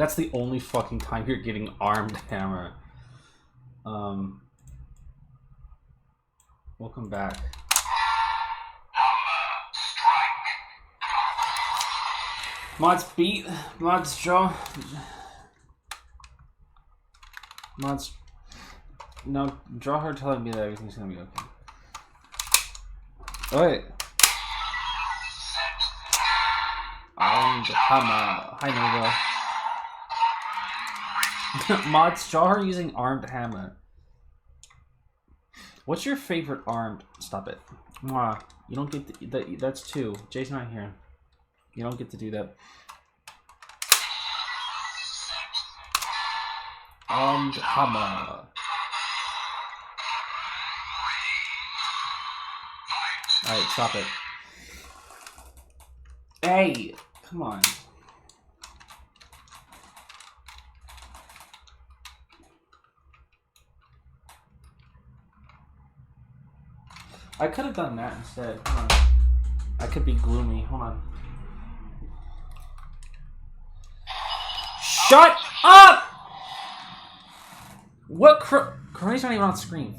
That's the only fucking time you're getting armed hammer. Welcome back. Mods beat. Mods draw. Mods. No, draw her telling me that everything's gonna be okay. Alright. Armed hammer. Hi Nova. Mods, draw her using armed hammer. What's your favorite armed? Stop it. Mwah. You don't get to, that's two. Jay's not here. You don't get to do that. Armed hammer. Alright, stop it. Hey! Come on. I could have done that instead. Hold on. I could be gloomy. Hold on. Shut up! What Corey's not even on screen.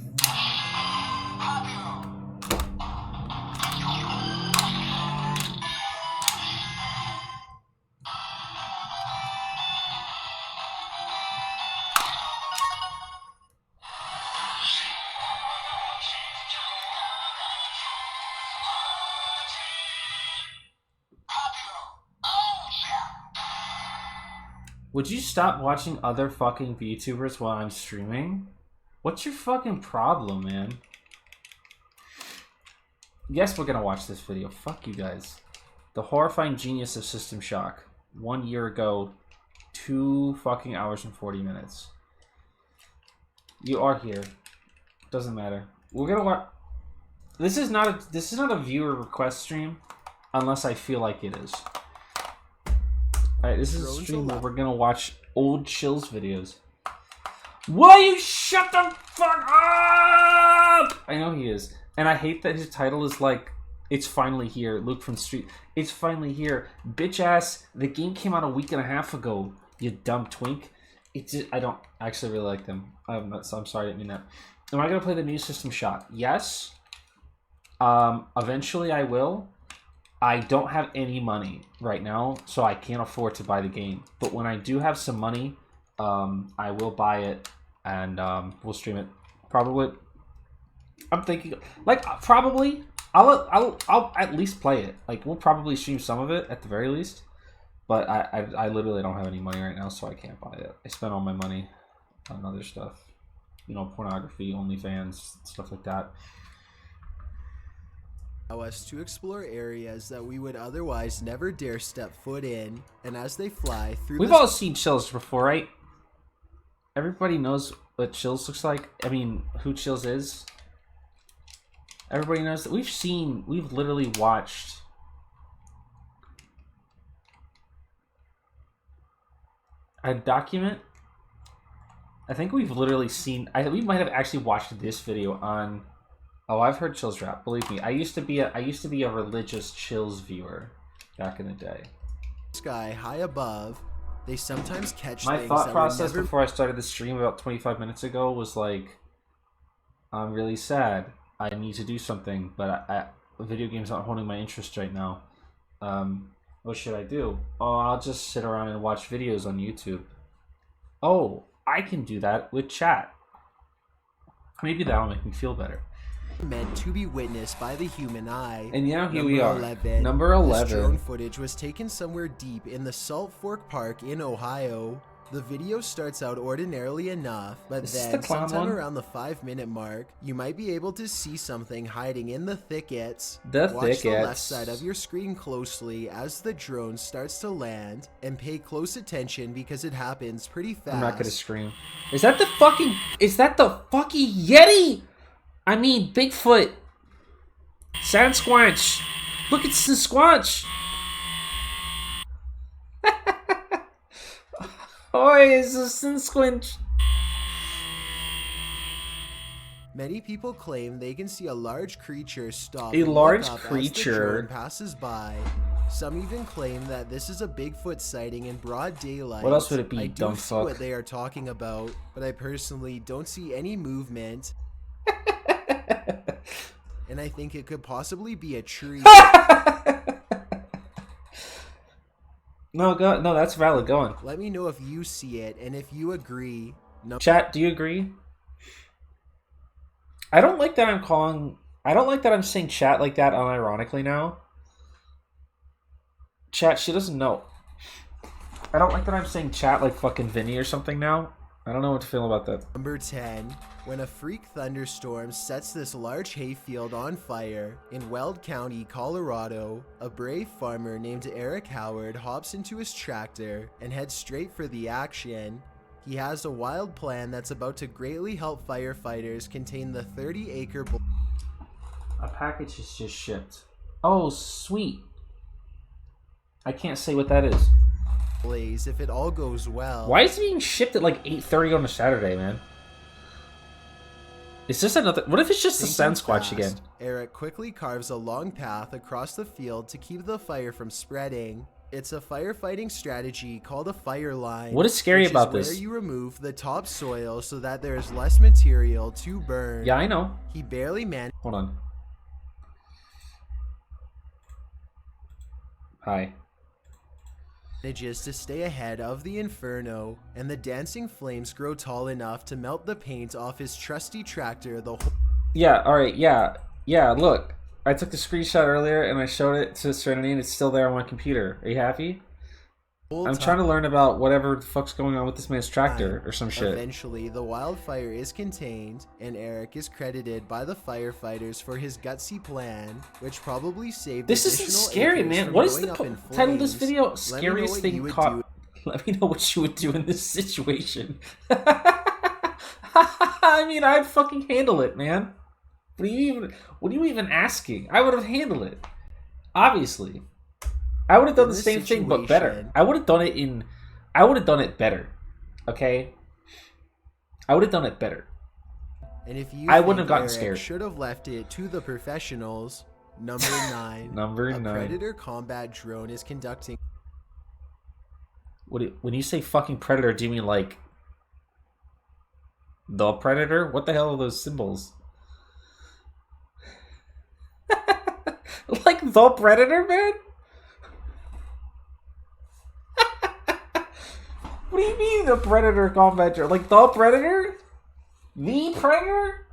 Would you stop watching other fucking VTubers while I'm streaming? What's your fucking problem, man? Yes, we're gonna watch this video. Fuck you guys. The horrifying genius of System Shock. 1 year ago, 2 fucking hours and 40 minutes. You are here. Doesn't matter. We're gonna watch. This is not a viewer request stream, unless I feel like it is. Alright, this is a stream where we're gonna watch old Chills videos. Will you shut the fuck up? I know he is. And I hate that his title is like, it's finally here. Luke from Street. It's finally here. Bitch ass, the game came out a week and a half ago, you dumb twink. It's just, I don't actually really like them. I'm sorry, I didn't mean that. Am I gonna play the new System Shock? Yes. Eventually I will. I don't have any money right now, so I can't afford to buy the game. But when I do have some money, I will buy it, and we'll stream it. Probably, I'm thinking, like, probably, I'll at least play it. Like, we'll probably stream some of it at the very least. But I literally don't have any money right now, so I can't buy it. I spent all my money on other stuff, you know, pornography, OnlyFans, stuff like that. Us to explore areas that we would otherwise never dare step foot in, and as they fly through, we've all seen Chills before, right? Everybody knows what Chills looks like. I mean, who Chills is. Everybody knows that we've literally watched a document. I think we've literally seen. We might have actually watched this video on. Oh, I've heard Chills rap. Believe me, I used to be a religious Chills viewer back in the day. Sky high above, they sometimes catch my things thought that process never... before I started the stream about 25 minutes ago was like, I'm really sad. I need to do something, but video games aren't holding my interest right now. What should I do? Oh, I'll just sit around and watch videos on YouTube. Oh, I can do that with chat. Maybe that'll make me feel better. Meant to be witnessed by the human eye. And now here we are. Number 11. This drone footage was taken somewhere deep in the Salt Fork Park in Ohio. The video starts out ordinarily enough, but then sometime around the 5-minute mark, you might be able to see something hiding in the thickets. Watch the left side of your screen closely as the drone starts to land, and pay close attention because it happens pretty fast. I'm not gonna scream. Is that the fucking Yeti? I mean, Bigfoot. Sasquatch. Look at Sasquatch. Oh, it's a Sasquatch. Many people claim they can see a large creature stop. A large creature passes by. Some even claim that this is a Bigfoot sighting in broad daylight. What else would it be, I dumb do see fuck? what they are talking about, but I personally don't see any movement. And I think it could possibly be a tree. No, that's valid. Go on. Let me know if you see it and if you agree. Chat, do you agree? I don't like that I'm saying chat like that unironically now. Chat, she doesn't know. I don't like that I'm saying chat like fucking Vinny or something now. I don't know what to feel about that. Number 10. When a freak thunderstorm sets this large hayfield on fire in Weld County, Colorado, a brave farmer named Eric Howard hops into his tractor and heads straight for the action. He has a wild plan that's about to greatly help firefighters contain the 30-acre... A package is just shipped. Oh, sweet. I can't say what that is. Blaze if it all goes well. Why is it being shipped at like 8:30 on a Saturday, man? Is this another... What if it's just the Sasquatch again? Eric quickly carves a long path across the field to keep the fire from spreading. It's a firefighting strategy called a fire line. What is scary about this? Where you remove the topsoil so that there is less material to burn. Yeah, I know. He barely managed... Hold on. Hi. Manages to stay ahead of the inferno, and the dancing flames grow tall enough to melt the paint off his trusty tractor the whole... Yeah, alright, yeah, look. I took the screenshot earlier and I showed it to Serenity and it's still there on my computer. Are you happy? I'm trying to learn about whatever the fuck's going on with this man's tractor or some shit. Eventually, the wildfire is contained, and Eric is credited by the firefighters for his gutsy plan, which probably saved... This isn't scary, man. What is the title of this video? Scariest thing caught... Let me know what you would do in this situation. I mean, I'd fucking handle it, man. What are you even asking? I would have handled it. Obviously. I would have done the same thing, but better. I would have done it better. Okay? I would have done it better. And if you I wouldn't have gotten scared. Should have left it to the professionals. Number 9. Number 9. A Predator combat drone is conducting... When you say fucking Predator, do you mean like... The Predator? What the hell are those symbols? Like the Predator, man? What do you mean the Predator combat drone? Like the Predator? The Predator?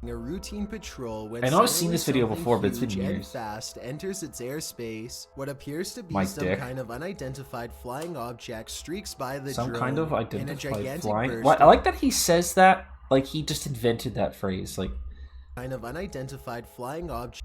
A routine patrol when I know I've seen this video before, but it's been years. Fast enters its airspace. What appears to be kind of unidentified flying object streaks by the drone. Some kind of identified flying. Well, I like that he says that like he just invented that phrase. Like kind of unidentified flying object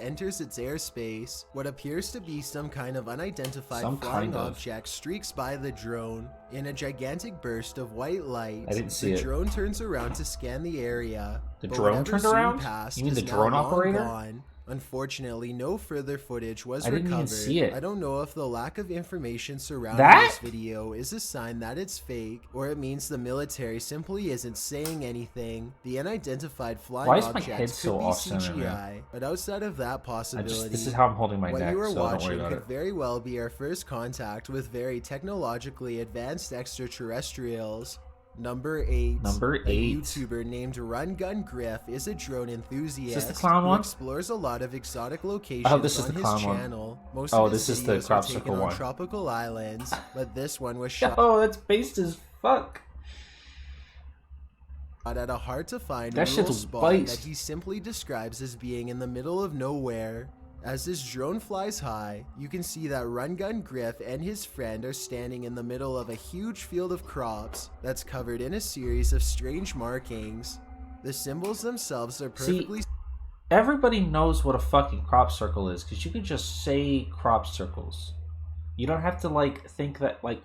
enters its airspace. What appears to be some kind of unidentified flying object streaks by the drone in a gigantic burst of white light. I didn't see it. The drone turns around to scan the area. The drone turned around? You mean the drone operator? Gone. Unfortunately, no further footage was recovered. I didn't even see it. I don't know if the lack of information surrounding this video is a sign that it's fake, or it means the military simply isn't saying anything. The unidentified flying object could be CGI, but outside of that possibility, this is how I'm holding my neck, what you are so watching don't worry about could very well be our first contact with very technologically advanced extraterrestrials. Number 8. A YouTuber named Run Gun Griff is a drone enthusiast is this the clown one? Who explores a lot of exotic locations this is on the his clown channel. One. Most of this his is the videos crop are taken circle on one. tropical islands, but this one was shot that's based as fuck. at a hard-to-find rural spot that he simply describes as being in the middle of nowhere. As this drone flies high, you can see that Run Gun Griff and his friend are standing in the middle of a huge field of crops that's covered in a series of strange markings. The symbols themselves are perfectly... See, everybody knows what a fucking crop circle is, because you can just say crop circles. You don't have to, like, think that, like...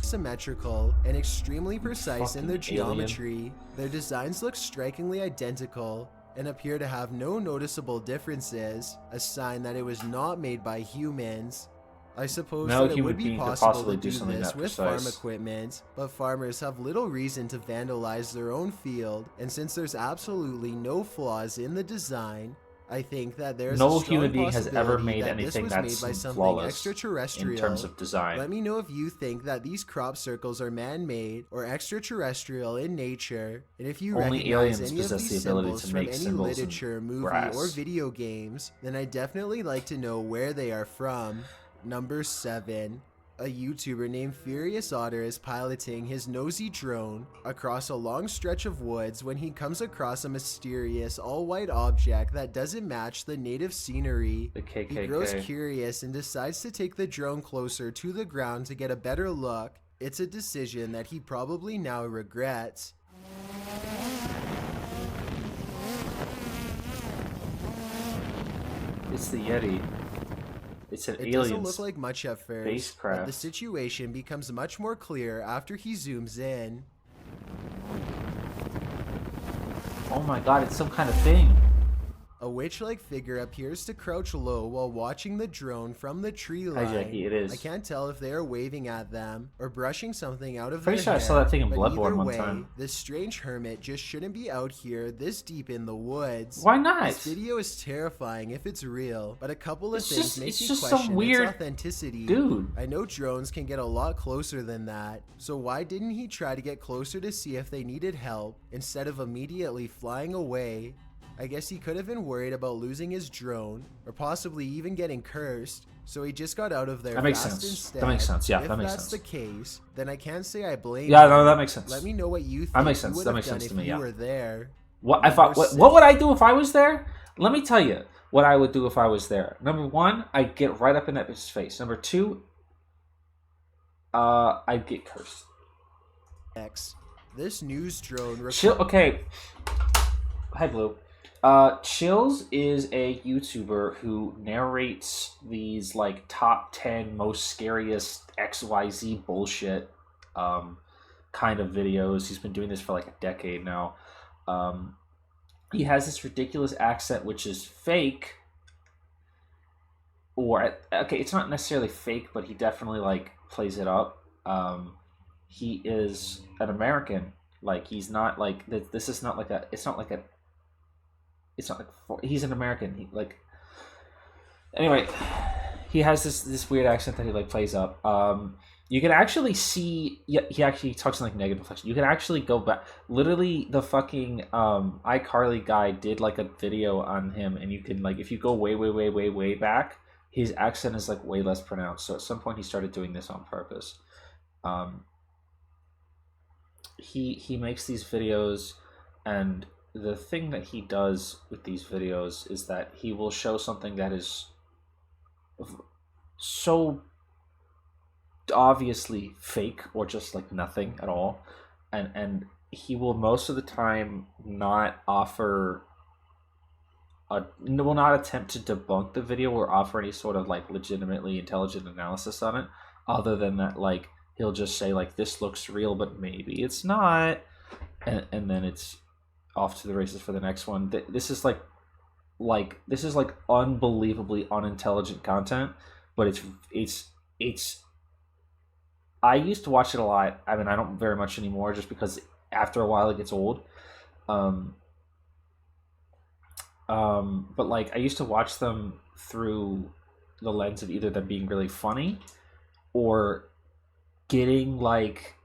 Symmetrical and extremely precise in their geometry. Their designs look strikingly identical and appear to have no noticeable differences, a sign that it was not made by humans. I suppose No that it would human be being could possible possibly to do do something this that with farm precise. equipment, but farmers have little reason to vandalize their own field, and since there's absolutely no flaws in the design, I think that there's a No strong human being has ever possibility made that this anything was that's made by something flawless extraterrestrial. in terms of design. Let me know if you think that these crop circles are man-made or extraterrestrial in nature, and if you Only recognize aliens any of possess these the ability symbols to from make any symbols in literature, movie, grass. or video games, then I'd definitely like to know where they are from. Number 7. A YouTuber named Furious Otter is piloting his nosy drone across a long stretch of woods when he comes across a mysterious all-white object that doesn't match the native scenery. The KKK. He grows curious and decides to take the drone closer to the ground to get a better look. It's a decision that he probably now regrets. It's the Yeti. It's an It alien doesn't look like much at first, spacecraft. but the situation becomes much more clear after he zooms in. Oh my god, it's some kind of thing. A witch-like figure appears to crouch low while watching the drone from the tree line. Hi, Jackie, it is. I can't tell if they are waving at them or brushing something out of Pretty their sure hair, I saw that thing in but Bloodborne either one way, time. this strange hermit just shouldn't be out here this deep in the woods. Why not? This video is terrifying if it's real, but a couple of things make me it's question some weird its authenticity. dude. I know drones can get a lot closer than that, so why didn't he try to get closer to see if they needed help instead of immediately flying away? I guess he could have been worried about losing his drone, or possibly even getting cursed, so he just got out of there That makes fast sense. instead. That makes sense. Yeah, if that makes that's sense. the case, then I can't say I blame Yeah, him. no, that makes sense. Let me know what you think That makes sense. you would That have makes done sense to if me, you yeah. were there. What I thought? What would I do if I was there? Let me tell you what I would do if I was there. Number one, I'd get right up in that bitch's face. Number two, I'd get cursed. This news drone. Okay. Hi, Blue. Chills is a YouTuber who narrates these like top 10 most scariest XYZ bullshit kind of videos. He's been doing this for like a decade now. He has this ridiculous accent which is fake. Or okay, it's not necessarily fake, but he definitely like plays it up. He is an American. Like he's not like this is not like a he's an American. Anyway, he has this weird accent that he like plays up. You can actually see. Yeah, he actually talks in like negative inflection. You can actually go back. Literally, the fucking iCarly guy did like a video on him, and you can like if you go way back, his accent is like way less pronounced. So at some point, he started doing this on purpose. He makes these videos, and the thing that he does with these videos is that he will show something that is so obviously fake or just like nothing at all, and he will most of the time not attempt to debunk the video or offer any sort of like legitimately intelligent analysis on it, other than that like he'll just say like this looks real but maybe it's not, and then it's off to the races for the next one. This is like unbelievably unintelligent content, but it's I used to watch it a lot. I mean, I don't very much anymore just because after a while it gets old. But like I used to watch them through the lens of either them being really funny or getting like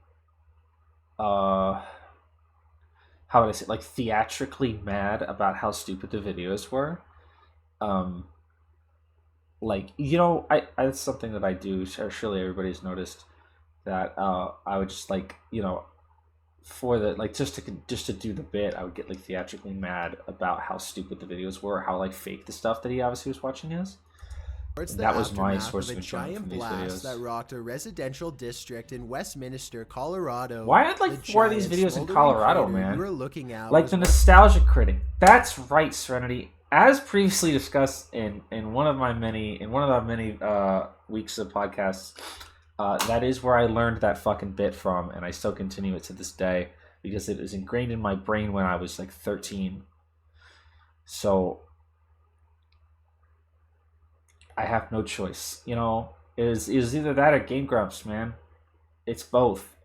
how would I say, like theatrically mad about how stupid the videos were. Like, you know, I it's something that I do. Surely everybody's noticed that I would just like, you know, for the like just to do the bit, I would get like theatrically mad about how stupid the videos were, how like fake the stuff that he obviously was watching is. That was my source of enjoyment from these videos. That rocked a residential district in Westminster, Colorado. Why had like 4 of these videos in Colorado, man? You were looking at like the nostalgia critic. That's right, Serenity. As previously discussed in one of the many weeks of podcasts, that is where I learned that fucking bit from, and I still continue it to this day because it is ingrained in my brain when I was like 13. So I have no choice, you know. Is either that or Game Grumps, man. It's both.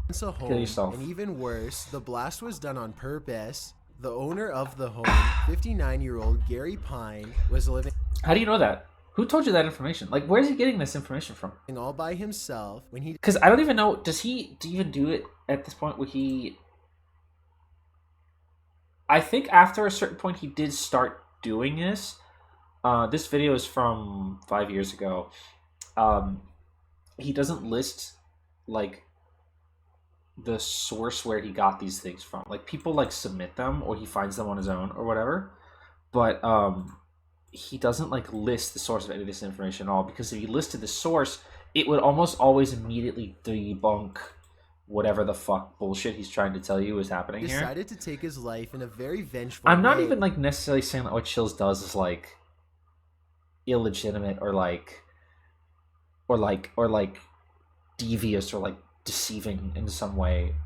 A home, kill yourself. And even worse, the blast was done on purpose. The owner of the home, 59-year-old Gary Pine, was living... How do you know that? Who told you that information? Like, where's he getting this information from? All by himself when he... Because I don't even know... Does he even do it at this point where he... I think after a certain point he did start doing this. This video is from 5 years ago. He doesn't list, like, the source where he got these things from. Like, people, like, submit them or he finds them on his own or whatever. But, he doesn't, like, list the source of any of this information at all, because if he listed the source, it would almost always immediately debunk whatever the fuck bullshit he's trying to tell you is happening here. Decided to take his life in a very vengeful I'm not way. even, like, necessarily saying that what Chills does is, like, illegitimate or devious or, like, deceiving in some way.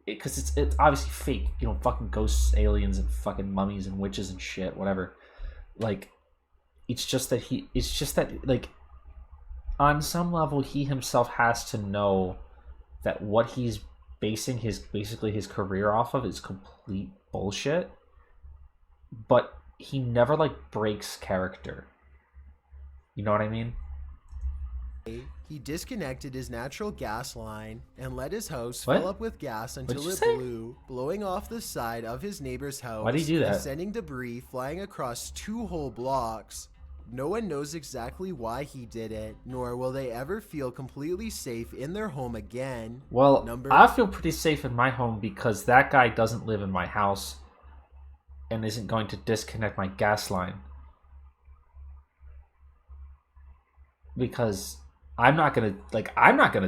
Because it's obviously fake. You know, fucking ghosts, aliens, and fucking mummies and witches and shit, whatever. Like... It's just that, like, on some level, he himself has to know that what he's basing basically his career off of is complete bullshit. But he never, like, breaks character. You know what I mean? He disconnected his natural gas line and let his house What? fill up with gas until it blew, blowing off the side of his neighbor's house. Why did he do that? And sending debris flying across 2 whole blocks. No one knows exactly why he did it, nor will they ever feel completely safe in their home again. Well, I feel pretty safe in my home because that guy doesn't live in my house and isn't going to disconnect my gas line. Because I'm not gonna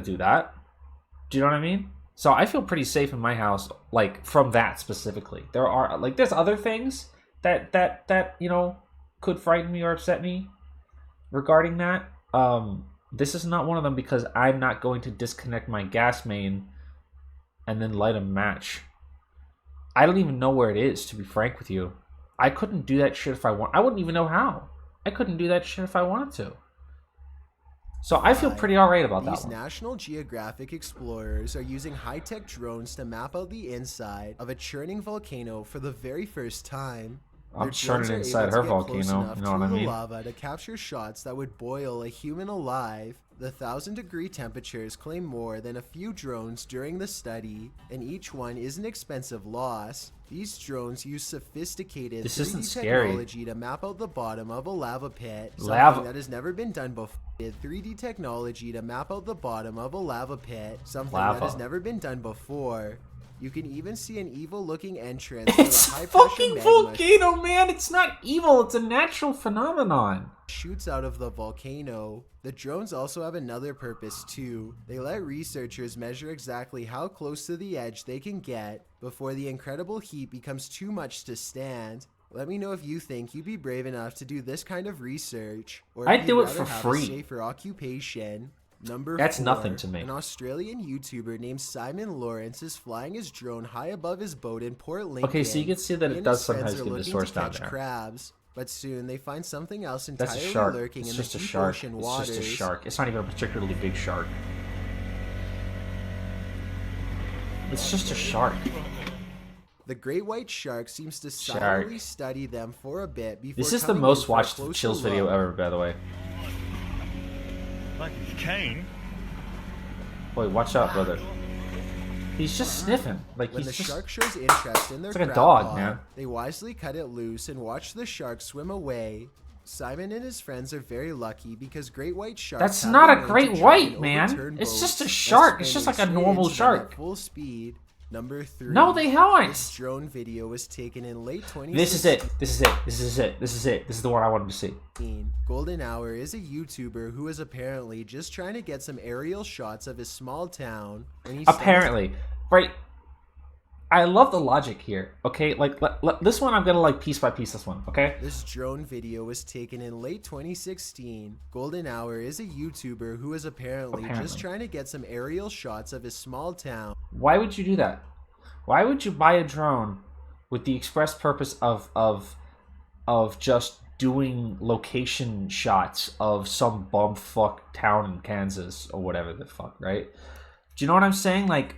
do that. Do you know what I mean? So I feel pretty safe in my house, like, from that specifically. There's other things that you know, could frighten me or upset me regarding that. This is not one of them, because I'm not going to disconnect my gas main and then light a match. I don't even know where it is, to be frank with you. I couldn't do that shit if I want. I wouldn't even know how. I couldn't do that shit if I wanted to. So I feel pretty alright about that one. These National Geographic explorers are using high-tech drones to map out the inside of a churning volcano for the very first time. I'm churning inside her volcano, you know what I mean? Lava to capture shots that would boil a human alive. The 1,000-degree temperatures claim more than a few drones during the study, and each one is an expensive loss. These drones use sophisticated 3D technology to map out the bottom of a lava pit, something that has never been done before. 3D technology to map out the bottom of a lava pit, something that has never been done before. You can even see an evil-looking entrance. It's a fucking volcano, man! It's not evil, it's a natural phenomenon. Shoots out of the volcano. The drones also have another purpose too. They let researchers measure exactly how close to the edge they can get before the incredible heat becomes too much to stand. Let me know if you think you'd be brave enough to do this kind of research, or I'd do it for free. A safer occupation. Number 4, that's nothing to me. An Australian YouTuber named Simon Lawrence is flying his drone high above his boat in Port Lincoln. Okay, so you can see that it does sometimes give the source down there. Crabs, but soon they find something else entirely that's a shark. lurking It's in just the a deep shark. ocean It's waters. just a shark. It's not even a particularly big shark. It's just a shark. The great white shark seems to silently study them for a bit before this is the most watched Chills video ever, by the way. Like it's Kane. Boy, watch out, brother. He's just sniffing. Like, when he's the just... shark shows interest in their it's like a crab dog, pod, man. They wisely cut it loose and watch the shark swim away. Simon and his friends are very lucky because great white sharks. That's not a great white, man. It's just a shark. It's just like a normal shark. Full speed. Number 3. No, they aren't. This drone video was taken in late 2016. This is it. This is it. This is it. This is it. This is the one I wanted to see. Golden Hour is a YouTuber who is apparently just trying to get some aerial shots of his small town. Apparently, right? I love the logic here. Okay, like this one, I'm gonna like piece by piece this one. Okay. This drone video was taken in late 2016. Golden Hour is a YouTuber who is apparently just trying to get some aerial shots of his small town. Why would you do that? Why would you buy a drone with the express purpose of just doing location shots of some bumfuck town in Kansas or whatever the fuck, right? Do you know what I'm saying? Like,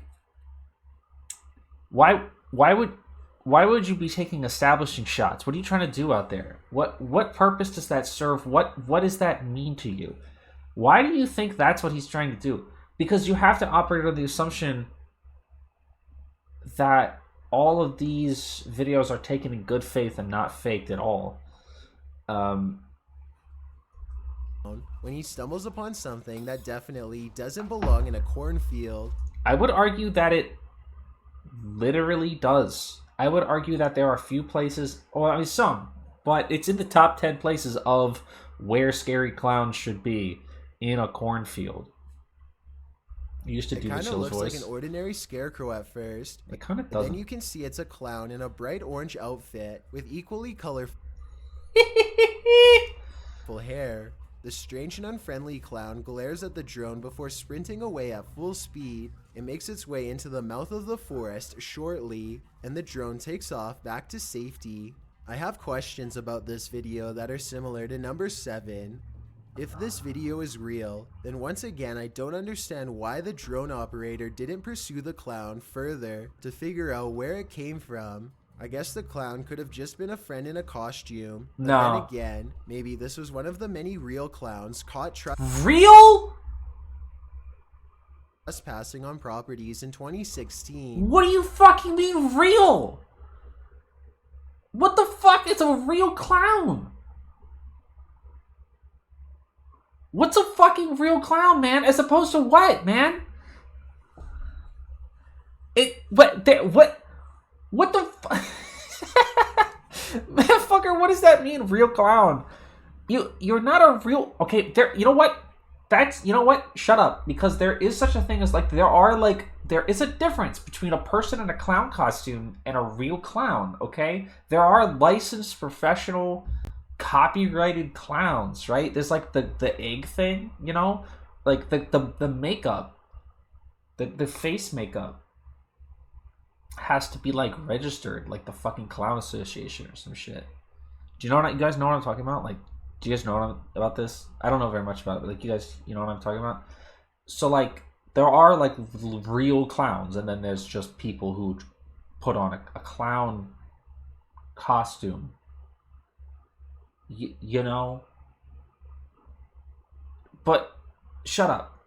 why would you be taking establishing shots? What are you trying to do out there? What purpose does that serve? What does that mean to you? Why do you think that's what he's trying to do? Because you have to operate on the assumption that all of these videos are taken in good faith and not faked at all. When he stumbles upon something that definitely doesn't belong in a cornfield. I would argue that it literally does. I would argue that there are a few places, well, I mean some, but it's in the top 10 places of where scary clowns should be in a cornfield. You used to do the Chill's voice. It kind of looks like an ordinary scarecrow at first. It kind of does. Then you can see it's a clown in a bright orange outfit with equally colorful hair. The strange and unfriendly clown glares at the drone before sprinting away at full speed. It makes its way into the mouth of the forest shortly, and the drone takes off back to safety. I have questions about this video that are similar to number 7. If this video is real, then once again I don't understand why the drone operator didn't pursue the clown further to figure out where it came from. I guess the clown could have just been a friend in a costume. But then again, maybe this was one of the many real clowns caught trespassing on properties in 2016. What do you fucking mean real? What the fuck? It's a real clown. What's a fucking real clown, man? As opposed to what, man? What the Motherfucker, what does that mean, real clown? You're not a real... Okay, you know what? Shut up. Because there is such a thing as, there is a difference between a person in a clown costume and a real clown, okay? There are licensed professional copyrighted clowns, right? There's like the egg thing, you know? Like the makeup. The face makeup has to be like registered, like the fucking Clown Association or some shit. Do you guys know what I'm talking about? Like, do you guys know about this? I don't know very much about it, but like, you guys, you know what I'm talking about? So like, there are like real clowns, and then there's just people who put on a clown costume. You know? But shut up.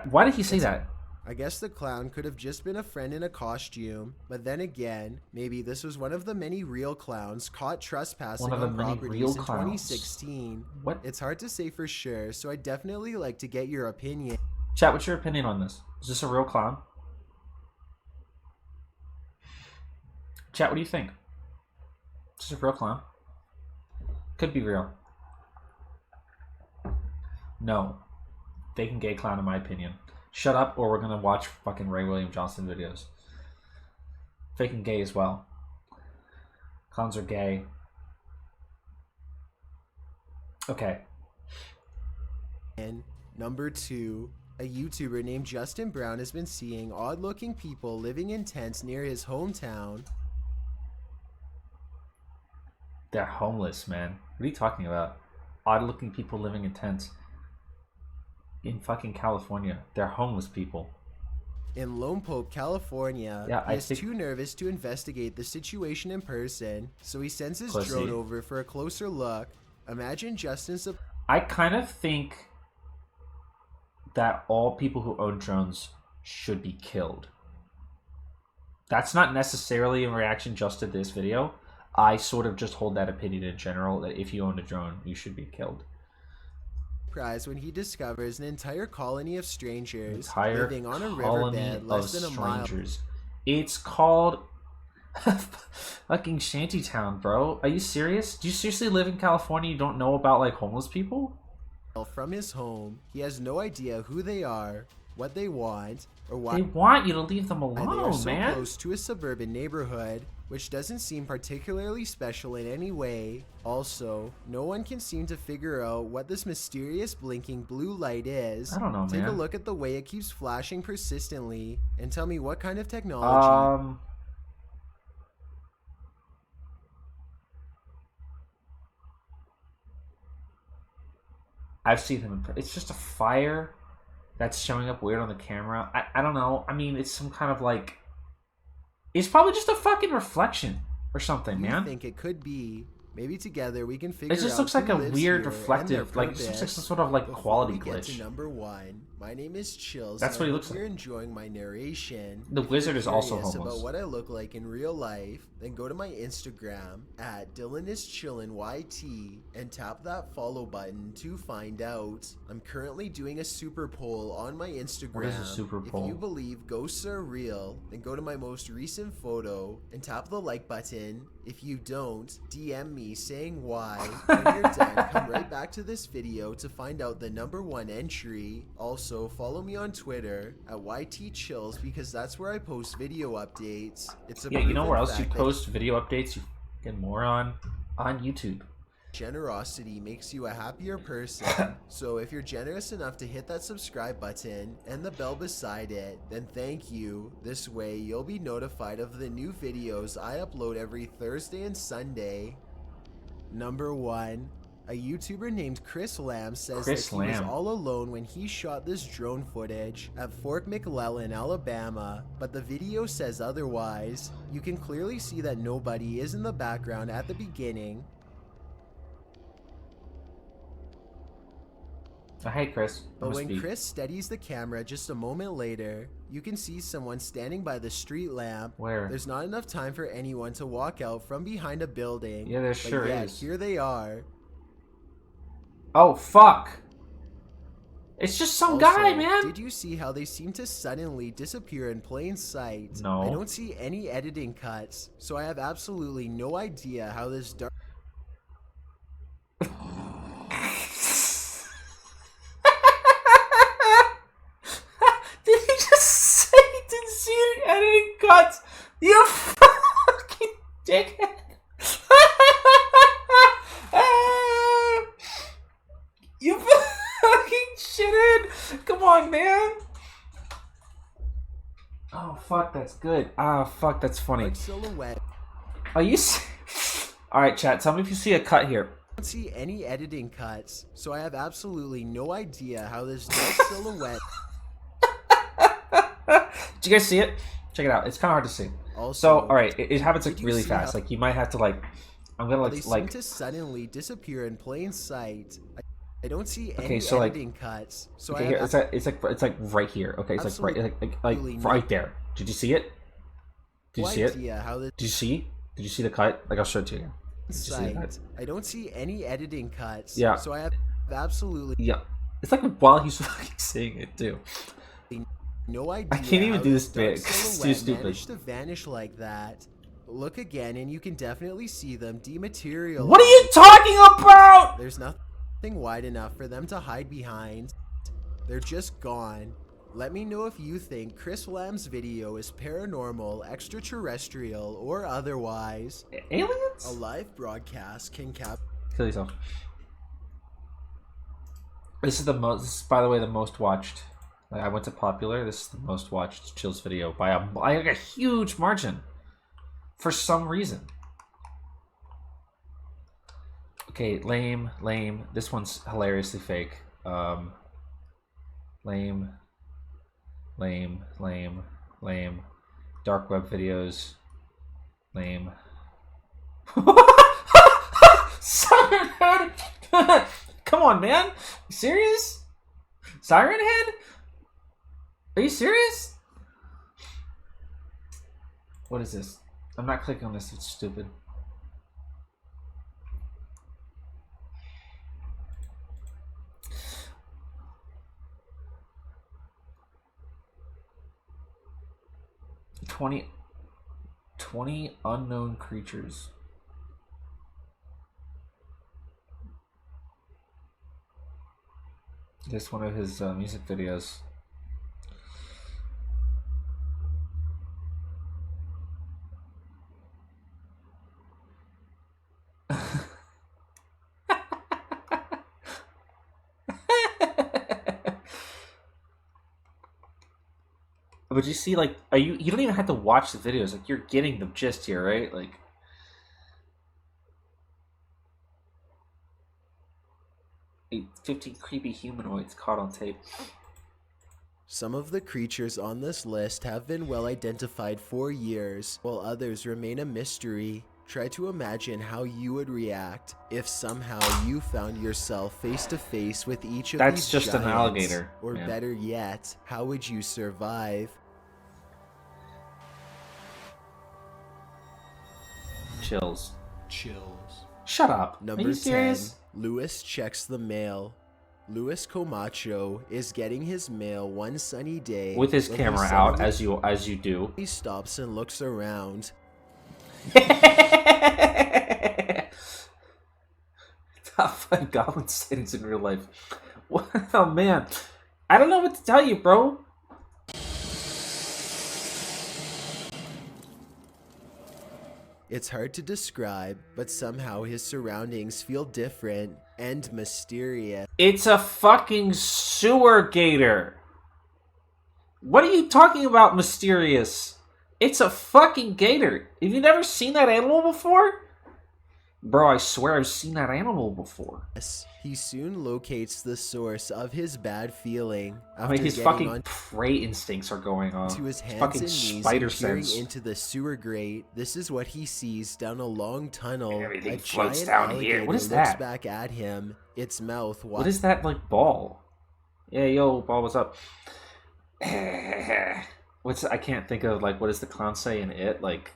Why did he say that? I guess the clown could have just been a friend in a costume, but then again, maybe this was one of the many real clowns caught trespassing on properties in 2016. What? It's hard to say for sure, so I'd definitely like to get your opinion. Chat, what's your opinion on this? Is this a real clown? Chat, what do you think? Is this a real clown? Could be real. No. Fake and gay clown, in my opinion. Shut up, or we're gonna watch fucking Ray William Johnson videos. Fake and gay as well. Clowns are gay. Okay. And number 2, a YouTuber named Justin Brown has been seeing odd-looking people living in tents near his hometown. They're homeless, man. What are you talking about? Odd-looking people living in tents. In fucking California. They're homeless people. In Lone Pope, California, he is too nervous to investigate the situation in person, so he sends his drone over for a closer look. Imagine Justin's... I kind of think that all people who own drones should be killed. That's not necessarily in reaction just to this video. I sort of just hold that opinion in general, that if you own a drone, you should be killed. When he discovers an entire colony of strangers living on a riverbed less than a mile. It's called fucking Shantytown, bro. Are you serious? Do you seriously live in California? You don't know about like homeless people? From his home, he has no idea who they are, what they want, or why they want you to leave them alone, and they are so man. Close to a suburban neighborhood, which doesn't seem particularly special in any way. Also, no one can seem to figure out what this mysterious blinking blue light is. I don't know, man. Take a look at the way it keeps flashing persistently and tell me what kind of technology. I've seen him. It's just a fire that's showing up weird on the camera. I don't know. I mean, it's some kind of like. It's probably just a fucking reflection or something, man. I think it could be. Maybe together we can figure out. It just looks like a weird reflective, like it looks like some sort of like quality glitch. Get to number 1. My name is Chills. That's what he looks like. If you're enjoying my narration. The wizard is also homeless. About what I look like in real life, then go to my Instagram at DylanIsChillinYT and tap that follow button to find out. I'm currently doing a super poll on my Instagram. What is a super poll? If you believe ghosts are real, then go to my most recent photo and tap the like button. If you don't, DM me saying why. When you're done, come right back to this video to find out the number 1 entry. Also, follow me on Twitter at YTChills because that's where I post video updates. It's a you know where else you post video updates? You fucking moron. On YouTube. Generosity makes you a happier person. So if you're generous enough to hit that subscribe button and the bell beside it, then thank you. This way you'll be notified of the new videos I upload every Thursday and Sunday. Number 1. A YouTuber named Chris Lamb says that he was all alone when he shot this drone footage at Fort McClellan, Alabama, but the video says otherwise. You can clearly see that nobody is in the background at the beginning. Oh, hey, Chris. But when Chris steadies the camera just a moment later, you can see someone standing by the street lamp. Where? There's not enough time for anyone to walk out from behind a building. Yeah, there sure is. Here they are. Oh, fuck. It's just some guy, man. Did you see how they seem to suddenly disappear in plain sight? No. I don't see any editing cuts, so I have absolutely no idea how this dark... Did he just say he didn't see any editing cuts? You fucking dickhead. You fucking shithead. Come on, man. Oh, fuck, that's good. Ah, fuck, that's funny. Silhouette. Are you... Alright, chat, tell me if you see a cut here. I don't see any editing cuts, so I have absolutely no idea how this dark silhouette... Did you guys see it? Check it out. It's kind of hard to see. Also, so, alright, it happens like really fast. Like, you might have to like... I'm gonna they seem to suddenly disappear in plain sight. I don't see any editing cuts. So okay, here, it's like right here. Okay, it's like right there. Did you see it? Did you see it? Did you see? Did you see the cut? Like, I'll show it to you. I don't see any editing cuts. Yeah. So I have absolutely... Yeah. It's like while he's fucking saying it too. No idea. I can't even do this bit. It's too stupid. Managed to vanish like that. Look again, and you can definitely see them dematerialize. What are you talking about? There's nothing wide enough for them to hide behind. They're just gone. Let me know if you think Chris Lamb's video is paranormal, extraterrestrial, or otherwise. Aliens? A live broadcast can Kill yourself. This is the most. This is, by the way, the most watched. Like, I went to popular. This is the most watched Chills video by a huge margin. For some reason. Okay, lame. This one's hilariously fake. Lame. Dark web videos. Lame. Siren Head! Come on, man. You serious? Siren Head? Are you serious? What is this? I'm not clicking on this. It's stupid. Twenty unknown creatures. This one of his music videos. But you see, like, you don't even have to watch the videos. Like, you're getting the gist here, right? Like, 15 creepy humanoids caught on tape. Some of the creatures on this list have been well identified for years, while others remain a mystery. Try to imagine how you would react if somehow you found yourself face to face with each of these That's just giants. an alligator. Or better yet, how would you survive? Chills. Chills. Shut up. Number Are you 10, serious? Lewis checks the mail. Luis Camacho is getting his mail one sunny day with his camera out, as you do. He stops and looks around. Top 5 goblin sightings in real life. Oh man, I don't know what to tell you, bro. It's hard to describe, but somehow his surroundings feel different and mysterious. It's a fucking sewer gator. What are you talking about, mysterious? It's a fucking gator. Have you never seen that animal before? Bro, I swear I've seen that animal before. He soon locates the source of his bad feeling. I mean, his fucking prey instincts are going on. To his hands fucking and knees, spider peering sense into the sewer grate. This is what he sees down a long tunnel. Everything a floats giant down here. What is looks that? back at him. Its mouth. What is that, like, ball? Yeah, yo, ball, what's up? I can't think of, like, what does the clown say in it? Like,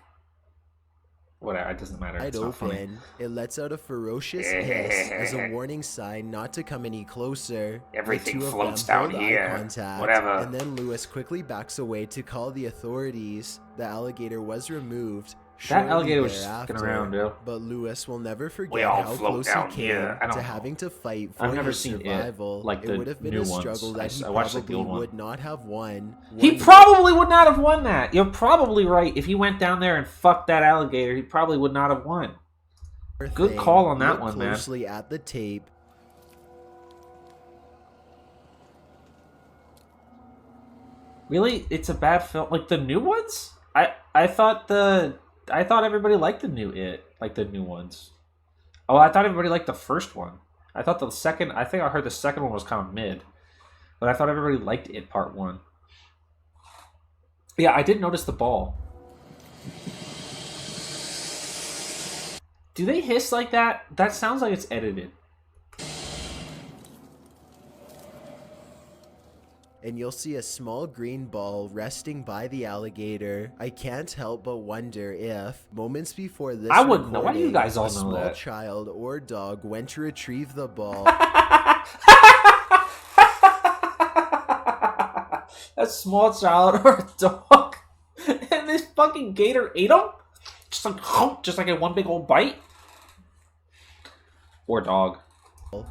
whatever, it doesn't matter. It's not funny. It lets out a ferocious hiss as a warning sign not to come any closer. Everything floats down here. Whatever. And then Lewis quickly backs away to call the authorities. The alligator was removed. That alligator was just fucking around, dude. But Lewis will never forget how close he came to having to fight for his survival. It would have been a struggle that he probably would not have won. He probably would not have won that. You're probably right. If he went down there and fucked that alligator, he probably would not have won. Good call on that one, man. Closely at the tape. Really? It's a bad film? Like the new ones? I thought everybody liked the new It, like the new ones. Oh, I thought everybody liked the first one. I thought the second, I think I heard the second one was kind of mid. But I thought everybody liked It Part 1. Yeah, I did notice the ball. Do they hiss like that? That sounds like it's edited. And you'll see a small green ball resting by the alligator. I can't help but wonder if, moments before this I wouldn't know. Why do you guys all know small that? Child or dog went to retrieve the ball. A small child or a dog. And this fucking gator ate him? Just like in one big old bite? Or dog.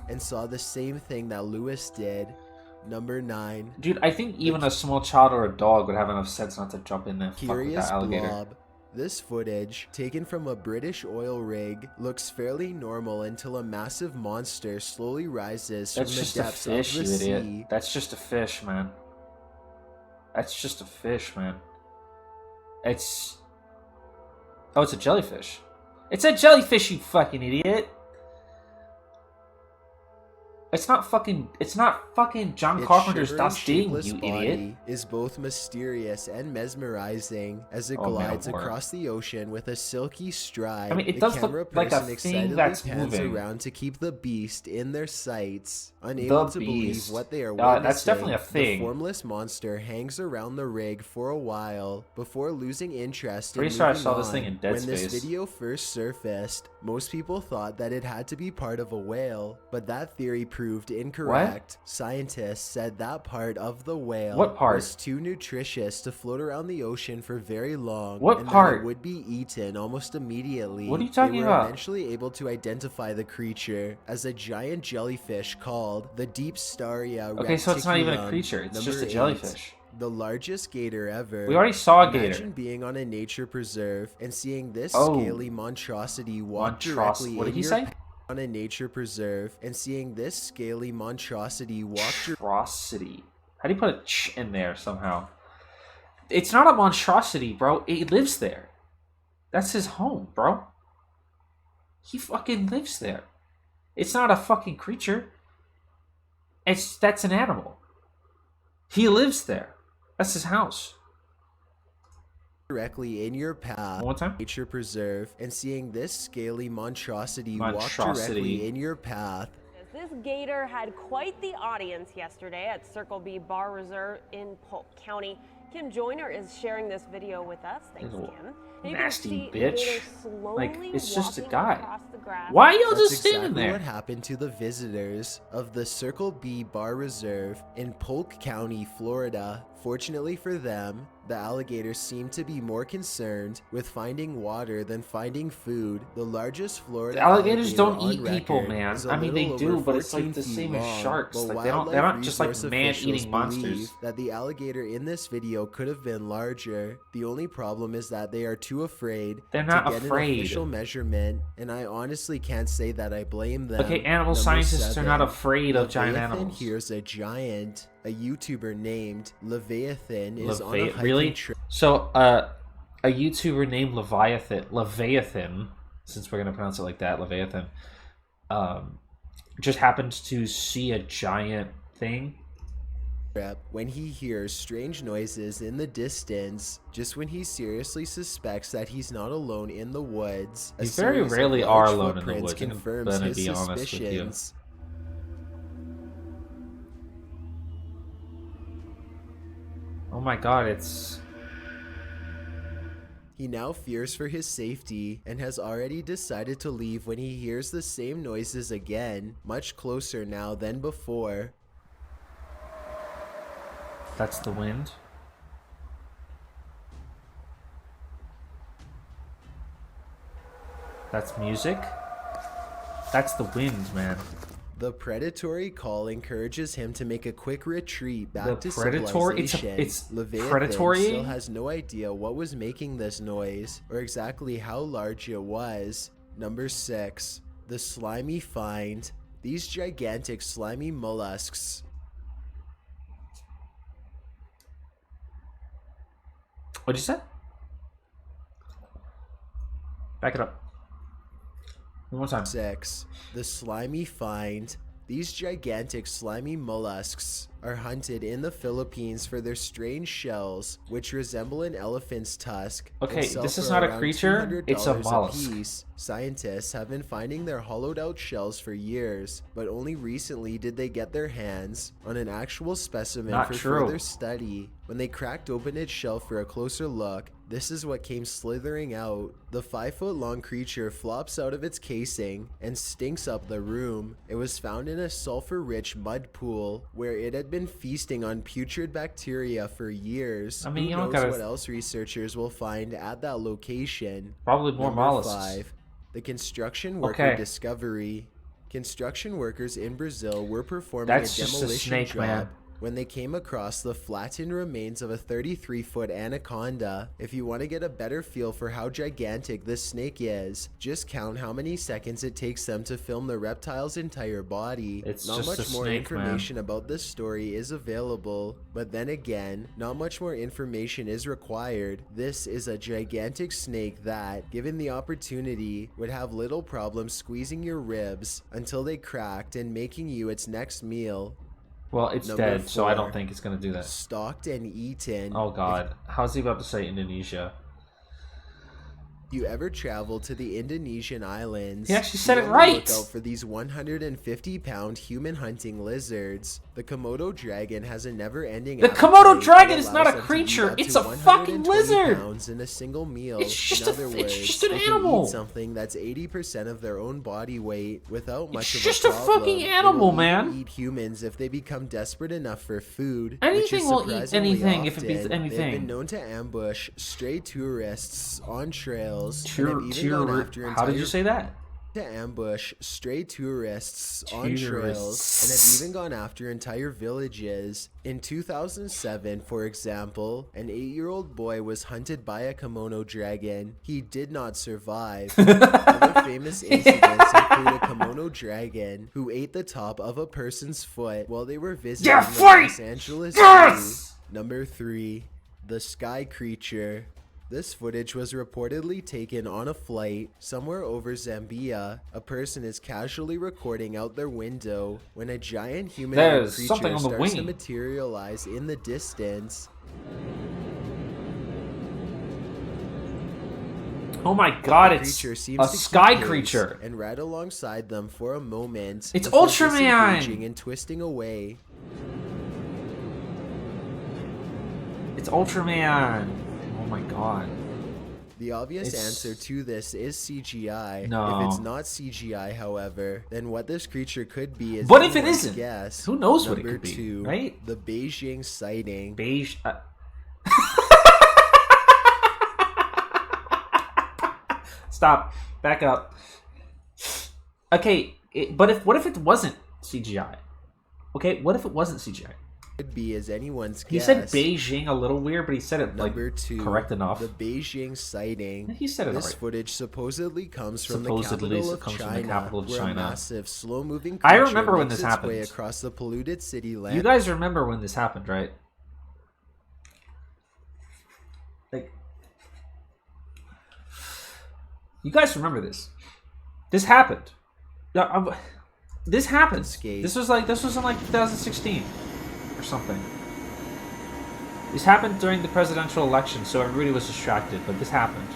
And saw the same thing that Lewis did. Number 9. Dude, I think even a small child or a dog would have enough sense not to jump in there and fuck with that alligator. Blob. This footage, taken from a British oil rig, looks fairly normal until a massive monster slowly rises from the depths of the sea. That's just a fish, you idiot. That's just a fish, man. That's just a fish, man. It's... Oh, it's a jellyfish. It's a jellyfish, you fucking idiot! It's not fucking John Carpenter's Das Ding, you idiot. Is both mysterious and mesmerizing as it glides across the ocean with a silky stride. I mean, it does look like a thing that's moving around to keep the beast in their sights, unable to believe what they are witnessing. That's definitely a thing. The formless monster hangs around the rig for a while before losing interest in Pretty sure I saw moving this thing in Dead When Space. this video first surfaced, most people thought that it had to be part of a whale, but that theory proved incorrect. What? Scientists said that part of the whale was too nutritious to float around the ocean for very long. What and part? That it would be eaten almost immediately. What are you talking they were about? Eventually able to identify the creature as a giant jellyfish called the Deep Staria. Okay, so it's not even a creature; it's just a jellyfish. The largest gator ever. We already saw a gator. Imagine being on a nature preserve and seeing this scaly monstrosity walk directly What did he in say? your on a nature preserve and seeing this scaly monstrosity walk monstrosity. How do you put a ch in there somehow? It's not a monstrosity, bro. It lives there. That's his home, bro. He fucking lives there. It's not a fucking creature. That's an animal. He lives there. That's his house. Directly in your path, One time? nature preserve, and seeing this scaly monstrosity walk directly in your path. This gator had quite the audience yesterday at Circle B Bar Reserve in Polk County. Kim Joyner is sharing this video with us. Thanks, Kim. Nasty bitch. Like, it's just a guy. Why are y'all just standing there? What happened to the visitors of the Circle B Bar Reserve in Polk County, Florida? Fortunately for them, the alligators seem to be more concerned with finding water than finding food. The largest Florida alligators don't eat people, man. I mean, they do, but it's like the same as sharks. Like, they're not just like man-eating monsters. That the alligator in this video could have been larger. The only problem is that they are too afraid to get an official measurement, and I honestly can't say that I blame them. Okay, animal scientists are not afraid of giant animals. Here's a giant. A YouTuber named Leviathan is on a hiking trip. So, a YouTuber named Leviathan, since we're gonna pronounce it like that, Leviathan, just happened to see a giant thing. When he hears strange noises in the distance, just when he seriously suspects that he's not alone in the woods, you very rarely are alone in the woods. Confirms his suspicions. Oh my god, it's... He now fears for his safety and has already decided to leave when he hears the same noises again, much closer now than before. That's the wind. That's music. That's the wind, man. The predatory call encourages him to make a quick retreat back to civilization. It's Leviathan predatory? Still has no idea what was making this noise or exactly how large it was. Number 6. The slimy find. These gigantic slimy mollusks. What'd you say? Back it up. One more time. 6. The slimy find. These gigantic slimy mollusks are hunted in the Philippines for their strange shells, which resemble an elephant's tusk. Okay, this is not a creature, it's a mollusk. Scientists have been finding their hollowed out shells for years, but only recently did they get their hands on an actual specimen further study. When they cracked open its shell for a closer look, this is what came slithering out. The 5-foot-long creature flops out of its casing and stinks up the room. It was found in a sulfur-rich mud pool where it had been feasting on putrid bacteria for years. I mean, who knows what else researchers will find at that location. Probably more mollusks. 5. The construction worker discovery. Construction workers in Brazil were performing a demolition job when they came across the flattened remains of a 33-foot anaconda. If you want to get a better feel for how gigantic this snake is, just count how many seconds it takes them to film the reptile's entire body. Not much more information about this story is available, but then again, not much more information is required. This is a gigantic snake that, given the opportunity, would have little problem squeezing your ribs until they cracked and making you its next meal. Well, it's dead, so I don't think it's going to do that. Stalked and eaten. Oh, God. How's he about to say Indonesia? You ever travel to the Indonesian islands? He actually said it right! Look out for these 150-pound human-hunting lizards. The Komodo dragon has a never-ending appetite. The Komodo dragon is not a creature! It's a fucking lizard! Pounds in a single meal. It's just an they animal! Can eat something that's 80% of their own body weight without much of a problem. It's just a fucking animal, man! Eat humans if they become desperate enough for food. Anything will eat anything if it beats anything. They've been known to ambush stray tourists on trails. How did you say that? To ambush stray tourists on trails and have even gone after entire villages. In 2007, for example, an 8-year-old boy was hunted by a Komodo dragon. He did not survive. Other famous incidents include a Komodo dragon who ate the top of a person's foot while they were visiting the Los Angeles Zoo. Number 3. The sky creature. This footage was reportedly taken on a flight somewhere over Zambia. A person is casually recording out their window when a giant humanoid creature starts to materialize in the distance. Oh my god, it's a sky creature. And right alongside them for a moment. It's Ultraman! And twisting away. It's Ultraman. Oh my god. The obvious answer to this is CGI. No. If it's not CGI, however, then what this creature could be is... What if it isn't? Guess. Who knows what it could be, right? The Beijing sighting. Stop. Back up. Okay, but what if it wasn't CGI? Okay, what if it wasn't CGI? Could be as anyone's guess. He said Beijing a little weird, but he said it Number 2, correct enough. The Beijing sighting. He said it This right. footage supposedly comes from the capital of China, where a massive, slow-moving I creature remember when makes this its happened. way across the polluted city land. You guys remember when this happened, right? Like, you guys remember this? This happened. This happened. This was in 2016 or something. This happened during the presidential election, so everybody was distracted. But this happened.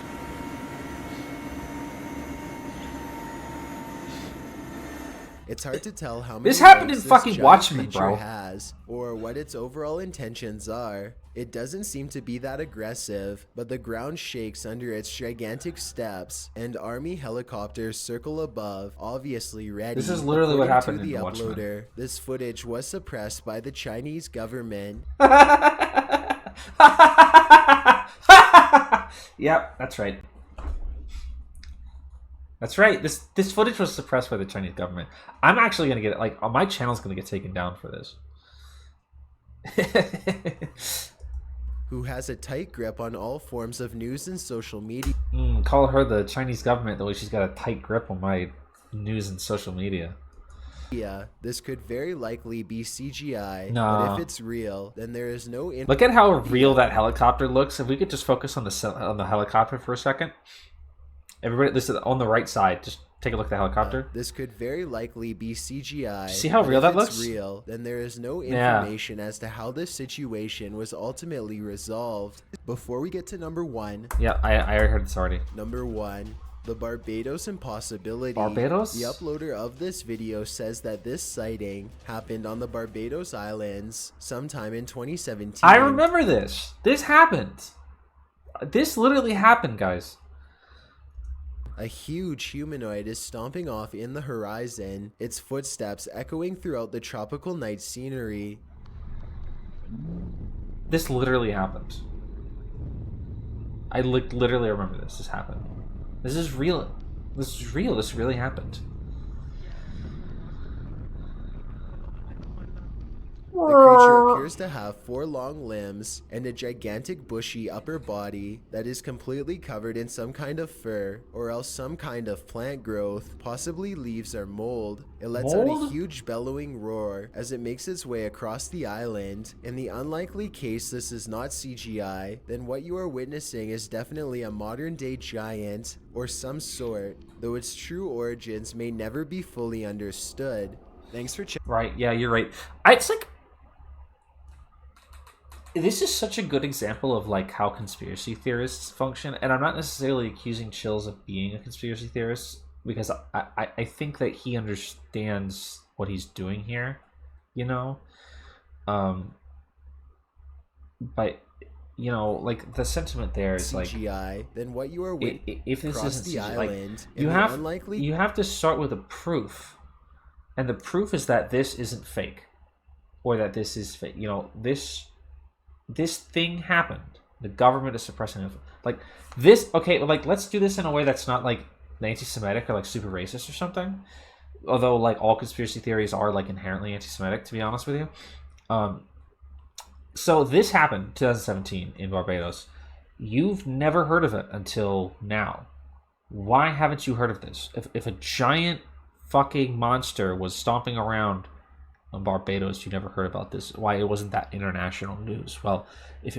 It's hard to tell how many this happened in legs fucking this Watchmen, creature bro. has, or what its overall intentions are. It doesn't seem to be that aggressive, but the ground shakes under its gigantic steps, and army helicopters circle above, obviously ready. This is literally what happened to the in Watchmen. uploader. This footage was suppressed by the Chinese government. Yep, that's right. That's right. This footage was suppressed by the Chinese government. I'm actually gonna get my channel's gonna get taken down for this. Who has a tight grip on all forms of news and social media. Call her the Chinese government the way she's got a tight grip on my news and social media. Yeah, this could very likely be CGI, no. But if it's real, then there is no... Look at how real that helicopter looks. If we could just focus on the helicopter for a second. Everybody, this is on the right side. Just take a look at the helicopter. This could very likely be CGI. See how real that looks? If it's real, then there is no information as to how this situation was ultimately resolved. Before we get to number 1... Yeah, I heard this already. Number 1... The Barbados Impossibility. Barbados? The uploader of this video says that this sighting happened on the Barbados Islands sometime in 2017. I remember this. This happened. This literally happened, guys. A huge humanoid is stomping off in the horizon, its footsteps echoing throughout the tropical night scenery. This literally happened. I literally remember this. This happened. This is real. This is real. This really happened. The creature appears to have 4 long limbs and a gigantic bushy upper body that is completely covered in some kind of fur or else some kind of plant growth, possibly leaves or mold. It lets out a huge bellowing roar as it makes its way across the island. In the unlikely case this is not CGI, then what you are witnessing is definitely a modern day giant or some sort, though its true origins may never be fully understood. Thanks for checking. Right, yeah, you're right. It's like... This is such a good example of like how conspiracy theorists function, and I'm not necessarily accusing Chills of being a conspiracy theorist because I think that he understands what he's doing here, you know. But you know, like the sentiment there is CGI, like then what you are if this isn't the CGI, island, like, you have to start with a proof, and the proof is that this isn't fake, or that this is fake. You know, this thing happened. The government is suppressing it. Like this, okay, like let's do this in a way that's not like anti-Semitic or like super racist or something. Although like all conspiracy theories are like inherently anti-Semitic, to be honest with you. So this happened 2017 in Barbados. You've never heard of it until now. Why haven't you heard of this? If a giant fucking monster was stomping around on Barbados, you never heard about this. Why it wasn't that international news? Well, if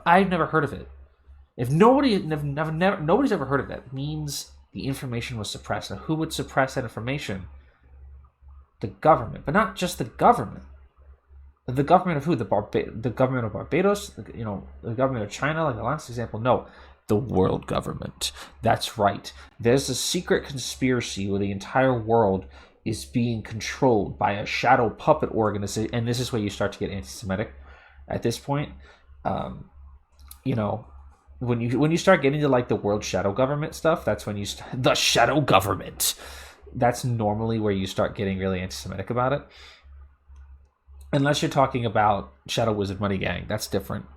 I've never heard of it, If nobody's ever heard of that, it means the information was suppressed. Now, who would suppress that information? The government, but not just the government. The government of who? The government of Barbados? The government of China, like the last example? No, the world government. That's right. There's a secret conspiracy where the entire world is being controlled by a shadow puppet organization, and this is where you start to get anti-Semitic at this point. When you start getting to like the world shadow government stuff, that's when the shadow government. That's normally where you start getting really anti-Semitic about it. Unless you're talking about Shadow Wizard Money Gang, that's different.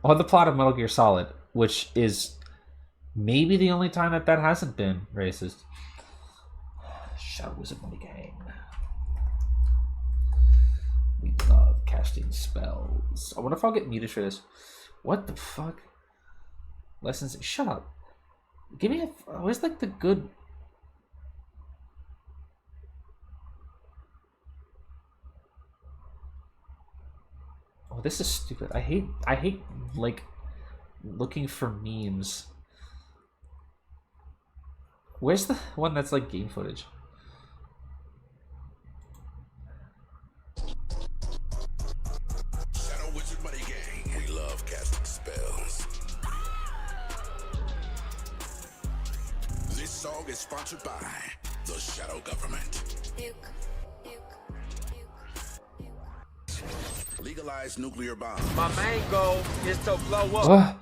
Or the plot of Metal Gear Solid, which is maybe the only time that hasn't been racist. Shadow Wizard Money Gang. We love casting spells. I wonder if I'll get muted for this. What the fuck? Lessons. Shut up. Give me where's like the good. Oh, this is stupid. I hate like looking for memes. Where's the one that's like game footage? Shadow Wizard Money Gang. We love casting spells. This song is sponsored by the Shadow Government. Legalize nuclear bombs. My main goal is to blow up.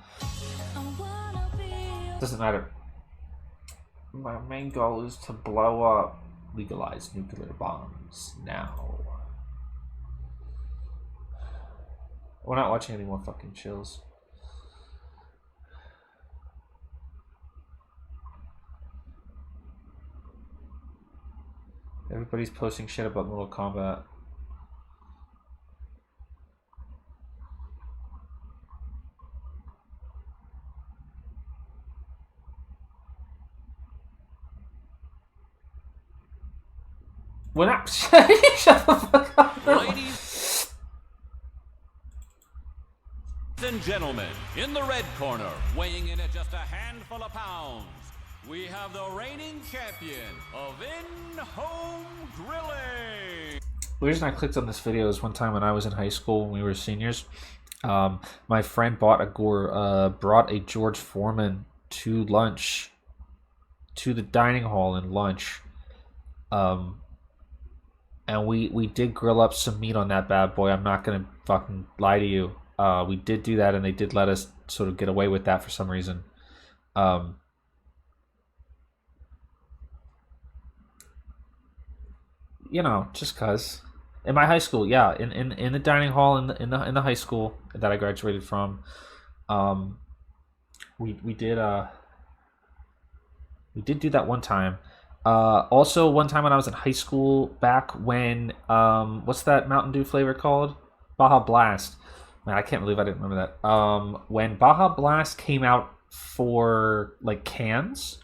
Doesn't matter. My main goal is to blow up. Legalize nuclear bombs now. We're not watching any more fucking chills. Everybody's posting shit about Mortal Kombat. We're not. Shut the fuck up. Ladies and gentlemen, in the red corner, weighing in at just a handful of pounds, we have the reigning champion of in-home grilling. The reason I clicked on this video is one time when I was in high school when we were seniors, my friend brought a George Foreman to lunch, to the dining hall in lunch. And we did grill up some meat on that bad boy. I'm not going to fucking lie to you. We did do that, and they did let us sort of get away with that for some reason. Just cause. In my high school, yeah, in the dining hall in the high school that I graduated from, we did do that one time. Also, one time when I was in high school, back when, what's that Mountain Dew flavor called? Baja Blast. Man, I can't believe I didn't remember that. When Baja Blast came out for, like, cans,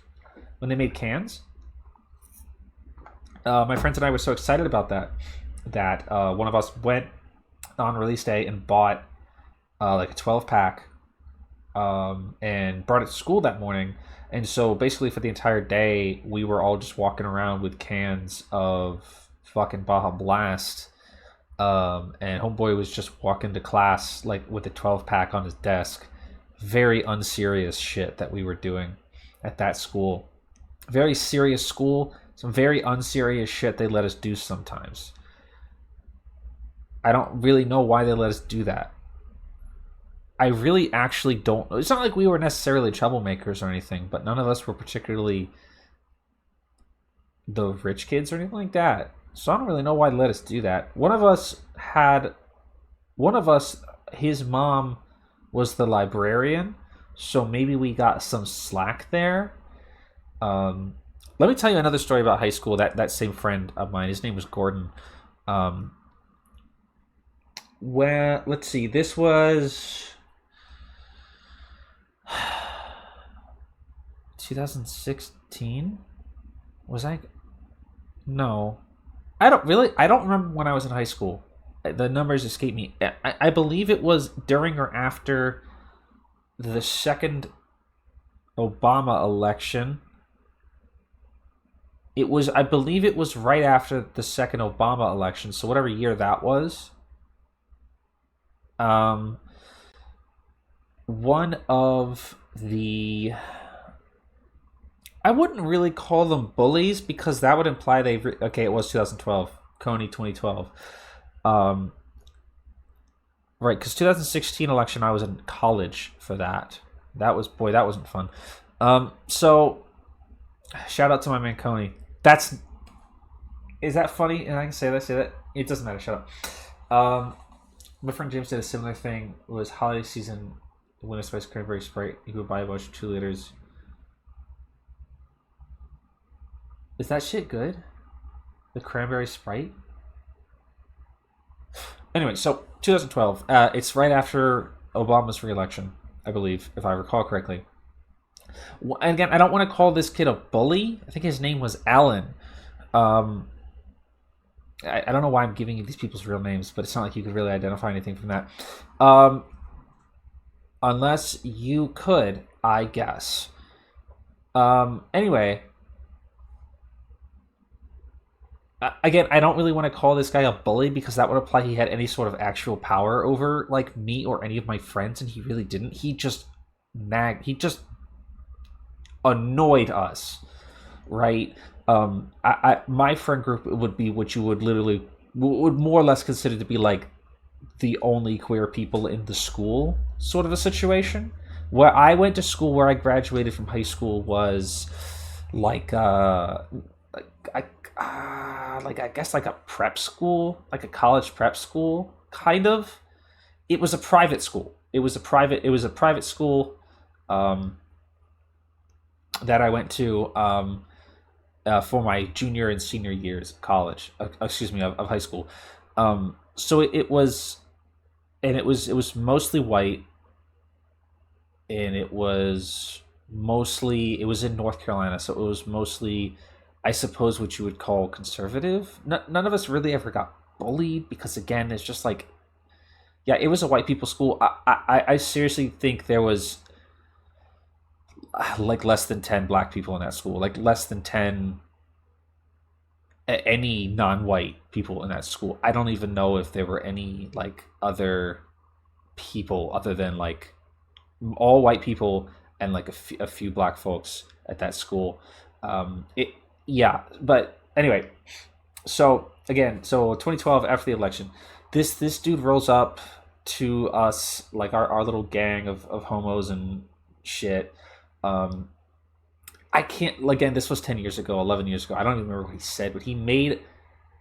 when they made cans, my friends and I were so excited about that one of us went on release day and bought, like, a 12-pack, and brought it to school that morning. And so basically for the entire day, we were all just walking around with cans of fucking Baja Blast. And homeboy was just walking to class like with a 12-pack on his desk. Very unserious shit that we were doing at that school. Very serious school. Some very unserious shit they let us do sometimes. I don't really know why they let us do that. I really actually don't. It's not like we were necessarily troublemakers or anything, but none of us were particularly the rich kids or anything like that. So I don't really know why they let us do that. One of us, his mom was the librarian, so maybe we got some slack there. Let me tell you another story about high school. That same friend of mine, his name was Gordon. Well, let's see. This was 2016? Was I? No. I don't remember when I was in high school. The numbers escape me. I believe it was during or after the second Obama election. It was, I believe it was right after the second Obama election, so whatever year that was. One of the... I wouldn't really call them bullies, because that would imply they... Okay, it was 2012. Coney 2012. Right, because 2016 election, I was in college for that. That was... Boy, that wasn't fun. So, shout out to my man Coney. That's... Is that funny? And I can say that? It doesn't matter, shut up. My friend James did a similar thing. It was holiday season, Winter Spice Cranberry Sprite. He would buy a bunch of 2 liters. Is that shit good? The cranberry Sprite? Anyway, so 2012. It's right after Obama's re-election, I believe, if I recall correctly. And again, I don't want to call this kid a bully. I think his name was Alan. I don't know why I'm giving you these people's real names, but it's not like you could really identify anything from that. Unless you could, I guess. Anyway. Again, I don't really want to call this guy a bully, because that would imply he had any sort of actual power over, like, me or any of my friends, and he really didn't. He just annoyed us, right? My friend group would be what you would more or less consider to be like the only queer people in the school sort of a situation. Where I went to school, where I graduated from high school, was like I guess like a prep school, like a college prep school, kind of. It was a private school. It was a private school that I went to for my junior and senior years of college. Of high school. So it was mostly white, and it was in North Carolina, so it was mostly, I suppose, what you would call conservative. None of us really ever got bullied, because again, it's just like, yeah, it was a white people school. I seriously think there was like less than 10 black people in that school, like less than 10 any non-white people in that school. I don't even know if there were any like other people other than like all white people and like a few black folks at that school. But anyway, so 2012, after the election, this dude rolls up to us, like our little gang of homos and shit. I can't, again, this was 10 years ago, 11 years ago. I don't even remember what he said, but he made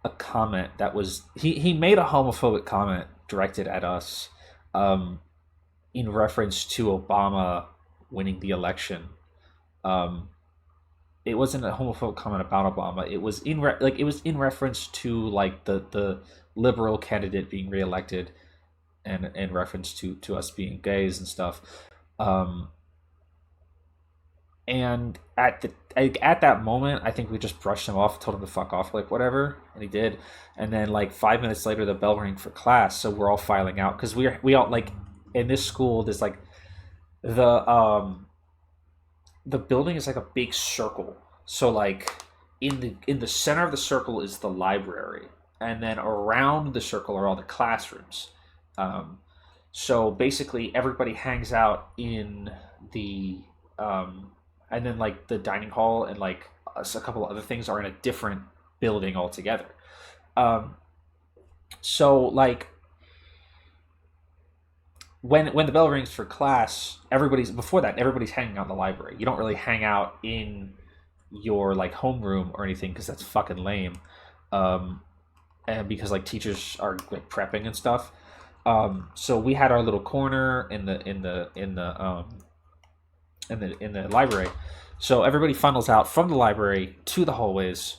a comment that was, he made a homophobic comment directed at us, in reference to Obama winning the election. It wasn't a homophobic comment about Obama. It was in reference to like the liberal candidate being reelected, and in reference to us being gays and stuff. And at that moment, I think we just brushed him off, told him to fuck off, like whatever, and he did. And then like 5 minutes later, the bell rang for class, so we're all filing out, because we all, like, in this school, there's like the building is like a big circle. So like in the center of the circle is the library, and then around the circle are all the classrooms. So basically everybody hangs out in the and then like the dining hall and like a couple of other things are in a different building altogether. So like when the bell rings for class, everybody's hanging out in the library. You don't really hang out in your like homeroom or anything, because that's fucking lame. And because like teachers are like prepping and stuff. So we had our little corner in the library. So everybody funnels out from the library to the hallways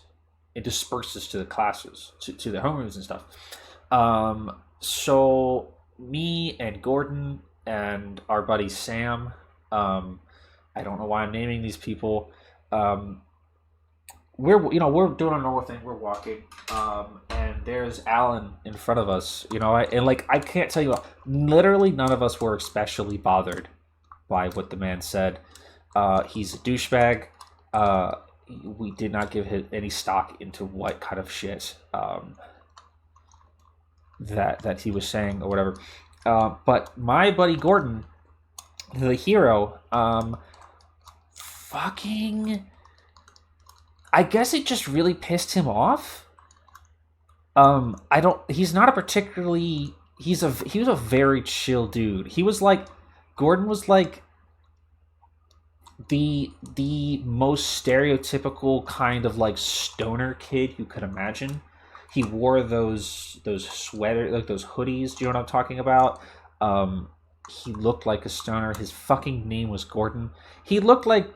and disperses to the classes, to their homerooms and stuff. So me and Gordon and our buddy Sam, I don't know why I'm naming these people. We're doing a normal thing. We're walking, and there's Alan in front of us. I can't tell you, literally none of us were especially bothered by what the man said. He's a douchebag. We did not give him any stock into what kind of shit that he was saying or whatever. But my buddy Gordon, the hero, fucking, I guess it just really pissed him off. He's not a particularly, he was a very chill dude. He was like, Gordon was like the most stereotypical kind of like stoner kid you could imagine. He wore those sweaters, like those hoodies. Do you know what I'm talking about? He looked like a stoner. His fucking name was Gordon. He looked like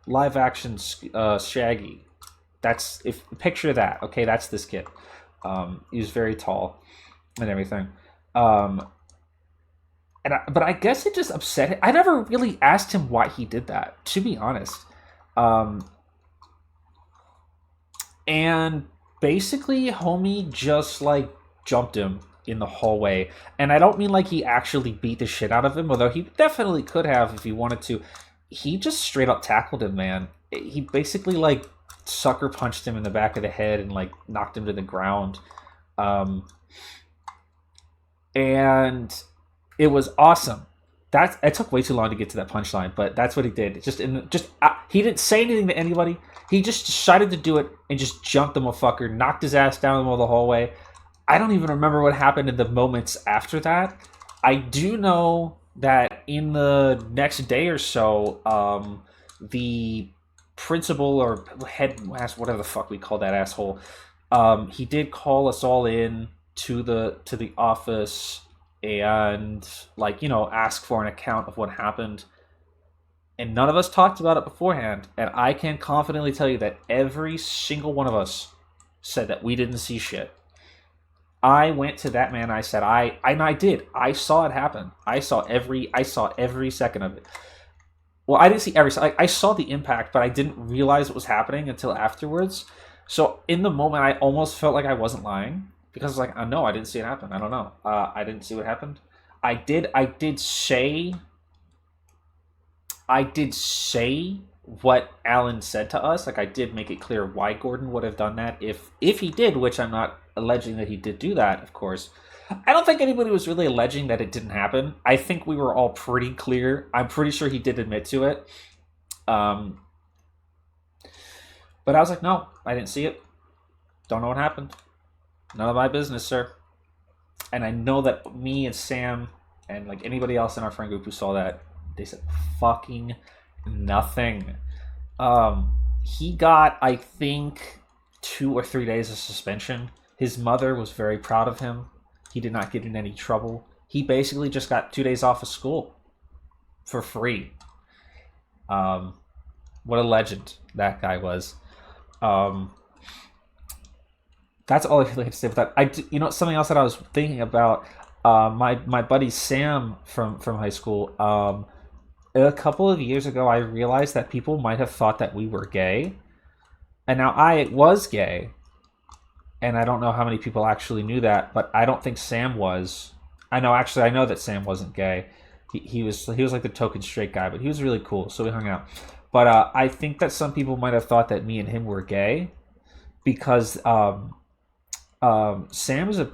live action Shaggy. Picture that. Okay, that's this kid. He was very tall and everything. But I guess it just upset him. I never really asked him why he did that, to be honest. And basically, homie just like jumped him in the hallway. And I don't mean like he actually beat the shit out of him, although he definitely could have if he wanted to. He just straight up tackled him, man. He basically like sucker punched him in the back of the head and like knocked him to the ground. And it was awesome. It took way too long to get to that punchline, but that's what he did. He didn't say anything to anybody. He just decided to do it and just jumped the motherfucker, knocked his ass down the middle of the hallway. I don't even remember what happened in the moments after that. I do know that in the next day or so, the principal or head, whatever the fuck we call that asshole, he did call us all in to the office and like, you know, ask for an account of what happened. And none of us talked about it beforehand. And I can confidently tell you that every single one of us said that we didn't see shit. I went to that man. I said, I did. I saw it happen. I saw every second of it. Well, I didn't see every. I saw the impact, but I didn't realize it was happening until afterwards. So in the moment, I almost felt like I wasn't lying because I was like, no, I didn't see it happen. I don't know. I didn't see what happened. I did say what Alan said to us. Like, I did make it clear why Gordon would have done that if he did, which I'm not alleging that he did do that, of course. I don't think anybody was really alleging that it didn't happen. I think we were all pretty clear. I'm pretty sure he did admit to it. But I was like, no, I didn't see it. Don't know what happened. None of my business, sir. And I know that me and Sam and like anybody else in our friend group who saw that, they said fucking nothing. He got, I think, 2 or 3 days of suspension. His mother was very proud of him. He did not get in any trouble. He basically just got 2 days off of school for free. What a legend that guy was. That's all I really have to say about that. Something else that I was thinking about. My buddy Sam from high school. A couple of years ago, I realized that people might have thought that we were gay, and now I was gay. And I don't know how many people actually knew that, but I don't think Sam was. I know that Sam wasn't gay. He was like the token straight guy, but he was really cool, so we hung out. But I think that some people might have thought that me and him were gay because Sam was a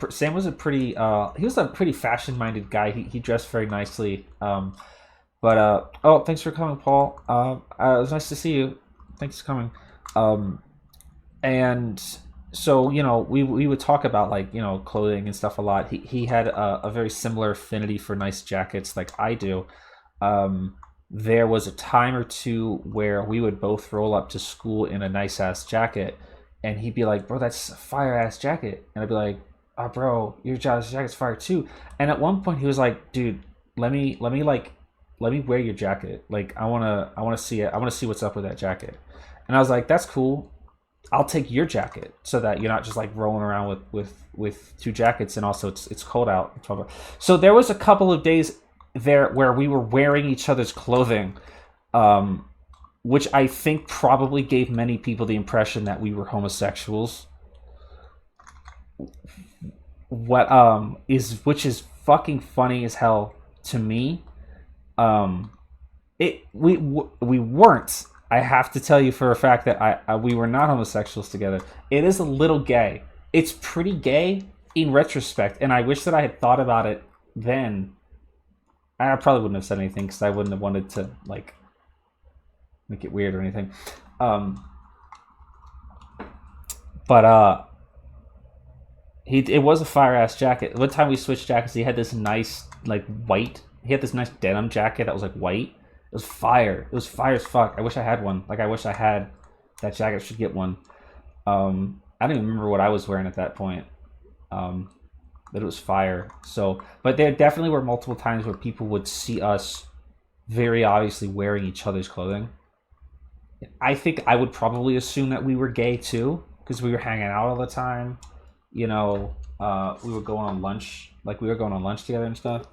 pretty fashion minded guy. He dressed very nicely. Thanks for coming, Paul. It was nice to see you. Thanks for coming. And so, we would talk about clothing and stuff a lot. He had a very similar affinity for nice jackets like I do. There was a time or two where we would both roll up to school in a nice ass jacket, and he'd be like, "Bro, that's a fire ass jacket," and I'd be like, "Oh, bro, your jacket's fire too." And at one point, he was like, "Dude, let me wear your jacket. Like, I wanna see it. I wanna see what's up with that jacket." And I was like, "That's cool. I'll take your jacket so that you're not just like rolling around with 2 jackets, and also it's cold out." So there was a couple of days there where we were wearing each other's clothing, which I think probably gave many people the impression that we were homosexuals. Which is fucking funny as hell to me. We weren't. I have to tell you for a fact that we were not homosexuals together. It is a little gay. It's pretty gay in retrospect, and I wish that I had thought about it then. I probably wouldn't have said anything because I wouldn't have wanted to like make it weird or anything. But it was a fire ass jacket. One time we switched jackets, he had this nice like white. He had this nice denim jacket that was like white. It was fire. It was fire as fuck. I wish I had one. Like I wish I had that jacket. I should get one. I don't even remember what I was wearing at that point. But it was fire. So, but there definitely were multiple times where people would see us very obviously wearing each other's clothing. I think I would probably assume that we were gay too, because we were hanging out all the time. You know, we were going on lunch. Like we were going on lunch together and stuff.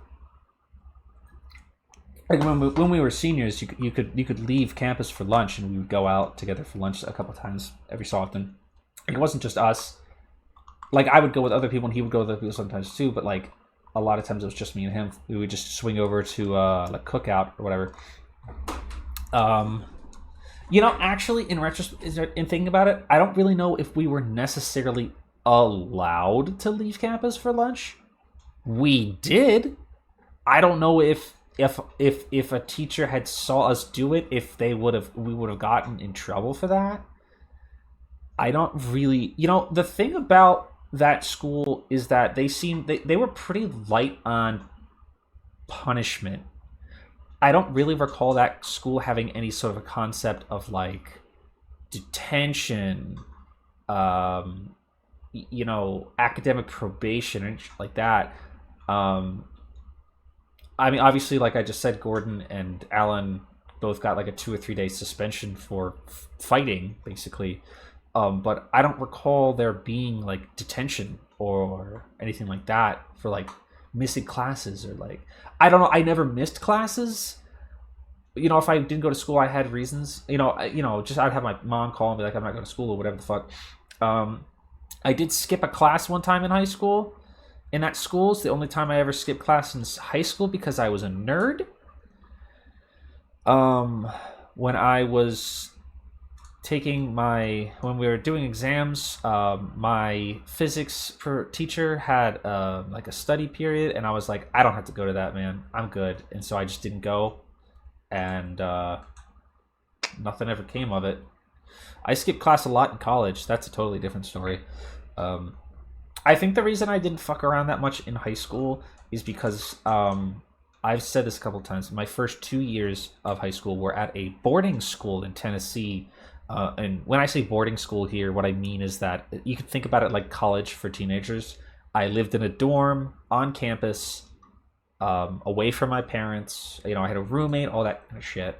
Like when we were seniors, you could leave campus for lunch, and we would go out together for lunch a couple times every so often. And it wasn't just us. Like I would go with other people, and he would go with other people sometimes too. But like a lot of times it was just me and him. We would just swing over to like cookout or whatever. You know, actually, in retrospect, in thinking about it, I don't really know if we were necessarily allowed to leave campus for lunch. We did. I don't know if a teacher had saw us do it, if we would have gotten in trouble for that. I don't really, you know, the thing about that school is that they were pretty light on punishment. I don't really recall that school having any sort of a concept of like detention, you know, academic probation and shit like that. I mean, obviously, like I just said, Gordon and Alan both got like a 2 or 3 day suspension for fighting, basically. But I don't recall there being like detention or anything like that for like missing classes or like, I don't know. I never missed classes. You know, if I didn't go to school, I had reasons. You know, just I'd have my mom call and be like, I'm not going to school or whatever the fuck. I did skip a class one time in high school. And that school's the only time I ever skipped class in high school because I was a nerd. When I was when we were doing exams, my physics teacher had like a study period, and I was like, I don't have to go to that, man. I'm good. And so I just didn't go, and nothing ever came of it. I skipped class a lot in college. That's a totally different story. I think the reason I didn't fuck around that much in high school is because I've said this a couple times. My first 2 years of high school were at a boarding school in Tennessee. And when I say boarding school here, what I mean is that you can think about it like college for teenagers. I lived in a dorm on campus, away from my parents. You know, I had a roommate, all that kind of shit.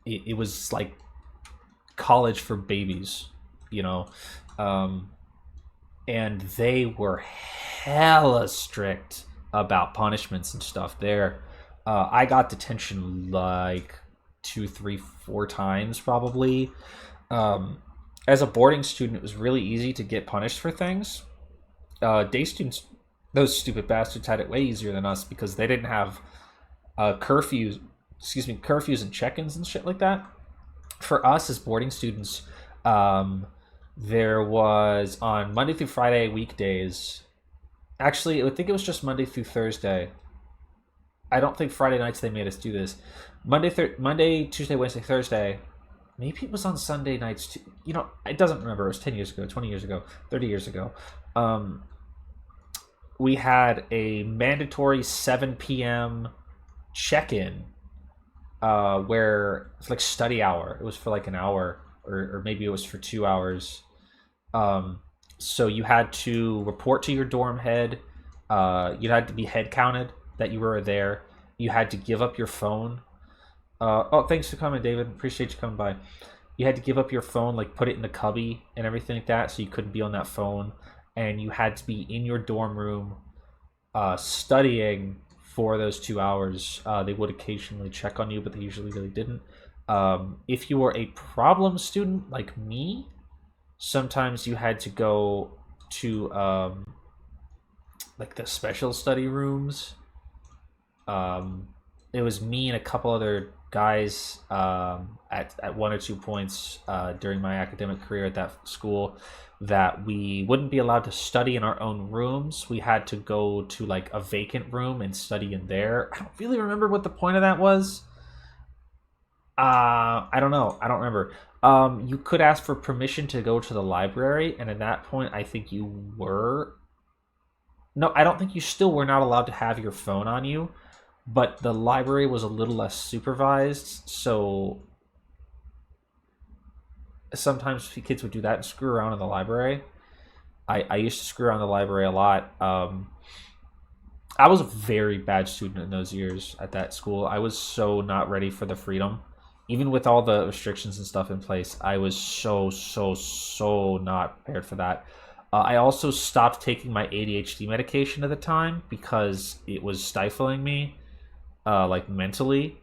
It was like college for babies, you know. And they were hella strict about punishments and stuff there. I got detention like 2, 3, 4 times probably. As a boarding student, it was really easy to get punished for things. Day students, those stupid bastards, had it way easier than us because they didn't have curfews and check-ins and shit like that. For us as boarding students, there was on Monday through Friday weekdays. Actually, I think it was just Monday through Thursday. I don't think Friday nights they made us do this. Monday, Tuesday, Wednesday, Thursday. Maybe it was on Sunday nights too. You know, it doesn't remember. It was 10 years ago, 20 years ago, 30 years ago. We had a mandatory 7 p.m. check-in where it's like study hour. It was for like an hour, or maybe it was for 2 hours. So you had to report to your dorm head. You had to be head counted that you were there. You had to give up your phone. Oh, thanks for coming, David. Appreciate you coming by. You had to give up your phone, like put it in the cubby and everything like that, so you couldn't be on that phone. And you had to be in your dorm room studying for those 2 hours. They would occasionally check on you, but they usually really didn't. If you were a problem student like me, sometimes you had to go to like the special study rooms. It was me and a couple other guys at one or two points during my academic career at that school that we wouldn't be allowed to study in our own rooms. We had to go to like a vacant room and study in there. I don't really remember what the point of that was. I don't know. I don't remember. You could ask for permission to go to the library, and at that point, I think you were... No, I don't think you still were not allowed to have your phone on you, but the library was a little less supervised, so sometimes kids would do that and screw around in the library. I used to screw around in the library a lot. I was a very bad student in those years at that school. I was so not ready for the freedom. Even with all the restrictions and stuff in place, I was so not prepared for that. I also stopped taking my ADHD medication at the time because it was stifling me, like mentally,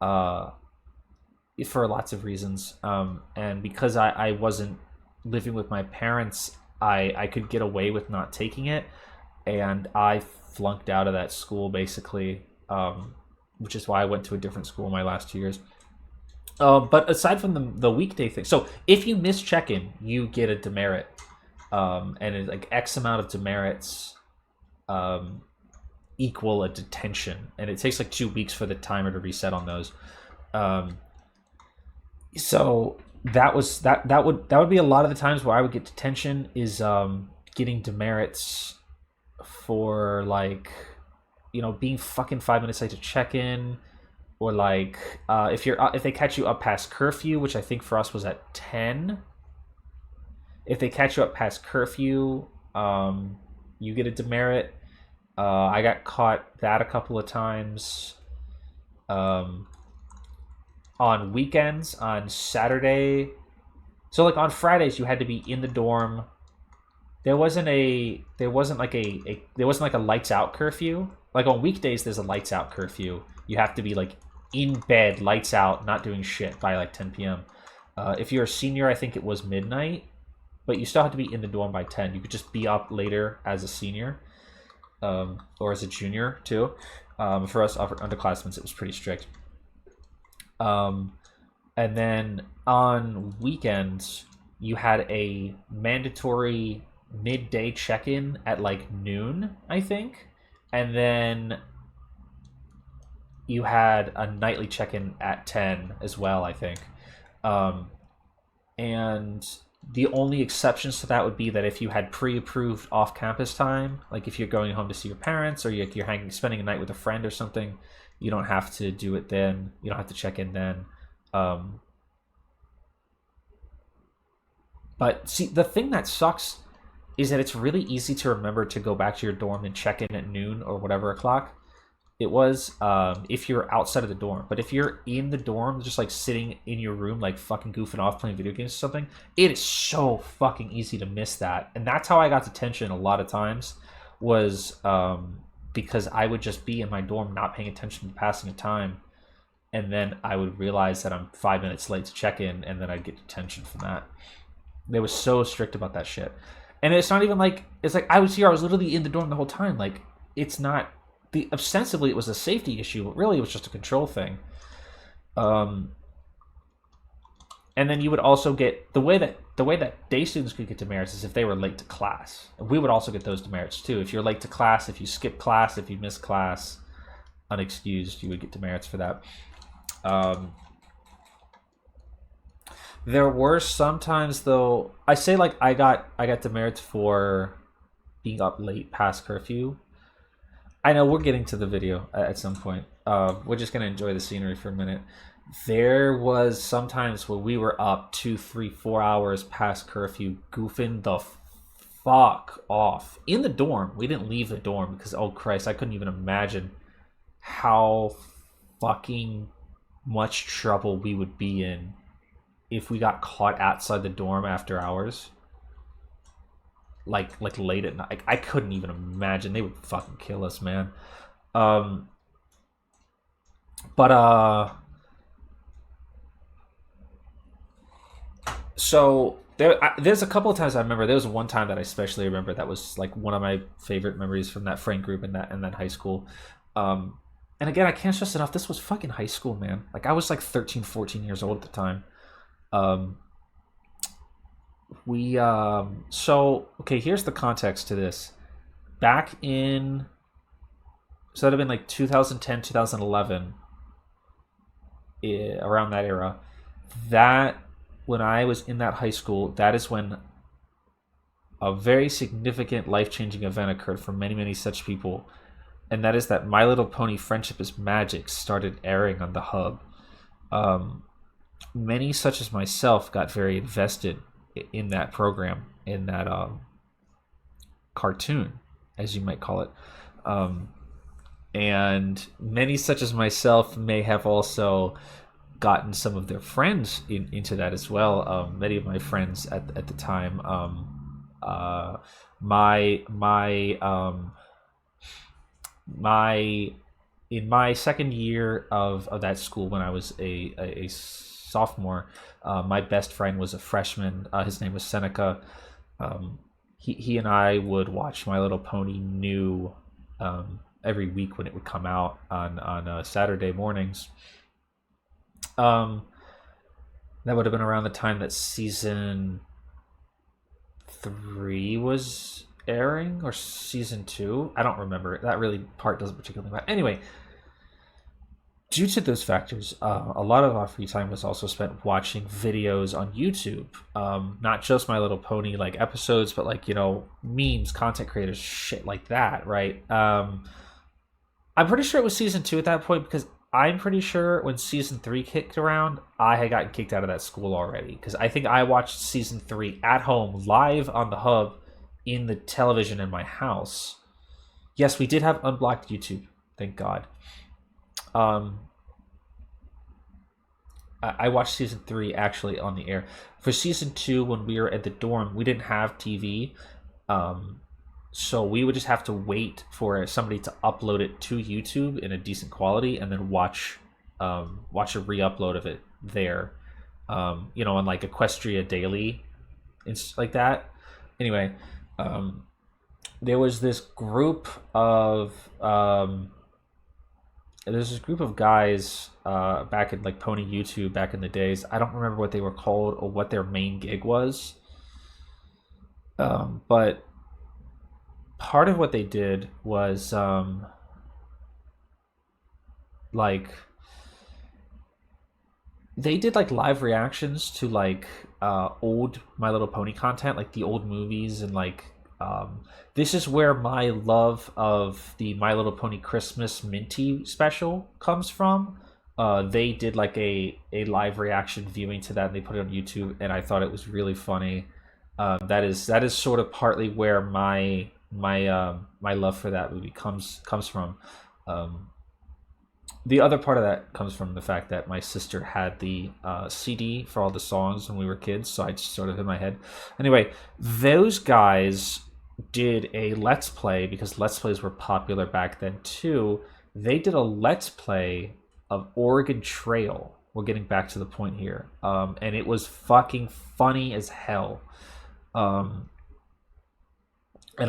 for lots of reasons. And because I wasn't living with my parents, I could get away with not taking it, and I flunked out of that school basically, which is why I went to a different school my last 2 years. But aside from the weekday thing, so if you miss check-in, you get a demerit. And it's like X amount of demerits equal a detention, and it takes like 2 weeks for the timer to reset on those. So that would be a lot of the times where I would get detention is getting demerits for like, you know, being fucking 5 minutes late to check in, or like if they catch you up past curfew, which I think for us was at 10. If they catch you up past curfew, you get a demerit. I got caught that a couple of times. On weekends, on Saturday, so like on Fridays, you had to be in the dorm. There wasn't like a lights out curfew. Like on weekdays, there's a lights out curfew. You have to be like in bed, lights out, not doing shit by like 10 p.m. If you're a senior, I think it was midnight. But you still have to be in the dorm by 10. You could just be up later as a senior, or as a junior too. For us underclassmen, it was pretty strict. And then on weekends, you had a mandatory midday check-in at like noon, I think. And then you had a nightly check-in at 10 as well, I think. And the only exceptions to that would be that if you had pre-approved off-campus time, like if you're going home to see your parents, or you're spending a night with a friend or something, you don't have to do it then. You don't have to check in then. But see, the thing that sucks is that it's really easy to remember to go back to your dorm and check in at noon or whatever o'clock it was, if you're outside of the dorm. But if you're in the dorm, just like sitting in your room, like fucking goofing off playing video games or something, it is so fucking easy to miss that. And that's how I got detention a lot of times, was because I would just be in my dorm not paying attention to passing of time, and then I would realize that I'm 5 minutes late to check in, and then I'd get detention from that. They were so strict about that shit. And it's not even like, it's like I was literally in the dorm the whole time. Like, it's not, ostensibly it was a safety issue, but really it was just a control thing. And then you would also get the way that day students could get demerits is if they were late to class. We would also get those demerits too. If you're late to class, if you skip class, if you miss class, unexcused, you would get demerits for that. There were sometimes though, I say like I got demerits for being up late past curfew. I know we're getting to the video at some point. We're just gonna enjoy the scenery for a minute. There was sometimes where we were up 2, 3, 4 hours past curfew, goofing the fuck off in the dorm. We didn't leave the dorm because, oh Christ, I couldn't even imagine how fucking much trouble we would be in if we got caught outside the dorm after hours. Like late at night. I couldn't even imagine. They would fucking kill us, man. So There's a couple of times I remember. There was one time that I especially remember that was like one of my favorite memories from that friend group in that high school. And again, I can't stress enough, this was fucking high school, man. Like, I was like 13, 14 years old at the time. So, okay, here's the context to this. Back in, so that'd have been like 2010, 2011, around that era. That, when I was in that high school, that is when a very significant life-changing event occurred for many, many such people. And that is that My Little Pony Friendship is Magic started airing on the Hub. Many such as myself got very invested in that program, in that cartoon, as you might call it. And many such as myself may have also gotten some of their friends into that as well. Many of my friends at the time, in my second year of that school, when I was a sophomore, my best friend was a freshman. His name was Seneca. He and I would watch My Little Pony New every week when it would come out on Saturday mornings. That would have been around the time that season 3 was airing, or season 2. I don't remember. That really part doesn't particularly matter. Anyway, due to those factors, a lot of our free time was also spent watching videos on YouTube. Not just My Little Pony like episodes, but like, you know, memes, content creators, shit like that, right? I'm pretty sure it was season 2 at that point, because I'm pretty sure when season 3 kicked around, I had gotten kicked out of that school already. Because I think I watched season 3 at home, live on the Hub, in the television in my house. Yes, we did have unblocked YouTube, thank God. I watched season 3 actually on the air. For season 2, when we were at the dorm, we didn't have TV. So we would just have to wait for somebody to upload it to YouTube in a decent quality, and then watch a re-upload of it there. You know, on like Equestria Daily and like that. Anyway, there was this group of guys back in like Pony YouTube back in the days. I don't remember what they were called or what their main gig was. But part of what they did was like they did like live reactions to like old My Little Pony content, like the old movies, and like this is where my love of the My Little Pony Christmas Minty special comes from. They did like a live reaction viewing to that, and they put it on YouTube, and I thought it was really funny. That is sort of partly where my love for that movie comes from. The other part of that comes from the fact that my sister had the CD for all the songs when we were kids, so I just sort of in my head. Anyway, those guys did a Let's Play, because Let's Plays were popular back then too. They did a Let's Play of Oregon Trail. We're getting back to the point here. And it was fucking funny as hell. And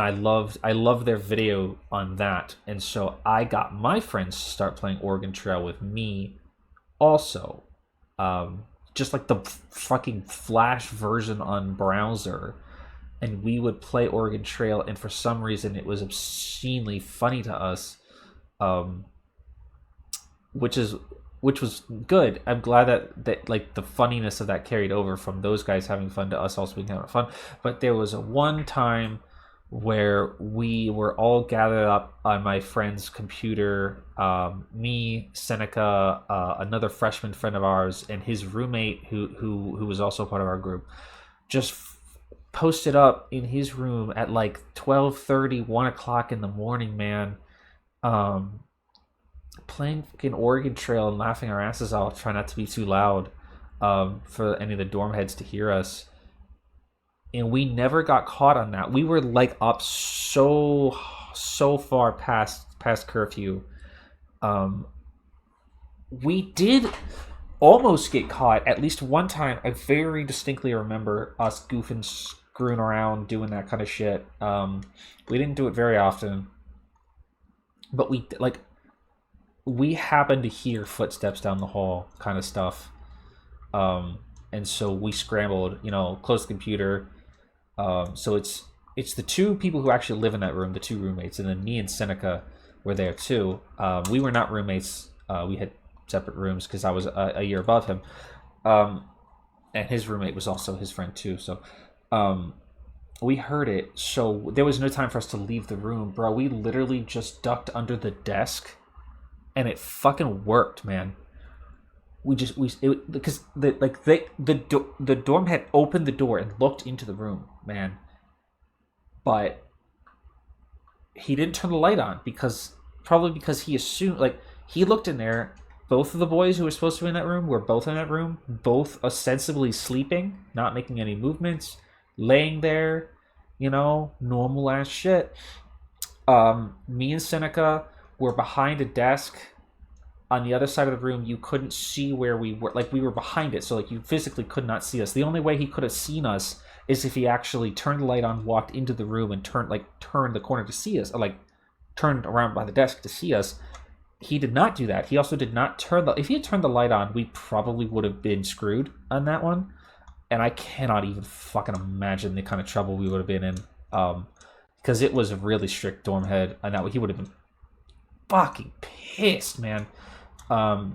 I loved their video on that. And so I got my friends to start playing Oregon Trail with me also. Just like the fucking Flash version on browser. And we would play Oregon Trail, and for some reason it was obscenely funny to us. Which was good. I'm glad that like the funniness of that carried over from those guys having fun to us also being having fun. But there was a one time where we were all gathered up on my friend's computer, me, Seneca, another freshman friend of ours, and his roommate who was also part of our group, just posted up in his room at like 12:30, 1 o'clock in the morning, man, playing fucking Oregon Trail and laughing our asses off, trying not to be too loud for any of the dorm heads to hear us. And we never got caught on that. We were like up so far past curfew. We did almost get caught at least one time. I very distinctly remember us goofing, screwing around, doing that kind of shit. We didn't do it very often, but we happened to hear footsteps down the hall, kind of stuff. And so we scrambled, closed the computer. So it's the two people who actually live in that room, the two roommates, and then me and Seneca were there too. We were not roommates. We had separate rooms because I was a year above him. And his roommate was also his friend too. So we heard it. So there was no time for us to leave the room, bro. We literally just ducked under the desk, and it fucking worked, man. Because the dorm had opened the door and looked into the room, man. But he didn't turn the light on probably because he assumed, he looked in there. Both of the boys who were supposed to be in that room were both in that room, both ostensibly sleeping, not making any movements, laying there, normal ass shit. Me and Seneca were behind a desk on the other side of the room. You couldn't see where we were. We were behind it, so you physically could not see us. The only way he could have seen us is if he actually turned the light on, walked into the room, and turned the corner to see us, or turned around by the desk to see us. He did not do that. He also did not if he had turned the light on, we probably would have been screwed on that one. And I cannot even fucking imagine the kind of trouble we would have been in. Because it was a really strict dorm head, and that he would have been fucking pissed, man. But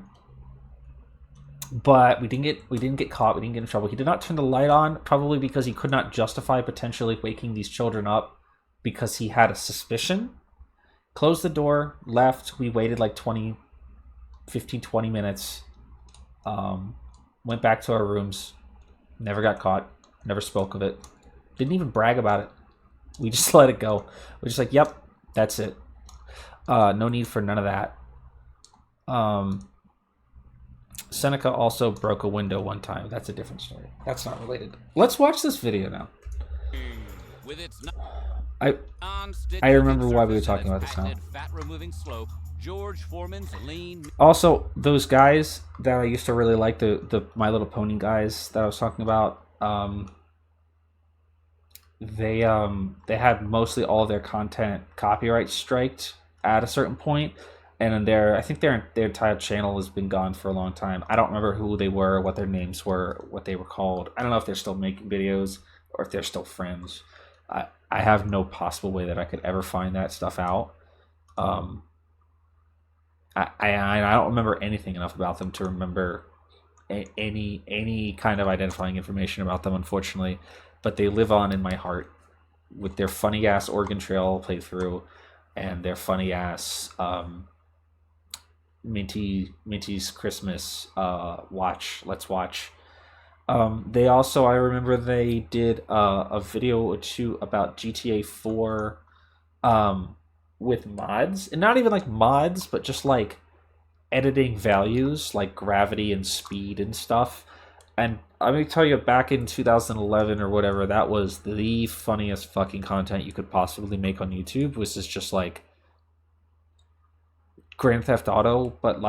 we didn't get caught. We didn't get in trouble. He did not turn the light on, probably because he could not justify potentially waking these children up because he had a suspicion. Closed the door, left. We waited 20 minutes. Went back to our rooms. Never got caught. Never spoke of it. Didn't even brag about it. We just let it go. We're just yep, that's it. No need for none of that. Seneca also broke a window one time. That's a different story. That's not related. Let's watch this video now. I remember why we were talking about this now. Also, those guys that I used to really like, the My Little Pony guys that I was talking about, they had mostly all their content copyright striked at a certain point, and then I think their entire channel has been gone for a long time. I don't remember who they were, what their names were, what they were called. I don't know if they're still making videos or if they're still friends. I have no possible way that I could ever find that stuff out. I don't remember anything enough about them to remember any kind of identifying information about them, unfortunately. But they live on in my heart with their funny ass Oregon Trail playthrough and their funny ass Minty's Christmas Let's Watch. They also, I remember they did a video or two about GTA 4 with mods, and not even mods, but just editing values like gravity and speed and stuff. And I'm gonna tell you, back in 2011 or whatever, that was the funniest fucking content you could possibly make on YouTube. Was just Grand Theft Auto, but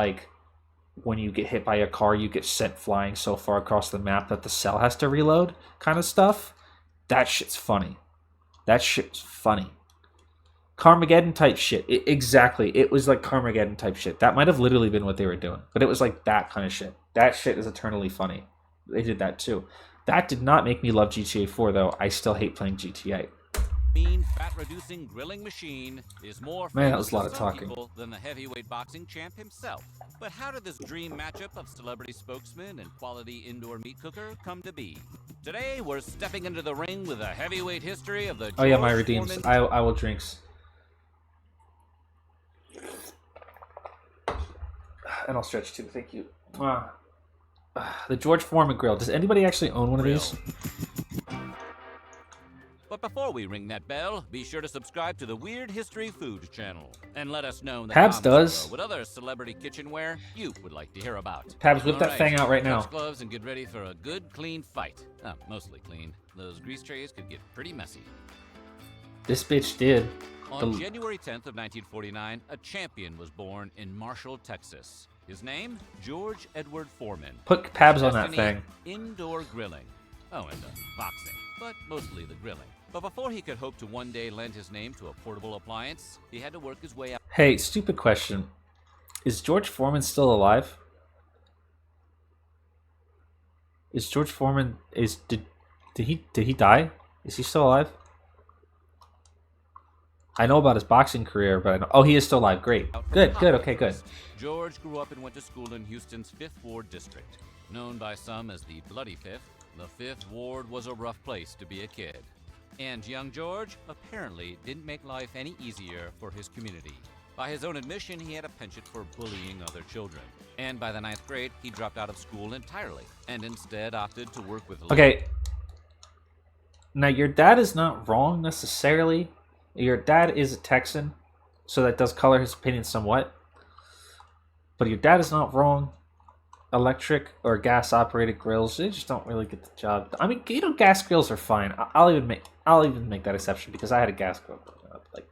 when you get hit by a car, you get sent flying so far across the map that the cell has to reload, kind of stuff. That shit's funny. That shit's funny. Carmageddon type shit. Exactly. It was Carmageddon type shit. That might have literally been what they were doing, but it was that kind of shit. That shit is eternally funny. They did that too. That did not make me love GTA 4 though. I still hate playing GTA. Fat-reducing grilling machine is more man, that was a lot of talking than the heavyweight boxing champ himself. But how did this dream matchup of celebrity spokesman and quality indoor meat cooker come to be? Today, we're stepping into the ring with a heavyweight history of the. Oh yeah, my redeems. I will drinks. And I'll stretch too. Thank you. The George Foreman grill. Does anybody actually own one of these? But before we ring that bell, be sure to subscribe to the Weird History Food channel and let us know in the Pabs does. What other celebrity kitchenware you would like to hear about. Pabs, whip that thing out right now. Touch gloves and get ready for a good, clean fight. Mostly clean. Those grease trays could get pretty messy. This bitch did. On January 10th of 1949, a champion was born in Marshall, Texas. His name? George Edward Foreman. Put Pabs on that Destiny, thing. Indoor grilling. Oh, and boxing, but mostly the grilling. But before he could hope to one day lend his name to a portable appliance, he had to work his way up. Hey, stupid question. Is George Foreman still alive? Is George Foreman did he die? Is he still alive? I know about his boxing career, but I know, oh, he is still alive. Great. Good, okay, good. George grew up and went to school in Houston's 5th Ward district. Known by some as the Bloody Fifth, the 5th Ward was a rough place to be a kid. And young George apparently didn't make life any easier for his community. By his own admission, he had a penchant for bullying other children. And by the 9th grade, he dropped out of school entirely and instead opted to work with... Okay. Now, your dad is not wrong necessarily. Your dad is a Texan, so that does color his opinion somewhat. But your dad is not wrong. Electric or gas-operated grills, they just don't really get the job done. I mean, you know, gas grills are fine. I'll even make that exception because I had a gas grill growing up, like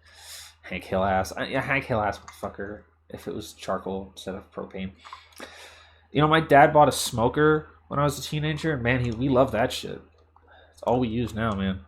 Hank Hill ass. Hank Hill ass motherfucker. If it was charcoal instead of propane. You know, my dad bought a smoker when I was a teenager, and man, we love that shit. It's all we use now, man.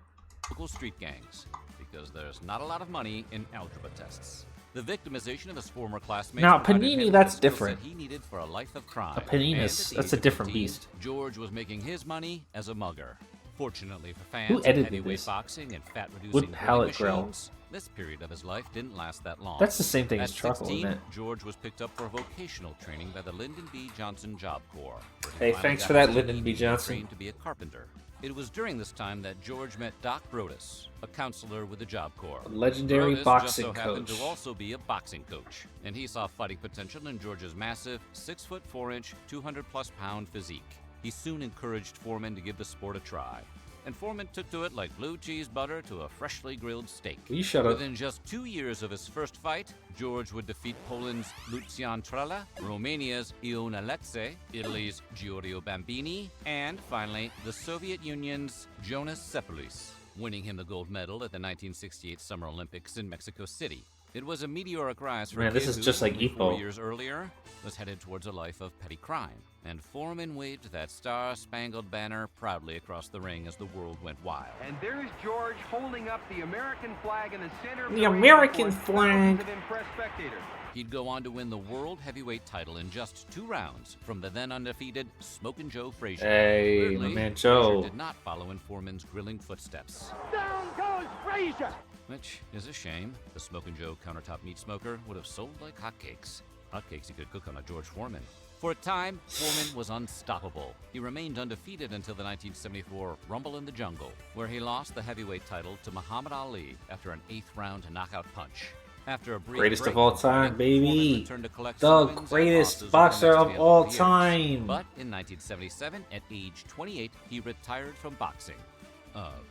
Local street gangs, because there's not a lot of money in algebra tests. The victimization of his former classmates. Now, panini, that's different. He needed for a life of crime. A panini that's a different 15, beast. George was making his money as a mugger. Fortunately for fans Who of edited heavyweight this? boxing and fat-reducing Wood pallet grill. machines, this period of his life didn't last that long. That's the same thing At as charcoal, 16, isn't it? George was picked up for vocational training by the Lyndon B. Johnson Job Corps. where he Hey, finally thanks got for that, his Lyndon B. ED Johnson. trained to be a carpenter. It was during this time that George met Doc Brodus, a counselor with the Job Corps. A legendary Brodus boxing just so happened coach. to also be a boxing coach, and he saw fighting potential in George's massive 6'4", 200-plus pound physique. He soon encouraged Foreman to give the sport a try, and Foreman took to it like blue cheese butter to a freshly grilled steak. Will you shut up? Within just 2 years of his first fight, George would defeat Poland's Lucian Trela, Romania's Ion Alexei, Italy's Giorgio Bambini, and finally, the Soviet Union's Jonas Sepulis, winning him the gold medal at the 1968 Summer Olympics in Mexico City. It was a meteoric rise for Man, a this kid is who, just like only 4 Ipo. years earlier, was headed towards a life of petty crime. And Foreman waved that star-spangled banner proudly across the ring as the world went wild. And there's George holding up the American flag in the center of The the ring American before thousands flag. of impressed spectators. He'd go on to win the world heavyweight title in just 2 rounds from the then undefeated Smokin' Joe Frazier. Hey, my Weirdly, man Joe. Frazier did not follow in Foreman's grilling footsteps. Down goes Frazier! Which is a shame. The Smokin' Joe countertop meat smoker would have sold like hotcakes. Hotcakes he could cook on a George Foreman. For a time, Foreman was unstoppable. He remained undefeated until the 1974 Rumble in the Jungle, where he lost the heavyweight title to Muhammad Ali after an 8th-round knockout punch. After a brief Greatest break of all from fighting, time, baby. Foreman returned to collect The some wins and greatest losses boxer over the of next all handful years. time. But in 1977, at age 28, he retired from boxing.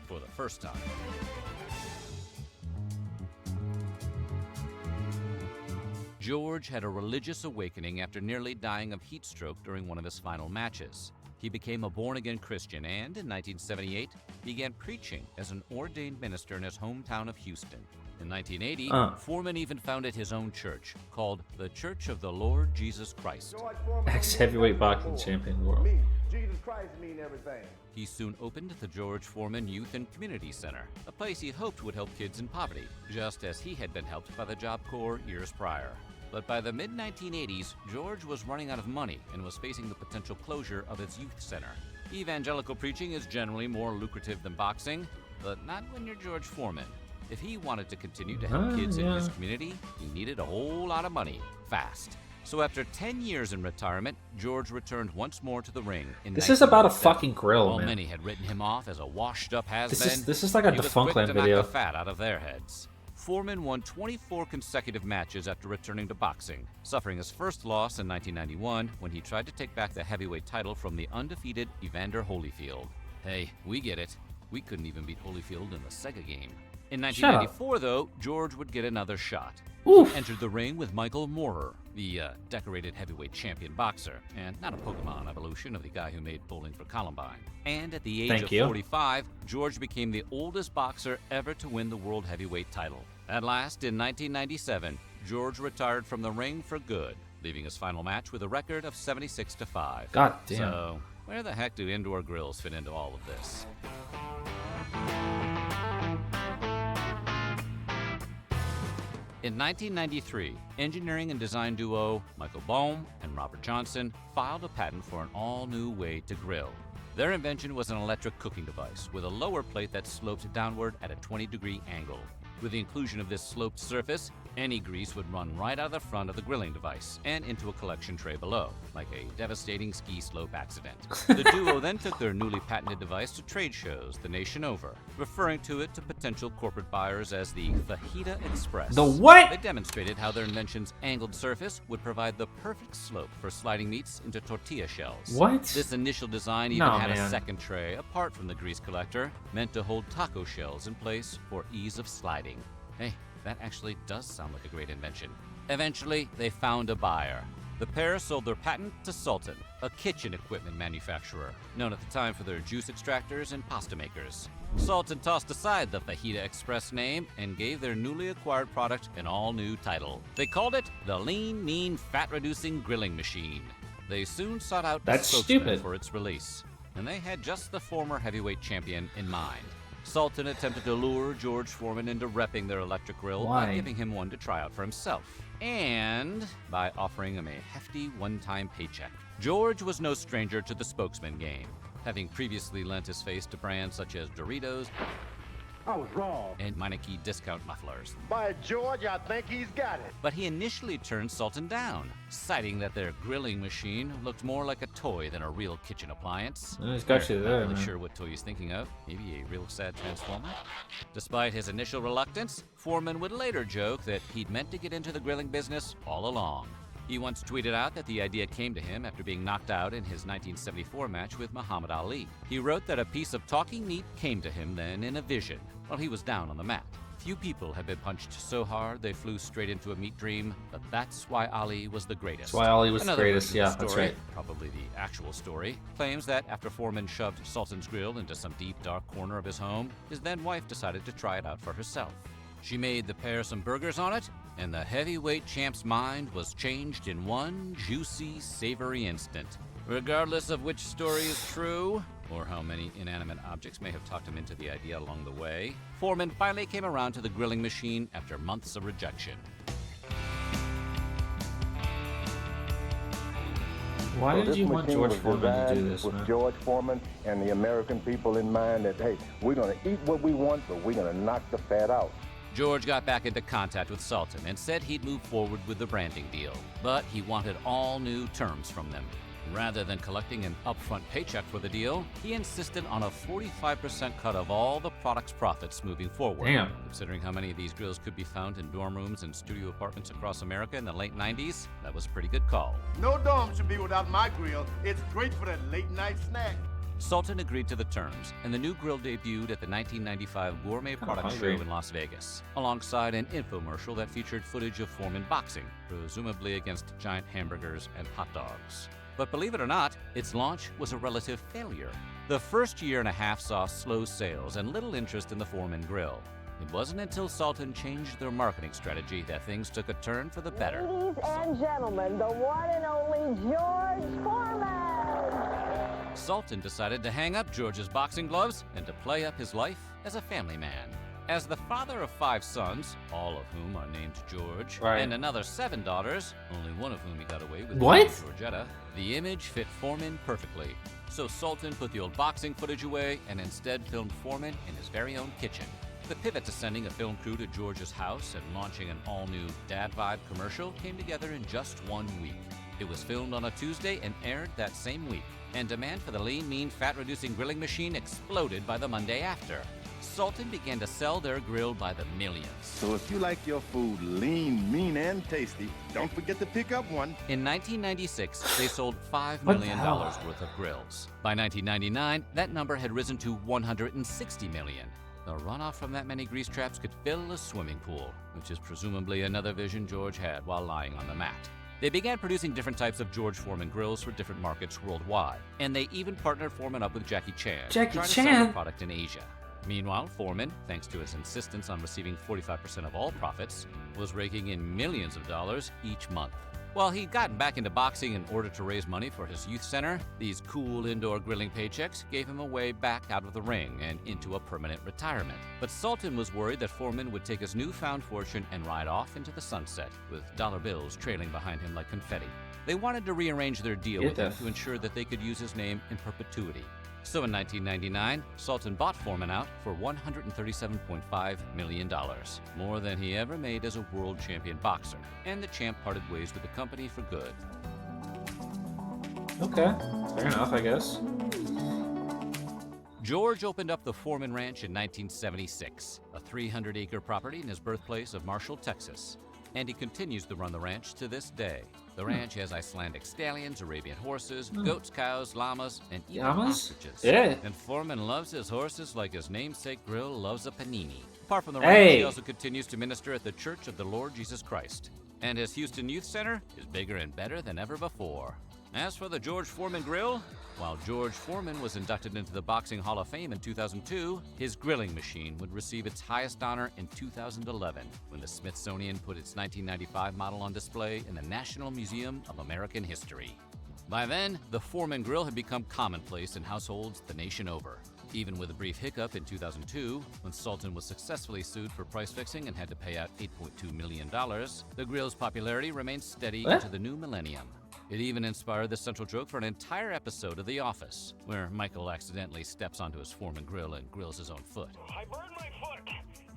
For the first time. George had a religious awakening after nearly dying of heat stroke during one of his final matches. He became a born-again Christian and, in 1978, began preaching as an ordained minister in his hometown of Houston. In 1980, Foreman even founded his own church, called the Church of the Lord Jesus Christ. Ex-heavyweight boxing champion world. Jesus Christ mean everything. He soon opened the George Foreman Youth and Community Center, a place he hoped would help kids in poverty, just as he had been helped by the Job Corps years prior. But by the mid-1980s, George was running out of money and was facing the potential closure of his youth center. Evangelical preaching is generally more lucrative than boxing, but not when you're George Foreman. If he wanted to continue to help kids in his community, he needed a whole lot of money, fast. So after 10 years in retirement, George returned once more to the ring in This is about a 1987. fucking grill, While man. many had written him off as a washed-up has-been, This is like a he was quick Defunctland to knock video. the fat out of their heads. Foreman won 24 consecutive matches after returning to boxing, suffering his first loss in 1991 when he tried to take back the heavyweight title from the undefeated Evander Holyfield. Hey, we get it. We couldn't even beat Holyfield in the Sega game. In 1994, though, George would get another shot. Oof. He entered the ring with Michael Moorer, the decorated heavyweight champion boxer, and not a Pokemon evolution of the guy who made Bowling for Columbine. And at the age of 45, George became the oldest boxer ever to win the world heavyweight title. At last, in 1997, George retired from the ring for good, leaving his final match with a record of 76-5. God damn. So, where the heck do indoor grills fit into all of this? In 1993, engineering and design duo Michael Bohm and Robert Johnson filed a patent for an all-new way to grill. Their invention was an electric cooking device with a lower plate that sloped downward at a 20-degree angle. With the inclusion of this sloped surface, any grease would run right out of the front of the grilling device and into a collection tray below, like a devastating ski slope accident. The duo then took their newly patented device to trade shows the nation over, referring to it to potential corporate buyers as the Fajita Express. The what? They demonstrated how their invention's angled surface would provide the perfect slope for sliding meats into tortilla shells. What? This initial design even had a second tray apart from the grease collector, meant to hold taco shells in place for ease of sliding. Hey, that actually does sound like a great invention. Eventually, they found a buyer. The pair sold their patent to Sultan, a kitchen equipment manufacturer, known at the time for their juice extractors and pasta makers. Sultan tossed aside the Fajita Express name and gave their newly acquired product an all-new title. They called it the Lean, Mean, Fat-Reducing Grilling Machine. They soon sought out a spokesman for its release, and they had just the former heavyweight champion in mind. Sultan attempted to lure George Foreman into repping their electric grill by giving him one to try out for himself, and by offering him a hefty one-time paycheck. George was no stranger to the spokesman game, having previously lent his face to brands such as Doritos I was wrong. and Meineke discount mufflers. By George, I think he's got it. But he initially turned Sultan down, citing that their grilling machine looked more like a toy than a real kitchen appliance. He's got you there, Not really man. sure what toy he's thinking of. Maybe a real sad transformer? Despite his initial reluctance, Foreman would later joke that he'd meant to get into the grilling business all along. He once tweeted out that the idea came to him after being knocked out in his 1974 match with Muhammad Ali. He wrote that a piece of talking meat came to him then in a vision while he was down on the mat. Few people have been punched so hard they flew straight into a meat dream, but that's why Ali was the greatest. That's why Ali was the Another greatest, version of yeah, the that's story, right. probably the actual story, claims that after Foreman shoved Sultan's grill into some deep, dark corner of his home, his then wife decided to try it out for herself. She made the pair some burgers on it, and the heavyweight champ's mind was changed in one juicy, savory instant. Regardless of which story is true, or how many inanimate objects may have talked him into the idea along the way, Foreman finally came around to the grilling machine after months of rejection. Why So did you want George Foreman to do this, with man? George Foreman and the American people in mind that, hey, we're going to eat what we want, but we're going to knock the fat out. George got back into contact with Sultan and said he'd move forward with the branding deal, but he wanted all new terms from them. Rather than collecting an upfront paycheck for the deal, he insisted on a 45% cut of all the product's profits moving forward. Damn. Considering how many of these grills could be found in dorm rooms and studio apartments across America in the late 90s, that was a pretty good call. No dorm should be without my grill. It's great for that late night snack. Sultan agreed to the terms, and the new grill debuted at the 1995 Gourmet Product Show in Las Vegas, alongside an infomercial that featured footage of Foreman boxing, presumably against giant hamburgers and hot dogs. But believe it or not, its launch was a relative failure. The first year and a half saw slow sales and little interest in the Foreman grill. It wasn't until Sultan changed their marketing strategy that things took a turn for the better. Ladies and gentlemen, the one and only George Foreman! Sultan decided to hang up George's boxing gloves and to play up his life as a family man. As the father of 5 sons, all of whom are named George, and another 7 daughters, only one of whom he got away with, Georgetta, the image fit Foreman perfectly. So Sultan put the old boxing footage away and instead filmed Foreman in his very own kitchen. The pivot to sending a film crew to George's house and launching an all-new Dad Vibe commercial came together in just 1 week. It was filmed on a Tuesday and aired that same week, and demand for the lean, mean, fat-reducing grilling machine exploded by the Monday after. Sultan began to sell their grill by the millions. So if you like your food lean, mean, and tasty, don't forget to pick up one. In 1996, they sold $5 million worth of grills. By 1999, that number had risen to $160 million. The runoff from that many grease traps could fill a swimming pool, which is presumably another vision George had while lying on the mat. They began producing different types of George Foreman grills for different markets worldwide, and they even partnered Foreman up with Jackie Chan to try to sell the product in Asia. Meanwhile, Foreman, thanks to his insistence on receiving 45% of all profits, was raking in millions of dollars each month. While he'd gotten back into boxing in order to raise money for his youth center, these cool indoor grilling paychecks gave him a way back out of the ring and into a permanent retirement. But Sultan was worried that Foreman would take his newfound fortune and ride off into the sunset, with dollar bills trailing behind him like confetti. They wanted to rearrange their deal with him to ensure that they could use his name in perpetuity. So in 1999, Sultan bought Foreman out for $137.5 million, more than he ever made as a world champion boxer, and the champ parted ways with the company for good. Okay, fair enough, I guess. George opened up the Foreman Ranch in 1976, a 300-acre property in his birthplace of Marshall, Texas. And he continues to run the ranch to this day. The ranch has Icelandic stallions, Arabian horses, goats, cows, llamas, and even ostriches. Yeah. And Foreman loves his horses like his namesake grill loves a panini. Apart from the ranch, he also continues to minister at the Church of the Lord Jesus Christ. And his Houston Youth Center is bigger and better than ever before. As for the George Foreman Grill, while George Foreman was inducted into the Boxing Hall of Fame in 2002, his grilling machine would receive its highest honor in 2011 when the Smithsonian put its 1995 model on display in the National Museum of American History. By then, the Foreman Grill had become commonplace in households the nation over. Even with a brief hiccup in 2002, when Sultan was successfully sued for price fixing and had to pay out $8.2 million, the grill's popularity remained steady into the new millennium. It even inspired the central joke for an entire episode of The Office, where Michael accidentally steps onto his Foreman grill and grills his own foot. I burned my foot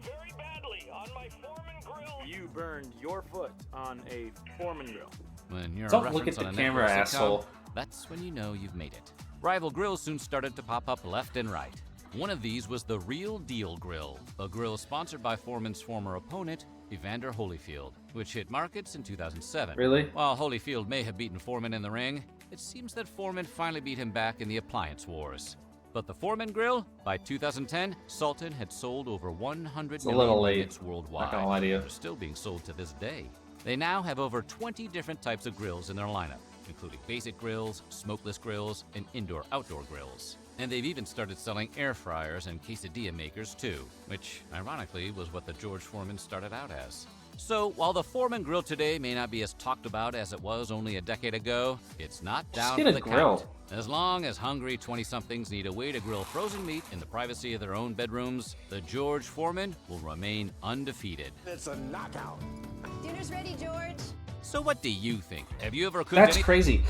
very badly on my Foreman grill. You burned your foot on a Foreman grill. When you're Don't a look at reference the on a camera, Netflix sitcom, asshole. that's when you know you've made it. Rival grills soon started to pop up left and right. One of these was the Real Deal Grill, a grill sponsored by Foreman's former opponent, Evander Holyfield, which hit markets in 2007. Really? While Holyfield may have beaten Foreman in the ring, it seems that Foreman finally beat him back in the appliance wars. But the Foreman Grill, by 2010, Sultan had sold over 100 million units worldwide. Not gonna lie to you. They're still being sold to this day. They now have over 20 different types of grills in their lineup, including basic grills, smokeless grills, and indoor-outdoor grills. And they've even started selling air fryers and quesadilla makers too, which ironically was what the George Foreman started out as. So while the Foreman Grill today may not be as talked about as it was only a decade ago, it's not down for the count. As long as hungry 20-somethings need a way to grill frozen meat in the privacy of their own bedrooms, the George Foreman will remain undefeated. It's a knockout. Dinner's ready, George. So what do you think? Have you ever cooked That's crazy.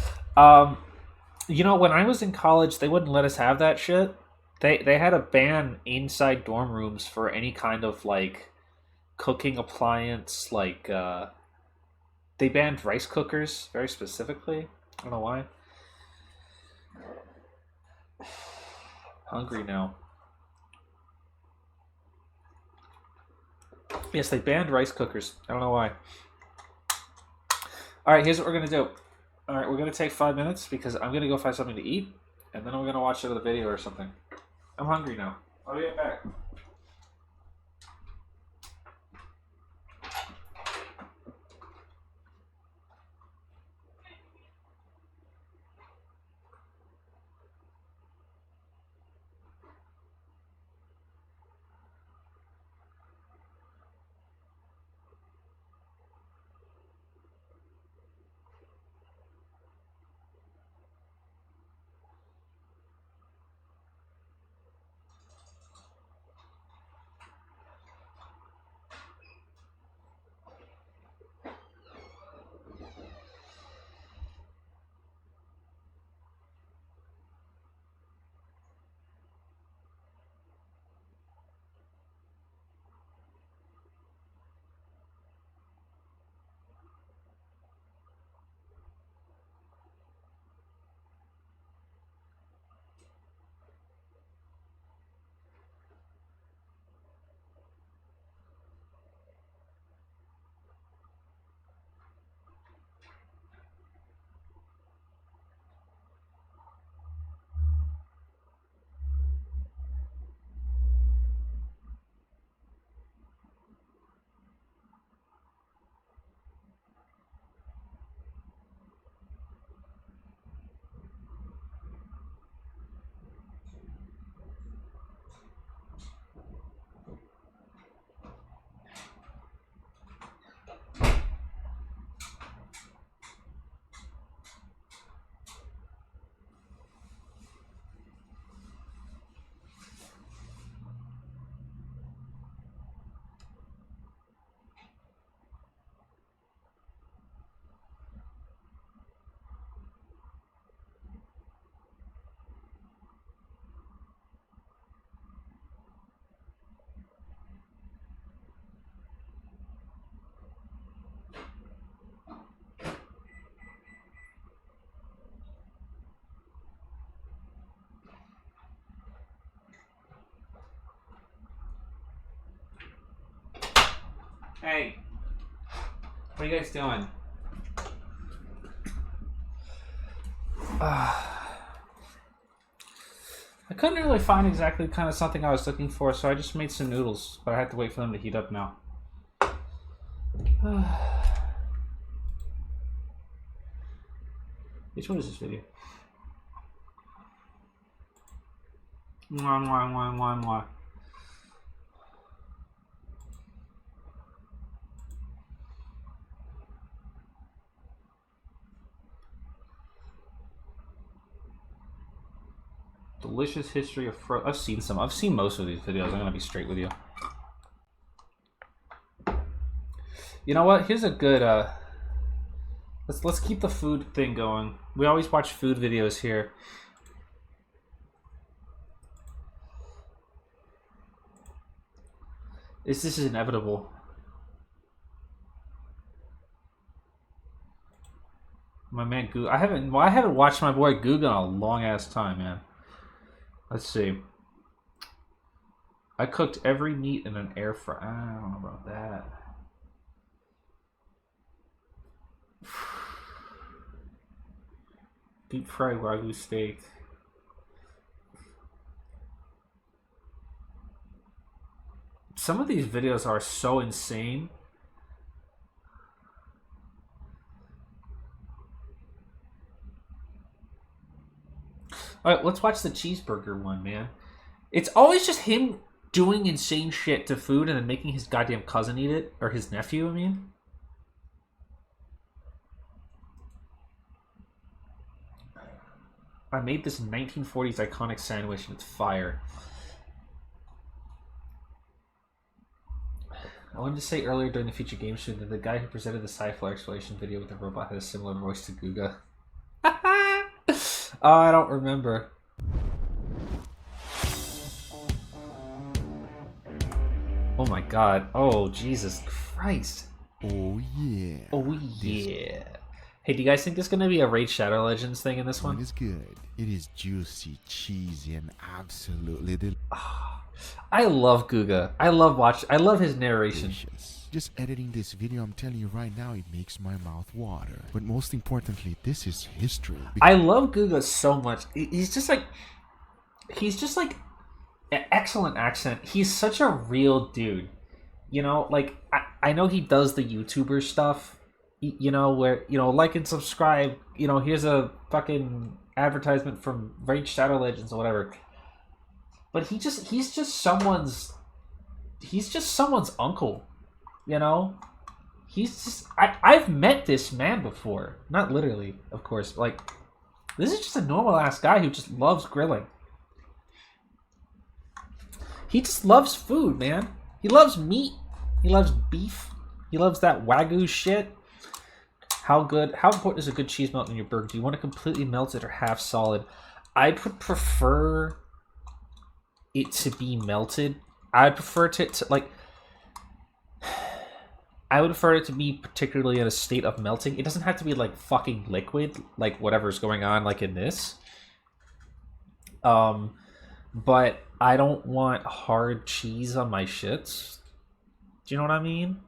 You know, when I was in college, they wouldn't let us have that shit. They had a ban inside dorm rooms for any kind of, like, cooking appliance. Like, they banned rice cookers very specifically. I don't know why. Hungry now. Yes, they banned rice cookers. I don't know why. Alright, here's what we're going to do. Alright, we're going to take 5 minutes because I'm going to go find something to eat, and then we're going to watch another video or something. I'm hungry now. I'll be right back. Hey. What are you guys doing? I couldn't really find exactly kind of something I was looking for, so I just made some noodles, but I have to wait for them to heat up now. Which one is this video? Mwah, mwah, mwah, mwah, mwah. Delicious history of I've seen some. I've seen most of these videos. I'm gonna be straight with you. You know what? Here's a good let's keep the food thing going. We always watch food videos here. This is inevitable. My man Goo. I haven't watched my boy Goog in a long ass time, man. Let's see. I cooked every meat in an air fryer. I don't know about that. Deep fried Wagyu steak. Some of these videos are so insane. Alright, let's watch the cheeseburger one, man. It's always just him doing insane shit to food and then making his goddamn cousin eat it. Or his nephew, I mean. I made this 1940s iconic sandwich and it's fire. I wanted to say earlier during the Future Game Show that the guy who presented the sci-fi exploration video with the robot had a similar voice to Guga. Oh, I don't remember. Oh my god. Oh, Jesus Christ. Oh, yeah. Oh, yeah. Hey, do you guys think there's going to be a Raid Shadow Legends thing in this one? It is good. It is juicy, cheesy, and absolutely delicious. I love Guga. I love his narration. Just editing this video, I'm telling you right now, it makes my mouth water. But most importantly, this is history. I love Guga so much. He's just like an excellent accent. He's such a real dude. You know, like I know he does the YouTuber stuff. You know, where, you know, like and subscribe. You know, here's a fucking advertisement from Raid Shadow Legends or whatever. But he's just someone's uncle. You know, I've met this man before, not literally, of course. Like, this is just a normal ass guy who just loves grilling. He just loves food, man. He loves meat. He loves beef. He loves that Wagyu shit. How important is a good cheese melt in your burger? Do you want it completely melted or half solid? I would prefer it to be melted. I'd prefer to like. I would prefer it to be particularly in a state of melting. It doesn't have to be like fucking liquid, like whatever's going on, like in this. But I don't want hard cheese on my shits. Do you know what I mean?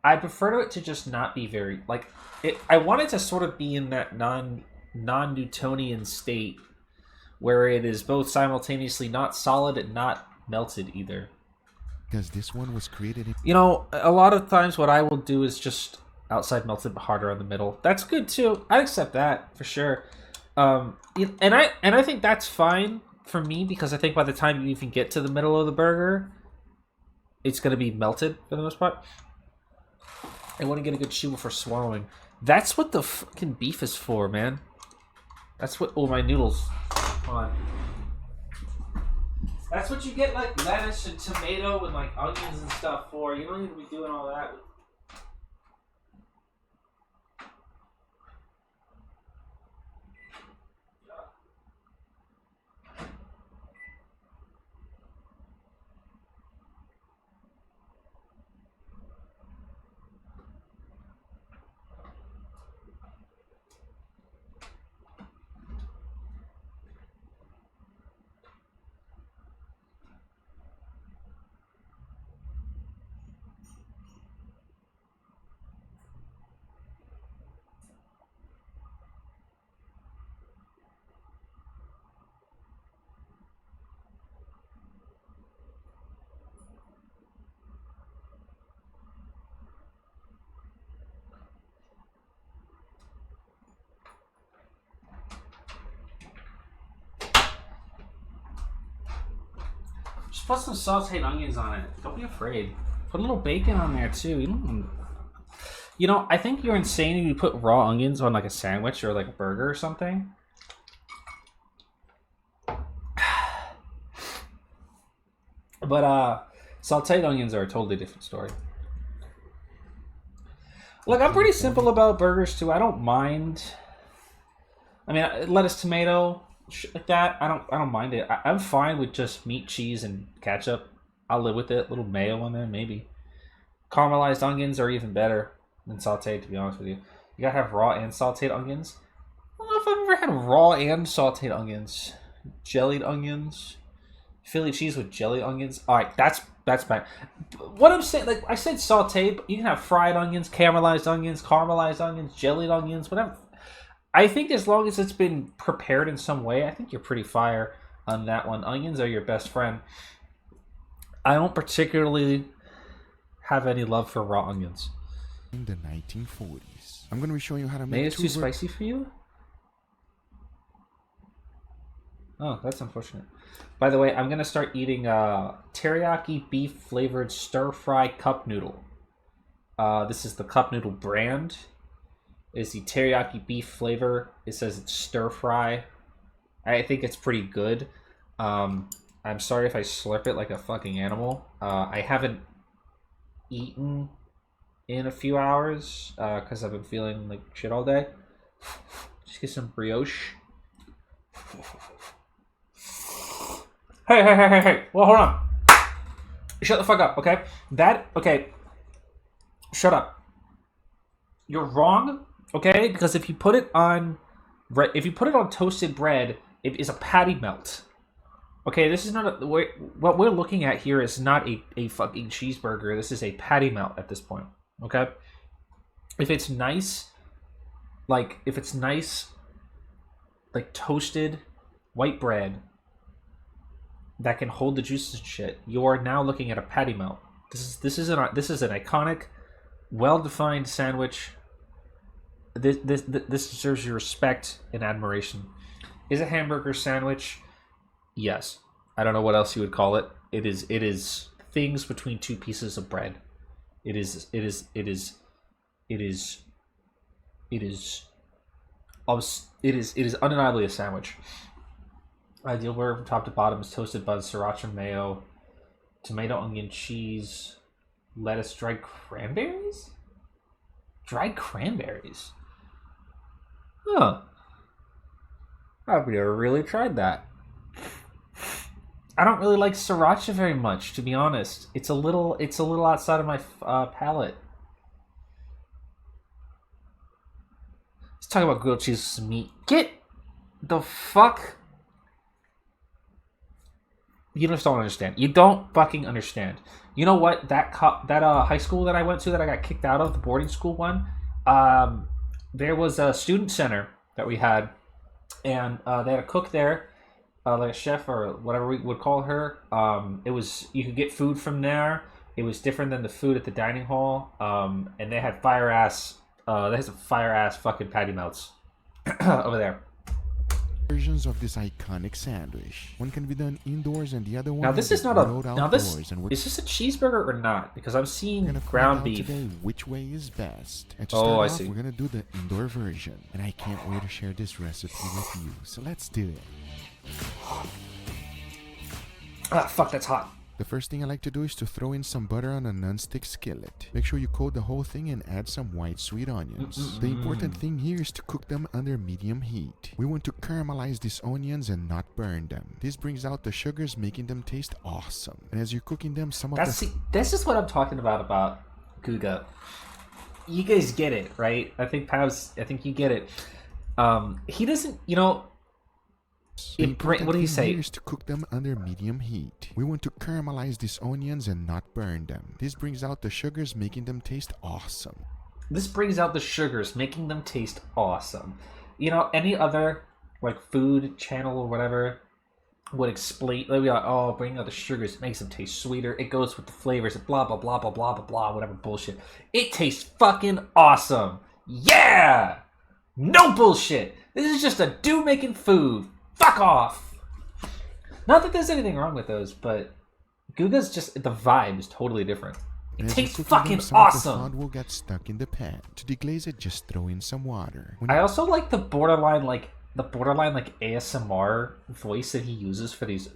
I prefer it to just not be very like it. I want it to sort of be in that non-Newtonian state where it is both simultaneously not solid and not melted either. Because this one was created in... You know, a lot of times what I will do is just outside melted but harder on the middle. That's good too. I accept that for sure. And I think that's fine for me because I think by the time you even get to the middle of the burger, it's going to be melted for the most part. I want to get a good chew before swallowing. That's what the fucking beef is for, man. That's what... Oh, my noodles. Hold on. That's what you get, like, lettuce and tomato and, like, onions and stuff for. You don't need to be doing all that. Just put some sauteed onions on it. Don't be afraid. Put a little bacon on there too. You know, I think you're insane if you put raw onions on like a sandwich or like a burger or something. But sauteed onions are a totally different story. Look, I'm pretty simple about burgers too. I don't mind. I mean, lettuce, tomato, shit like that. I don't mind it. I'm fine with just meat, cheese, and ketchup. I'll live with it. A little mayo on there, maybe. Caramelized onions are even better than sauteed, to be honest with you. You gotta have raw and sauteed onions. I don't know if I've ever had raw and sauteed onions. Jellied onions. Philly cheese with jelly onions. Alright, that's bad. What I'm saying, like I said sauteed, but you can have fried onions, caramelized onions, jellied onions, whatever. I think as long as it's been prepared in some way, I think you're pretty fire on that one. Onions are your best friend. I don't particularly have any love for raw onions. In the 1940s, I'm going to be showing you how to make. Maybe it's too spicy for you? Oh, that's unfortunate. By the way, I'm going to start eating teriyaki beef flavored stir fry cup noodle. This is the cup noodle brand. It's the teriyaki beef flavor. It says it's stir fry. I think it's pretty good. I'm sorry if I slurp it like a fucking animal. I haven't eaten in a few hours because I've been feeling like shit all day. Just get some brioche. Hey. Well, hold on. Shut the fuck up, okay? Okay. Shut up. You're wrong, okay? Because if you put it on toasted bread, it is a patty melt. Okay, this is not what we're looking at here is not a fucking cheeseburger. This is a patty melt at this point, okay? If it's nice, like toasted white bread that can hold the juices and shit, you are now looking at a patty melt. This is an iconic, well-defined sandwich. This deserves your respect and admiration. Is a hamburger sandwich? Yes. I don't know what else you would call it. It is things between two pieces of bread. It is undeniably a sandwich. Ideal burger from top to bottom is toasted buns, sriracha mayo, tomato, onion, cheese, lettuce, dried cranberries? Dried cranberries? Huh. I've never really tried that. I don't really like sriracha very much, to be honest. It's a little outside of my palate. Let's talk about grilled cheese with some meat. Get the fuck. You just don't understand. You don't fucking understand. You know what? That high school that I went to that I got kicked out of, the boarding school one, there was a student center that we had, and they had a cook there, like a chef or whatever we would call her. You could get food from there. It was different than the food at the dining hall, and they had fire ass fucking patty melts over there. Versions of this iconic sandwich. One can be done indoors and the other one is this a cheeseburger or not? Because I'm seeing ground beef. Today which way is best. And to start off, we're gonna do the indoor version, and I can't wait to share this recipe with you. So let's do it. Ah, fuck, that's hot. The first thing I like to do is to throw in some butter on a non-stick skillet. Make sure you coat the whole thing and add some white sweet onions. The important thing here is to cook them under medium heat. We want to caramelize these onions and not burn them. This brings out the sugars, making them taste awesome. And as you're cooking them, this is what I'm talking about Guga. You guys get it, right? I think you get it. He doesn't, what do you say? Is to cook them under medium heat. We want to caramelize these onions and not burn them. This brings out the sugars, making them taste awesome. Any other food channel or whatever would explain. They'd be like, "Oh, bring out the sugars. It makes them taste sweeter. It goes with the flavors. Blah blah blah blah blah blah blah. Whatever bullshit. It tastes fucking awesome. Yeah, no bullshit. This is just a dude making food. Fuck off." Not that there's anything wrong with those, but Guga's just, the vibe is totally different. It tastes fucking some awesome. Of the fond will get stuck in the pan. To deglaze it, just throw in some water. I also like the borderline like ASMR voice that he uses for these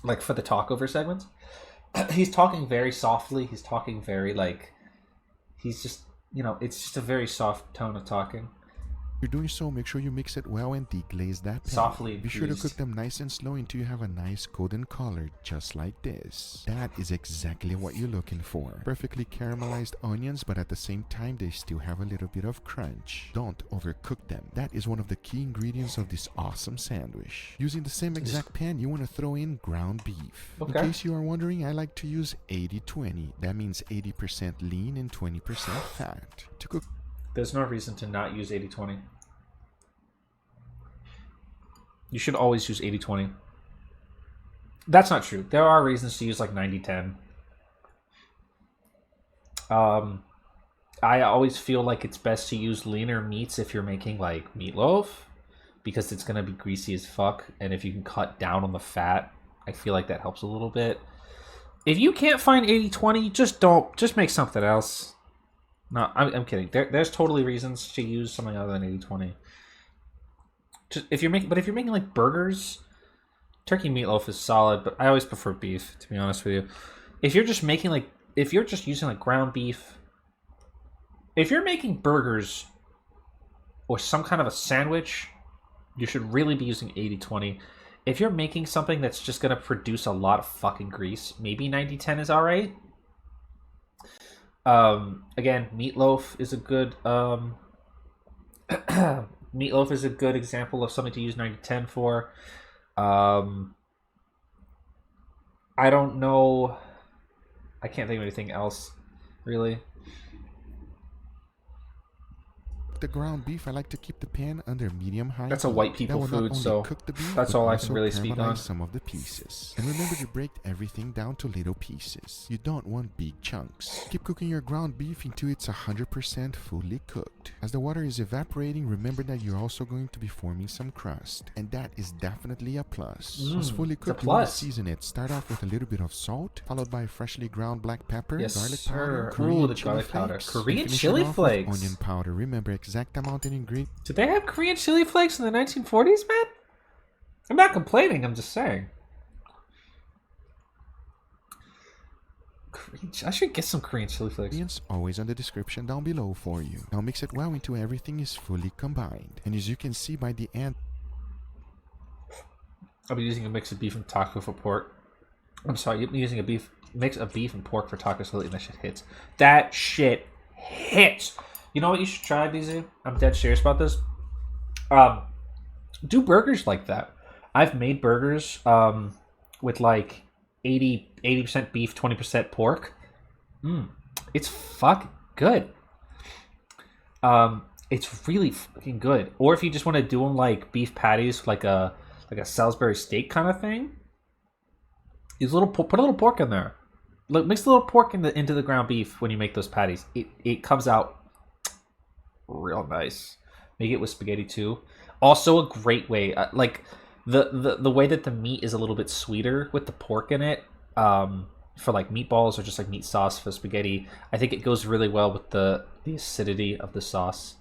like for the talkover segments. He's talking very softly. He's talking very like, he's just, you know, it's just a very soft tone of talking. You're doing so, make sure you mix it well and deglaze that pan. Softly Be sure to cook them nice and slow until you have a nice golden color, just like this. That is exactly what you're looking for. Perfectly caramelized onions, but at the same time, they still have a little bit of crunch. Don't overcook them. That is one of the key ingredients of this awesome sandwich. Using the same exact pan, you want to throw in ground beef. Okay. In case you are wondering, I like to use 80-20. That means 80% lean and 20% fat. To cook. There's no reason to not use 80-20. You should always use 80-20. That's not true. There are reasons to use like 90-10. I always feel like it's best to use leaner meats if you're making like meatloaf, because it's going to be greasy as fuck. And if you can cut down on the fat, I feel like that helps a little bit. If you can't find 80-20, just make something else. No, I'm kidding. There's totally reasons to use something other than 80-20. If you're making like burgers, turkey meatloaf is solid, but I always prefer beef, to be honest with you. If you're just using like ground beef, if you're making burgers or some kind of a sandwich, you should really be using 80-20. If you're making something that's just gonna produce a lot of fucking grease, maybe 90-10 is alright. Again, meatloaf is a good meatloaf is a good example of something to use 90-10 for. I don't know. I can't think of anything else, really. The ground beef, I like to keep the pan under medium high. That's a white people food, so that's all I can really speak on. Some of the pieces. And remember to break everything down to little pieces. You don't want big chunks. Keep cooking your ground beef until it's 100% fully cooked. As the water is evaporating, remember that you're also going to be forming some crust. And that is definitely a plus. Once fully cooked, you want to season it. Start off with a little bit of salt, followed by freshly ground black pepper, garlic powder, Korean chili flakes, Korean chili flakes. Onion powder. Remember exact amount and ingredient. Did they have Korean chili flakes in the 1940s, man? I'm not complaining, I'm just saying. I should get some Korean chili flakes. Always on the description down below for you. Now mix it well until everything is fully combined. And as you can see by the end, I'll be using a mix of beef and taco for pork. I'm sorry, I'm using a mix of beef and pork for taco salad, and that shit hits. That shit hits. You know what you should try, BZ? I'm dead serious about this. Do burgers like that. I've made burgers with like 80% beef, 20% pork. It's fucking good. It's really fucking good. Or if you just want to do them like beef patties, like a Salisbury steak kind of thing, put a little pork in there. Look, mix a little pork into the ground beef when you make those patties. It comes out real nice. Make it with spaghetti too. Also a great way, like the way that the meat is a little bit sweeter with the pork in it, for like meatballs or just like meat sauce for spaghetti. I think it goes really well with the acidity of the sauce.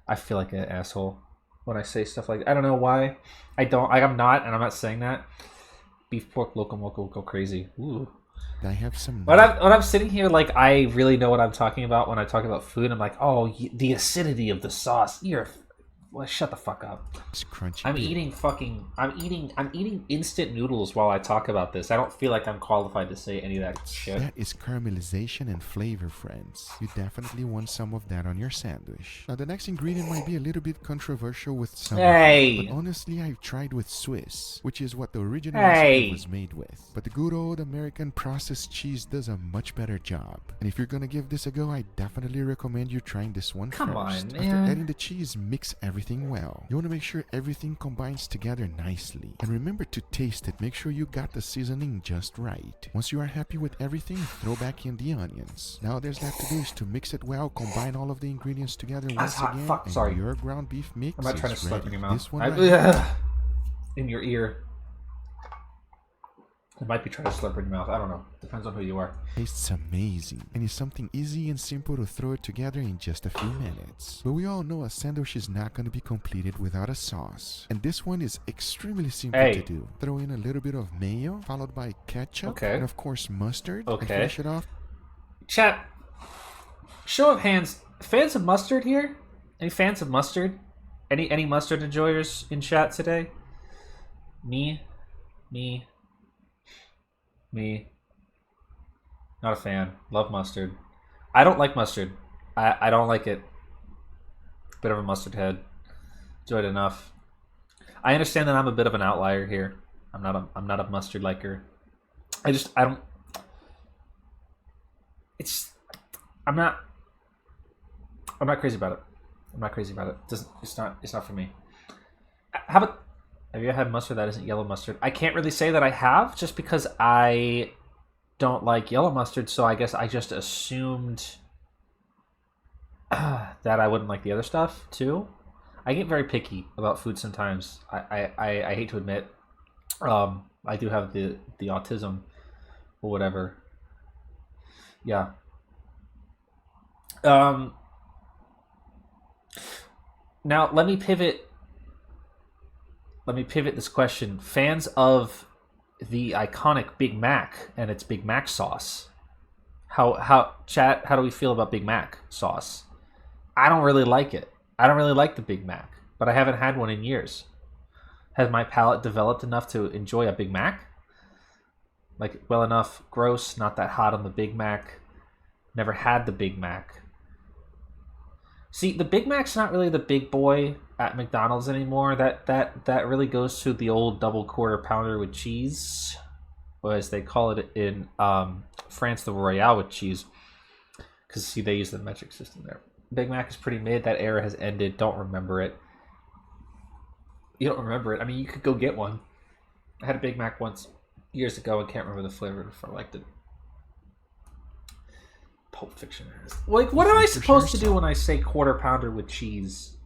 I feel like an asshole when I say stuff like that. I don't know why. I'm not saying that. Beef, pork, loco moco, go crazy. Ooh. I have some. When I'm sitting here, like, I really know what I'm talking about when I talk about food. I'm like, oh, the acidity of the sauce. Well, shut the fuck up. It's crunchy. I'm eating instant noodles while I talk about this. I don't feel like I'm qualified to say any of that shit. That is caramelization and flavor, friends. You definitely want some of that on your sandwich. Now, the next ingredient might be a little bit controversial with some, but honestly, I've tried with Swiss, which is what the original recipe was made with. But the good old American processed cheese does a much better job. And if you're gonna give this a go, I definitely recommend you trying this one first. Come on, man. After adding the cheese, mix everything well. You want to make sure everything combines together nicely. And remember to taste it. Make sure you got the seasoning just right. Once you are happy with everything, throw back in the onions. Now there's left to do is to mix it well, combine all of the ingredients together once again, and your ground beef mix I'm not trying to slap in your mouth. This one right in your ear. It might be trying to slurp in your mouth. I don't know. Depends on who you are. Tastes amazing, and it's something easy and simple to throw it together in just a few minutes. But we all know a sandwich is not going to be completed without a sauce. And this one is extremely simple to do. Throw in a little bit of mayo, followed by ketchup, and of course mustard, and finish it off. Chat, show of hands, fans of mustard here? Any fans of mustard? Any mustard enjoyers in chat today? Me. Not a fan. Love mustard. I don't like mustard. I don't like it. Bit of a mustard head. Enjoyed I'm understand that I'm a bit of an outlier here. I'm not a mustard liker. I'm not crazy about it. It's not for me. Have you ever had mustard that isn't yellow mustard? I can't really say that I have, just because I don't like yellow mustard, so I guess I just assumed that I wouldn't like the other stuff, too. I get very picky about food sometimes. I hate to admit. I do have the autism, or whatever. Yeah. Now, let me pivot this question. Fans of the iconic Big Mac and its Big Mac sauce. Chat, how do we feel about Big Mac sauce? I don't really like it. I don't really like the Big Mac, but I haven't had one in years. Has my palate developed enough to enjoy a Big Mac? Like, well enough, gross, not that hot on the Big Mac. Never had the Big Mac. See, the Big Mac's not really the big boy at McDonald's anymore. That really goes to the old double quarter pounder with cheese, or as they call it in France, the Royale with cheese. Because, see, they use the metric system there. Big Mac is pretty mid. That era has ended. Don't remember it. You don't remember it? I mean, you could go get one. I had a Big Mac once, years ago. I can't remember the flavor if I liked it. Pulp Fiction. Like, what am I supposed to do when I say quarter pounder with cheese?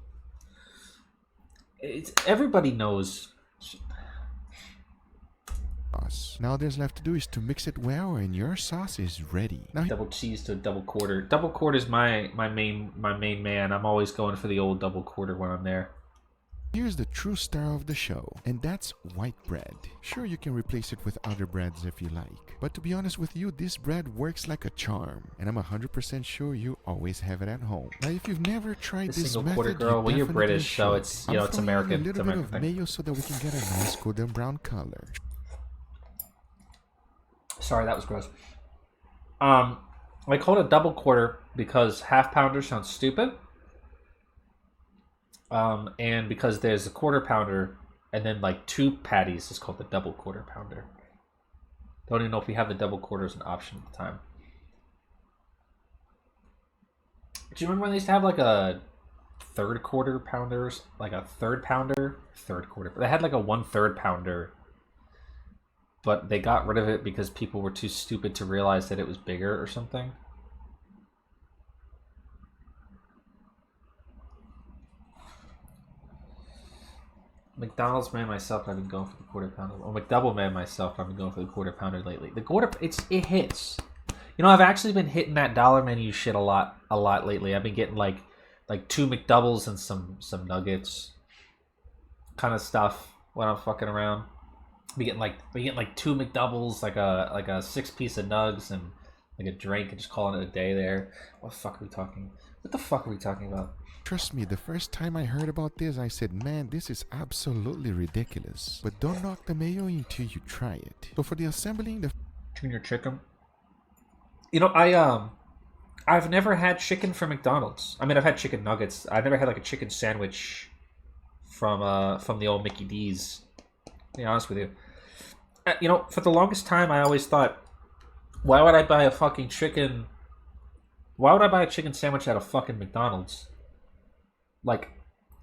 Everybody knows. Now all there's left to do is to mix it well, and your sauce is ready. Now, double cheese to a double quarter. Double quarter is my main man. I'm always going for the old double quarter when I'm there. Here's the true star of the show, and that's white bread. Sure, you can replace it with other breads if you like, but to be honest with you, this bread works like a charm, and I'm 100% sure you always have it at home. Now, if you've never tried this single method, quarter girl, well, you're British, so it's it's American. A little bit of mayo so that we can get a nice golden brown color. Sorry, that was gross. I call it a double quarter because half pounder sounds stupid. And because there's a quarter pounder and then like two patties, it's called the double quarter pounder. Don't even know if we have the double quarter as an option at the time. Do you remember when they used to have like a third quarter pounders? Like a third pounder? Third quarter. They had like a 1/3 pounder. But they got rid of it because people were too stupid to realize that it was bigger or something. McDonald's man myself, I've been going for the quarter pounder. Or McDouble man myself, I've been going for the quarter pounder lately. The quarter, it hits. You know, I've actually been hitting that dollar menu shit a lot lately. I've been getting like 2 McDoubles and some nuggets, kind of stuff when I'm fucking around. We getting like 2 McDoubles, like a 6-piece of nugs and like a drink, and just calling it a day there. What the fuck are we talking? What the fuck are we talking about? Trust me, the first time I heard about this, I said, man, this is absolutely ridiculous. But don't knock the mayo until you try it. So for the assembling the junior chicken, you know, I've never had chicken from McDonald's. I mean, I've had chicken nuggets. I've never had like a chicken sandwich from the old Mickey D's. To be honest with you, you know, for the longest time, I always thought, why would I buy a fucking chicken? Why would I buy a chicken sandwich at a fucking McDonald's? Like,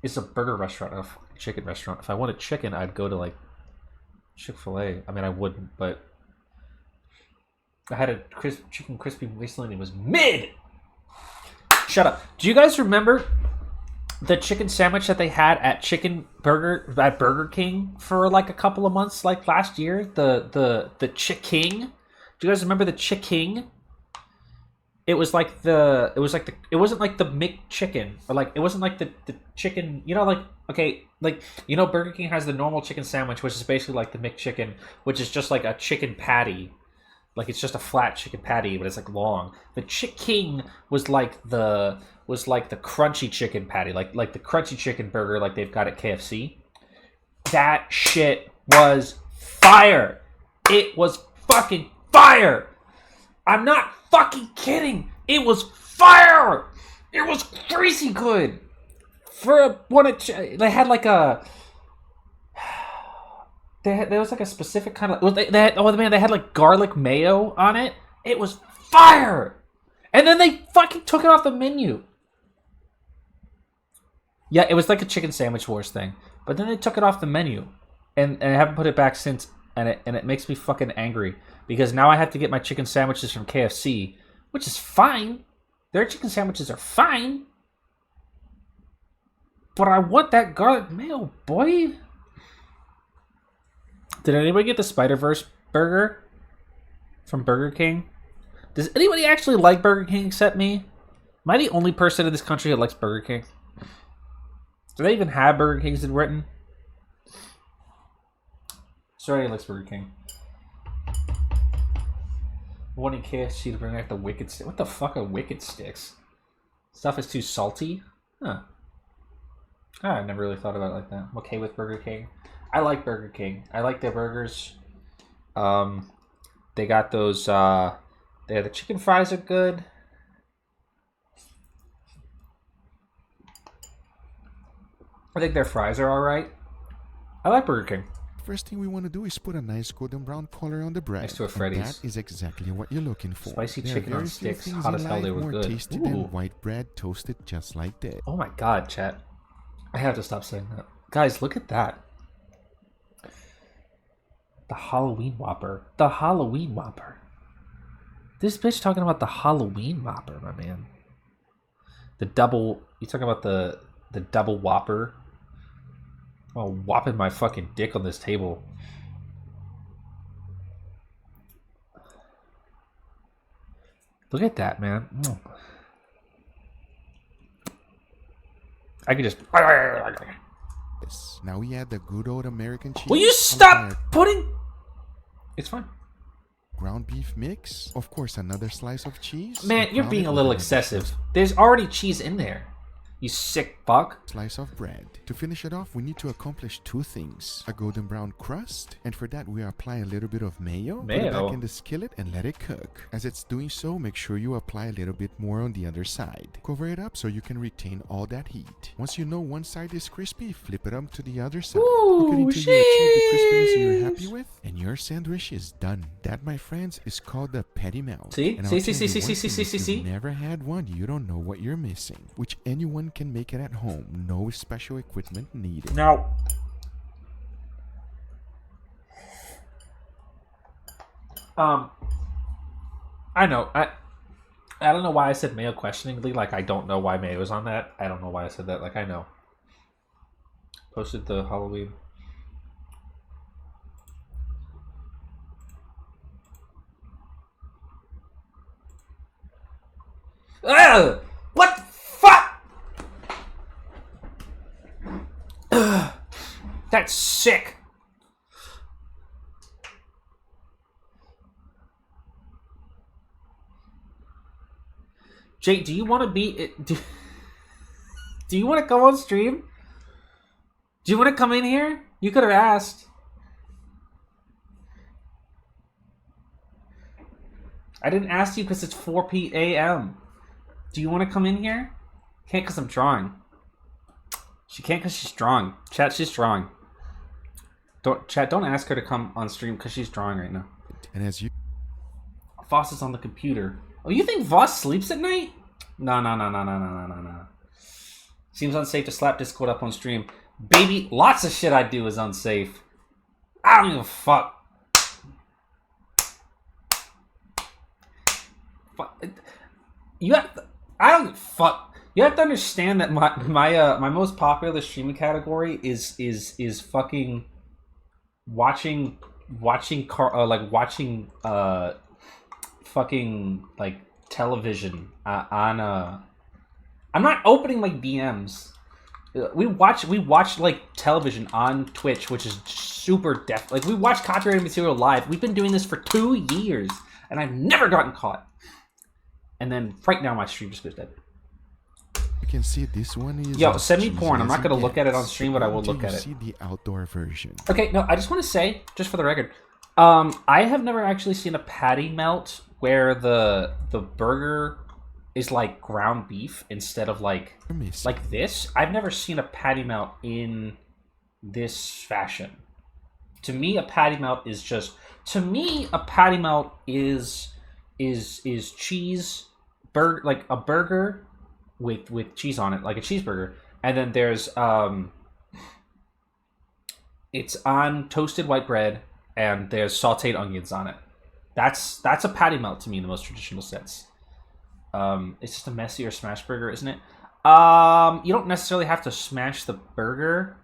it's a burger restaurant, not a fucking chicken restaurant. If I wanted chicken, I'd go to like Chick-fil-A. I mean, I wouldn't, but I had a chicken crispy recently and it was mid. Shut up. Do you guys remember the chicken sandwich that they had at Burger King for like a couple of months, like last year. The Chick-King. Do you guys remember the Chick-King? It wasn't like the McChicken, or like it wasn't like the chicken. You know, like okay, like you know, Burger King has the normal chicken sandwich, which is basically like the McChicken, which is just like a chicken patty. Like it's just a flat chicken patty, but it's like long. The Chick-King was like the crunchy chicken patty, like the crunchy chicken burger, like they've got at KFC. That shit was fire. It was fucking fire. I'm not fucking kidding. It was fire. It was crazy good. For one, they had like a. There was like a specific kind of. They had like garlic mayo on it. It was fire. And then they fucking took it off the menu. Yeah, it was like a chicken sandwich wars thing. But then they took it off the menu. And I haven't put it back since. And it makes me fucking angry. Because now I have to get my chicken sandwiches from KFC. Which is fine. Their chicken sandwiches are fine. But I want that garlic mayo, boy. Did anybody get the Spider-Verse burger from Burger King? Does anybody actually like Burger King except me? Am I the only person in this country that likes Burger King? Do they even have Burger Kings in Britain? Sorry, likes Burger King. Wanting KFC to bring back the Wicked Sticks. What the fuck are Wicked Sticks? Stuff is too salty? Huh. I never really thought about it like that. I'm okay with Burger King. I like Burger King. I like their burgers. They got those, the chicken fries are good. I think their fries are alright. I like Burger King. First thing we want to do is put a nice golden brown color on the bread. Next to a Freddy's. That is exactly what you're looking for. Spicy chicken on sticks. Hot as hell, they were more good. Tasty than white bread toasted just like that. Oh my god, chat. I have to stop saying that. Guys, look at that. The Halloween Whopper. The Halloween Whopper. This bitch talking about the Halloween Whopper, my man. The double... You talking about the double Whopper? Oh, whopping my fucking dick on this table. Look at that, man. I could just... Now we add the good old American cheese. Will you stop putting... It's fine. Ground beef mix. Of course, another slice of cheese. Man, you're being a little excessive. There's already cheese in there. You sick fuck. Slice of bread. To finish it off, we need to accomplish two things. A golden brown crust. And for that, we apply a little bit of mayo. Put it back in the skillet and let it cook. As it's doing so, make sure you apply a little bit more on the other side. Cover it up so you can retain all that heat. Once you know one side is crispy, flip it up to the other side. Cook it until you achieve the crispiness you're happy with, and your sandwich is done. That, my friends, is called the patty melt. See? And See? if you've never had one, you don't know what you're missing. Which anyone can make it at home. No special equipment needed. Now, I know. I don't know why I said mayo questioningly. Like, I don't know why mayo is on that. I don't know why I said that. Like, I know. Posted the Halloween. Ugh! What the fuck? Ugh. That's sick. Jake, do you want to be... Do you want to come on stream? Do you want to come in here? You could have asked. I didn't ask you because it's 4 p.m. Do you want to come in here? Can't because I'm drawing. She can't because she's drawing. Chat, she's drawing. Don't ask her to come on stream because she's drawing right now. And as you... Voss is on the computer. Oh, you think Voss sleeps at night? No. Seems unsafe to slap Discord up on stream. Baby, lots of shit I do is unsafe. I don't give a fuck. You have to, I don't give a fuck. You have to understand that my most popular streaming category is fucking watching fucking like television on I'm not opening my DMs. We watch like television on Twitch, which is super def. Like we watch copyrighted material live. We've been doing this for 2 years, and I've never gotten caught. And then right now my stream just goes dead. You can see this one is. Yo, send me porn. I'm not gonna look at it on stream, but I will look at it. See the outdoor version. Okay, no, I just want to say, just for the record, I have never actually seen a patty melt where the burger is like ground beef instead of like this. I've never seen a patty melt in this fashion. To me, a patty melt is just. To me, a patty melt is cheese burger, like a burger with cheese on it, like a cheeseburger, and then there's it's on toasted white bread and there's sauteed onions on it. That's a patty melt to me in the most traditional sense. It's just a messier smash burger, isn't it? You don't necessarily have to smash the burger.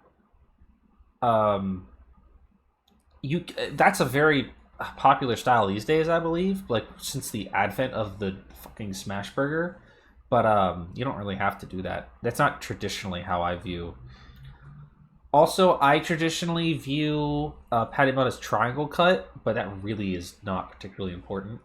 That's a very popular style these days, I believe, like since the advent of the fucking smash burger. But you don't really have to do that. That's not traditionally how I view. Also, I traditionally view patty melt as triangle cut, but that really is not particularly important.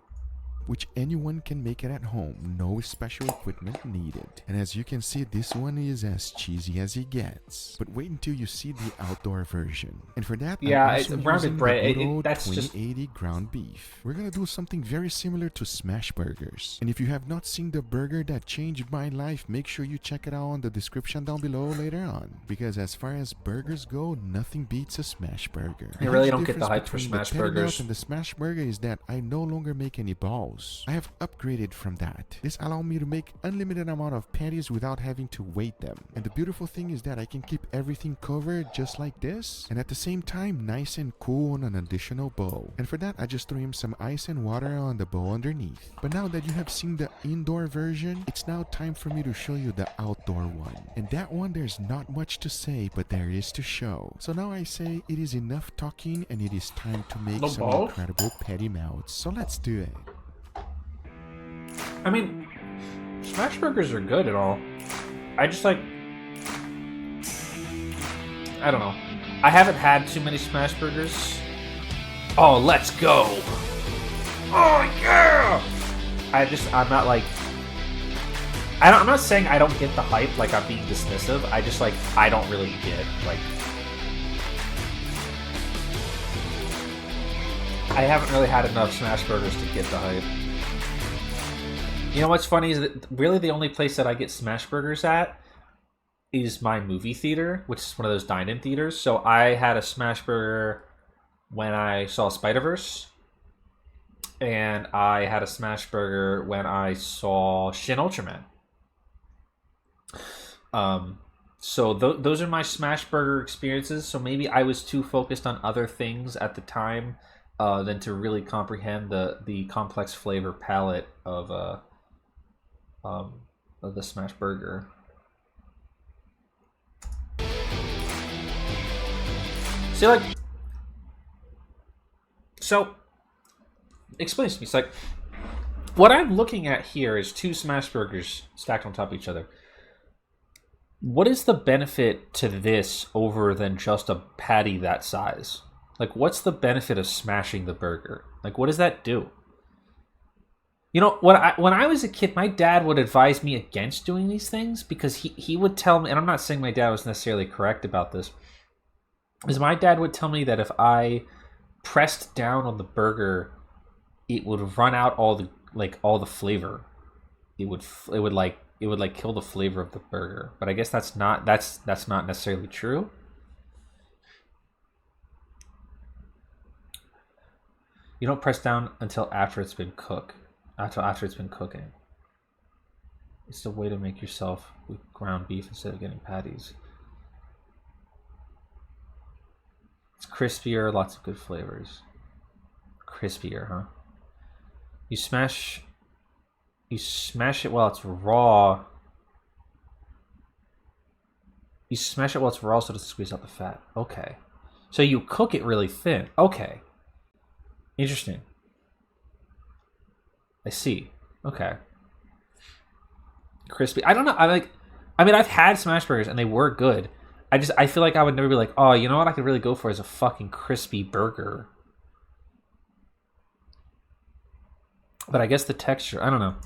Which anyone can make it at home, no special equipment needed. And as you can see, this one is as cheesy as it gets. But wait until you see the outdoor version. And for that, yeah, it's rounded bread. That's 2080 just ground beef. We're gonna do something very similar to smash burgers. And if you have not seen the burger that changed my life, make sure you check it out on the description down below later on. Because as far as burgers go, nothing beats a smash burger. I really don't get the hype for smash burgers. And the smash burger is that I no longer make any balls. I have upgraded from that. This allows me to make unlimited amount of patties without having to weight them. And the beautiful thing is that I can keep everything covered just like this, and at the same time nice and cool on an additional bowl. And for that, I just threw him some ice and water on the bowl underneath. But now that you have seen the indoor version, it's now time for me to show you the outdoor one. And that one, there's not much to say, but there is to show. So now I say it is enough talking and it is time to make some incredible patty melts. So let's do it. I mean, smash burgers are good and all. I just like... I don't know. I haven't had too many smash burgers. Oh, let's go! Oh, yeah! I'm not like... I'm not saying I don't get the hype, like I'm being dismissive. I just like, I don't really get, like... I haven't really had enough smash burgers to get the hype. You know what's funny is that really the only place that I get smash burgers at is my movie theater, which is one of those dine-in theaters. So I had a smash burger when I saw Spider-Verse, and I had a smash burger when I saw Shin Ultraman. So those are my smash burger experiences. So maybe I was too focused on other things at the time than to really comprehend the complex flavor palette of the smash burger. See, like, so explain to me. It's like what I'm looking at here is two smash burgers stacked on top of each other. What is the benefit to this over than just a patty that size? Like, what's the benefit of smashing the burger? Like, what does that do? You know, when I was a kid, my dad would advise me against doing these things because he would tell me, and I'm not saying my dad was necessarily correct about this, is my dad would tell me that if I pressed down on the burger, it would run out all the flavor. It would kill the flavor of the burger. But I guess that's not necessarily true. You don't press down until after it's been cooked. After it's been cooking. It's a way to make yourself with ground beef instead of getting patties. It's crispier, lots of good flavors. Crispier, huh? You smash it while it's raw You smash it while it's raw so it doesn't squeeze out the fat. Okay. So you cook it really thin. Okay. Interesting. I see. Okay. Crispy. I don't know. I mean, I've had smash burgers and they were good. I feel like I would never be like, oh, you know what I could really go for is a fucking crispy burger. But I guess the texture, I don't know.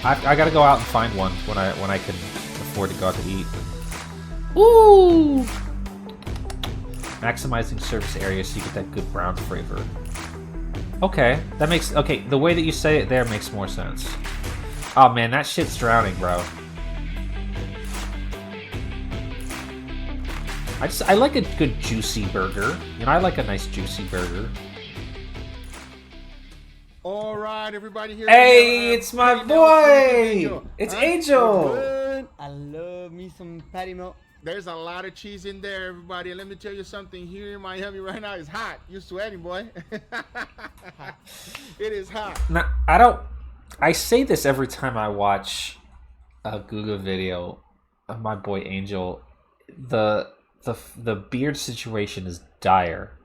I gotta go out and find one when I can afford to go out to eat. Ooh! Maximizing surface area so you get that good brown flavor. Okay, that makes... Okay, the way that you say it there makes more sense. Oh man, that shit's drowning, bro. I like a good juicy burger. You know, I like a nice juicy burger. All right, everybody here. Hey, it's my boy! It's Angel! I love me some patty melt. There's a lot of cheese in there, everybody. And let me tell you something. Here in Miami right now, it's hot. You're sweating, boy. It is hot. Now, I say this every time I watch a Google video of my boy Angel. The beard situation is dire.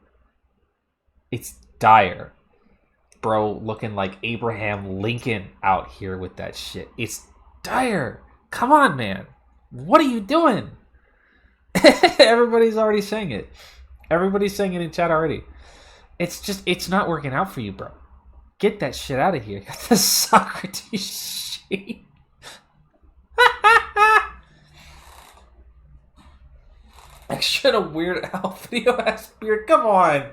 It's dire. Bro looking like Abraham Lincoln out here with that shit. It's dire. Come on, man. What are you doing? Everybody's already saying it. Everybody's saying it in chat already. It's not working out for you, bro. Get that shit out of here. Got the Socrates shit. Extra weird Al video ass beard. Come on.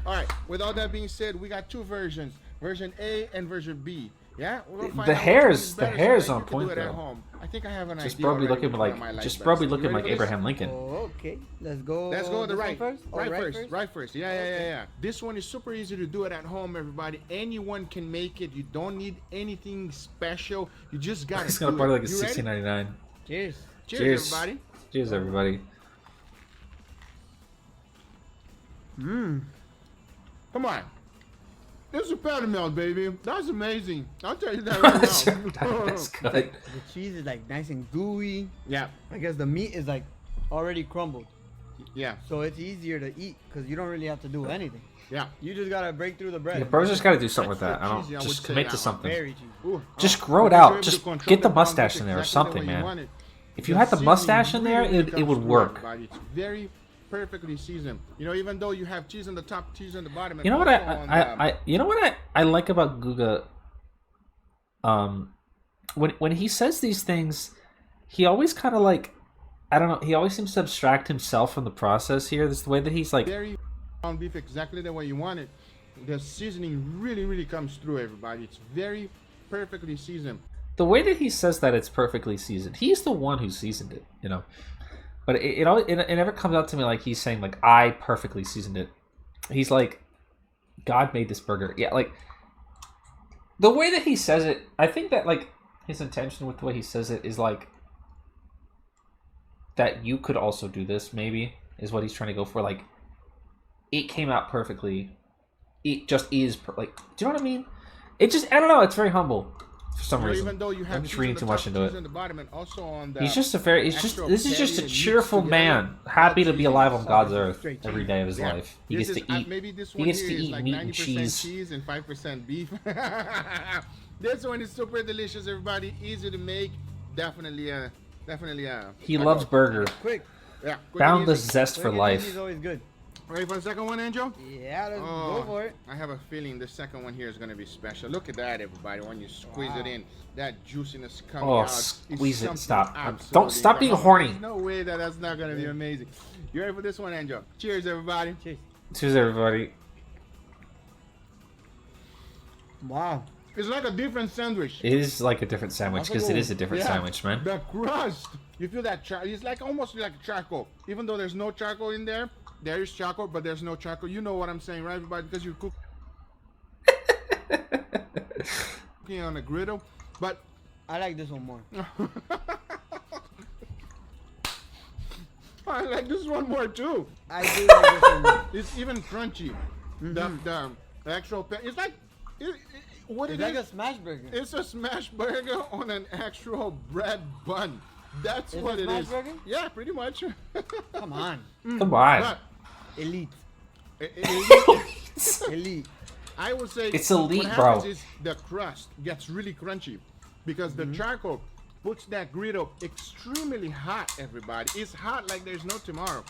All right. With all that being said, we got two versions: version A and version B. Yeah. The hair's on point though. I think I have an just idea. Probably looking like Abraham Lincoln. Oh, okay. Let's go. Let's go the right. First? Right first. Yeah. This one is super easy to do it at home, everybody. Anyone can make it. You don't need anything special. You just got to. It's gonna probably like a $16.99. Cheers. Cheers, everybody. Cheers, everybody. Come on. This is patty melt, baby. That's amazing. I'll tell you that right now. That's good. The cheese is like nice and gooey. Yeah. I guess the meat is like already crumbled. Yeah. So it's easier to eat because you don't really have to do anything. Yeah. You just gotta break through the bread. Yeah, bro, just gotta do something with that. Just commit to something. Very cheesy. Just grow it out. Just get the mustache in there or something, man. If you had the mustache in there, it would work. It's very perfectly seasoned. You know, even though you have cheese on the top, cheese on the bottom. You know what I like about Guga? When he says these things, he always kind of like, I don't know. He always seems to abstract himself from the process here. This is the way that he's like. Very ground beef exactly the way you want it. The seasoning really comes through, everybody. It's very perfectly seasoned. The way that he says that it's perfectly seasoned, he's the one who seasoned it, you know. But it never comes out to me like he's saying like I perfectly seasoned it. He's like, God made this burger. Yeah, like the way that he says it, I think that like his intention with the way he says it is like that you could also do this. Maybe is what he's trying to go for. Like it came out perfectly. It just is like. Do you know what I mean? It just I don't know. It's very humble. For some reason, even though you have I'm just reading too much into it. He's just a very. This is just a cheerful man, happy to be alive on God's earth every day of his life. He gets to eat. He gets to eat meat and cheese and 5% beef. This one is super delicious, everybody. Easy to make. Definitely. He loves burger. Quick. Yeah. Found the zest for life. He's always good. Ready for the second one, Angel? Yeah, let's go for it. I have a feeling the second one here is going to be special. Look at that, everybody. When you squeeze it in, that juiciness coming out. Squeeze it. Stop. Don't stop being horny. There's no way that's not going to be amazing. You ready for this one, Angel? Cheers, everybody. Cheers, everybody. Wow. It's like a different sandwich. It is like a different sandwich because it is a different sandwich, man. The crust. You feel that it's like almost like charcoal. Even though there's no charcoal in there. There is charcoal, but there's no charcoal. You know what I'm saying, right, everybody? Because you cook cooking on a griddle. But I like this one more. I like this one more too. I do like this one more. It's even crunchy. The actual it's like it's like a smash burger. It's a smash burger on an actual bread bun. That's what it is. Yeah, pretty much. Come on. Come on. But Elite. elite. Elite. I would say it's elite, what bro. happens is the crust gets really crunchy because the charcoal puts that griddle extremely hot, everybody. It's hot like there's no tomorrow.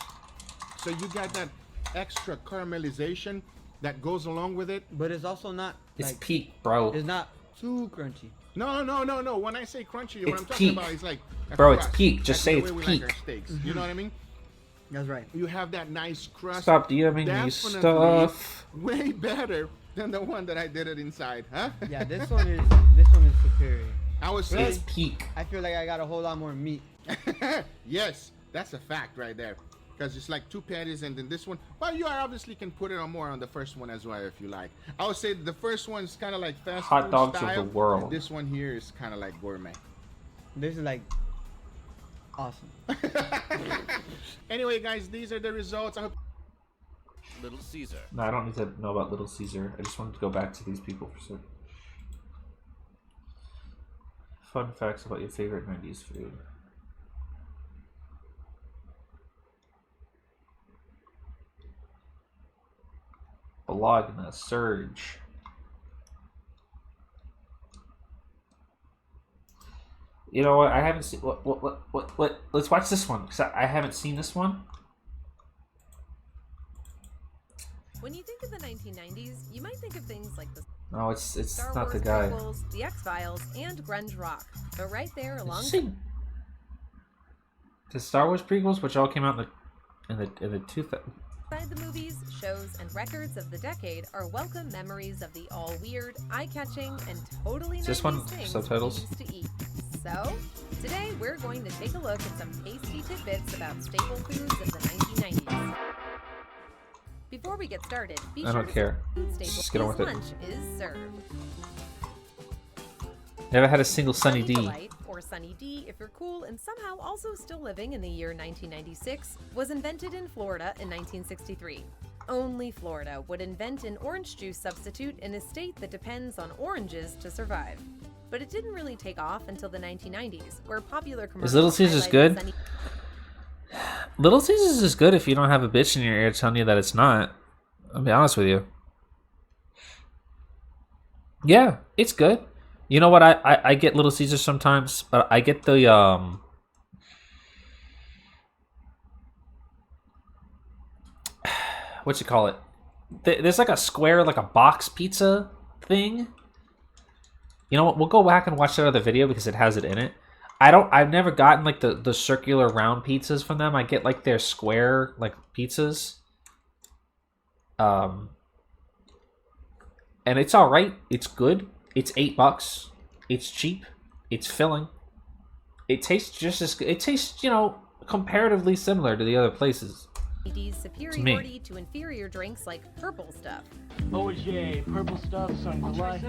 So you got that extra caramelization that goes along with it. But it's also not It's like, peak, bro. it's not too crunchy. No. When I say crunchy, what It's I'm talking peak. about is like a Bro, it's crust. peak. Just Like say the it's way we peak. like our steaks. You know what I mean? That's right. You have that nice crust. Stop DMing me Definitely stuff. Way better than the one that I did it inside, huh? Yeah, this one is superior. I was It's saying, peak. I feel like I got a whole lot more meat. yes, that's a fact right there. Because it's like 2 patties and then this one. Well, you obviously can put it on more on the first one as well if you like. I would say the first one is kind of like fast Hot food dogs style, of the world. and this one here is kind of like gourmet. This is like awesome. Anyway, guys, these are the results. I hope. Little Caesar. No, I don't need to know about Little Caesar. I just wanted to go back to these people for a second. Fun facts about your favorite 90s food. Bologna, Surge. You know what? I haven't seen what. Let's watch this one because I haven't seen this one. When you think of the 1990s, you might think of things like the No, it's Star not Wars the guy. prequels, the X-Files, and grunge rock. But right there along The Star Wars prequels, which all came out in the 2000s. Inside the movies, shows, and records of the decade are welcome memories of the all-weird, eye-catching, and totally Is this 90s one things subtitles? we used to eat. So, today we're going to take a look at some tasty tidbits about staple foods of the 1990s. Before we get started, be I sure don't to care. food staple Just get on with it. lunch is served. Never had a single Sunny D. Delight, or Sunny D if you're cool and somehow also still living in the year 1996, was invented in Florida in 1963. Only Florida would invent an orange juice substitute in a state that depends on oranges to survive. But it didn't really take off until the 1990s, where popular commercials Is Little Caesars highlighted good? Sunny Little Caesars is good if you don't have a bitch in your ear telling you that it's not. I'll be honest with you. Yeah, it's good. You know what? I get Little Caesars sometimes, but I get the what you call it? There's like a square, like a box pizza thing. You know what? We'll go back and watch that other video because it has it in it. I've never gotten like the circular round pizzas from them. I get like their square like pizzas. And it's all right. It's good. It's $8. It's cheap. It's filling. It tastes just as good. It tastes, you know, comparatively similar to the other places. DD's superiority to inferior drinks like purple stuff. OJ, purple stuff, Sun Delight.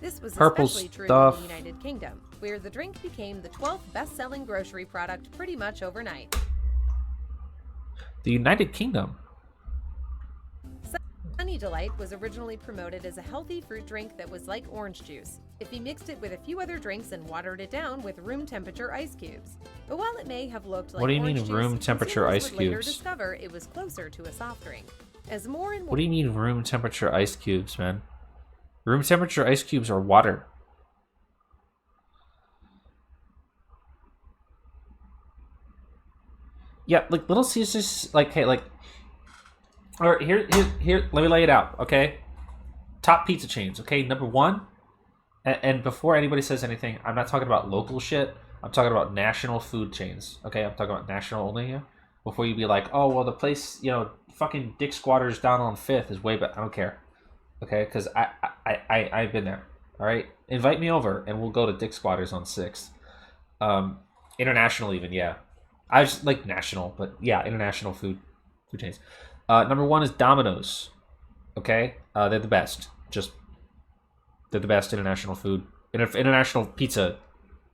This was Purple especially true stuff. in the United Kingdom, where the drink became the 12th best-selling grocery product pretty much overnight. The United Kingdom. Sunny Delight was originally promoted as a healthy fruit drink that was like orange juice, if you mixed it with a few other drinks and watered it down with room temperature ice cubes. But while it may have looked like What do you orange mean juice, room temperature consumers ice would later cubes? discover it was closer to a soft drink. As more and more What do you mean room temperature ice cubes, man? Room temperature ice cubes are water. Yeah, like Little Caesars, like, hey, like, all right, here, let me lay it out, okay? Top pizza chains, okay? Number one, and before anybody says anything, I'm not talking about local shit. I'm talking about national food chains, okay? I'm talking about national only here. Before you be like, oh, well, the place, you know, fucking Dick Squatters down on 5th is way better. I don't care, okay? Because I've been there, all right? Invite me over, and we'll go to Dick Squatters on 6th. International even, yeah. I just like national, but yeah, international food chains. Number one is Domino's. Okay, they're the best. They're the best international food, international pizza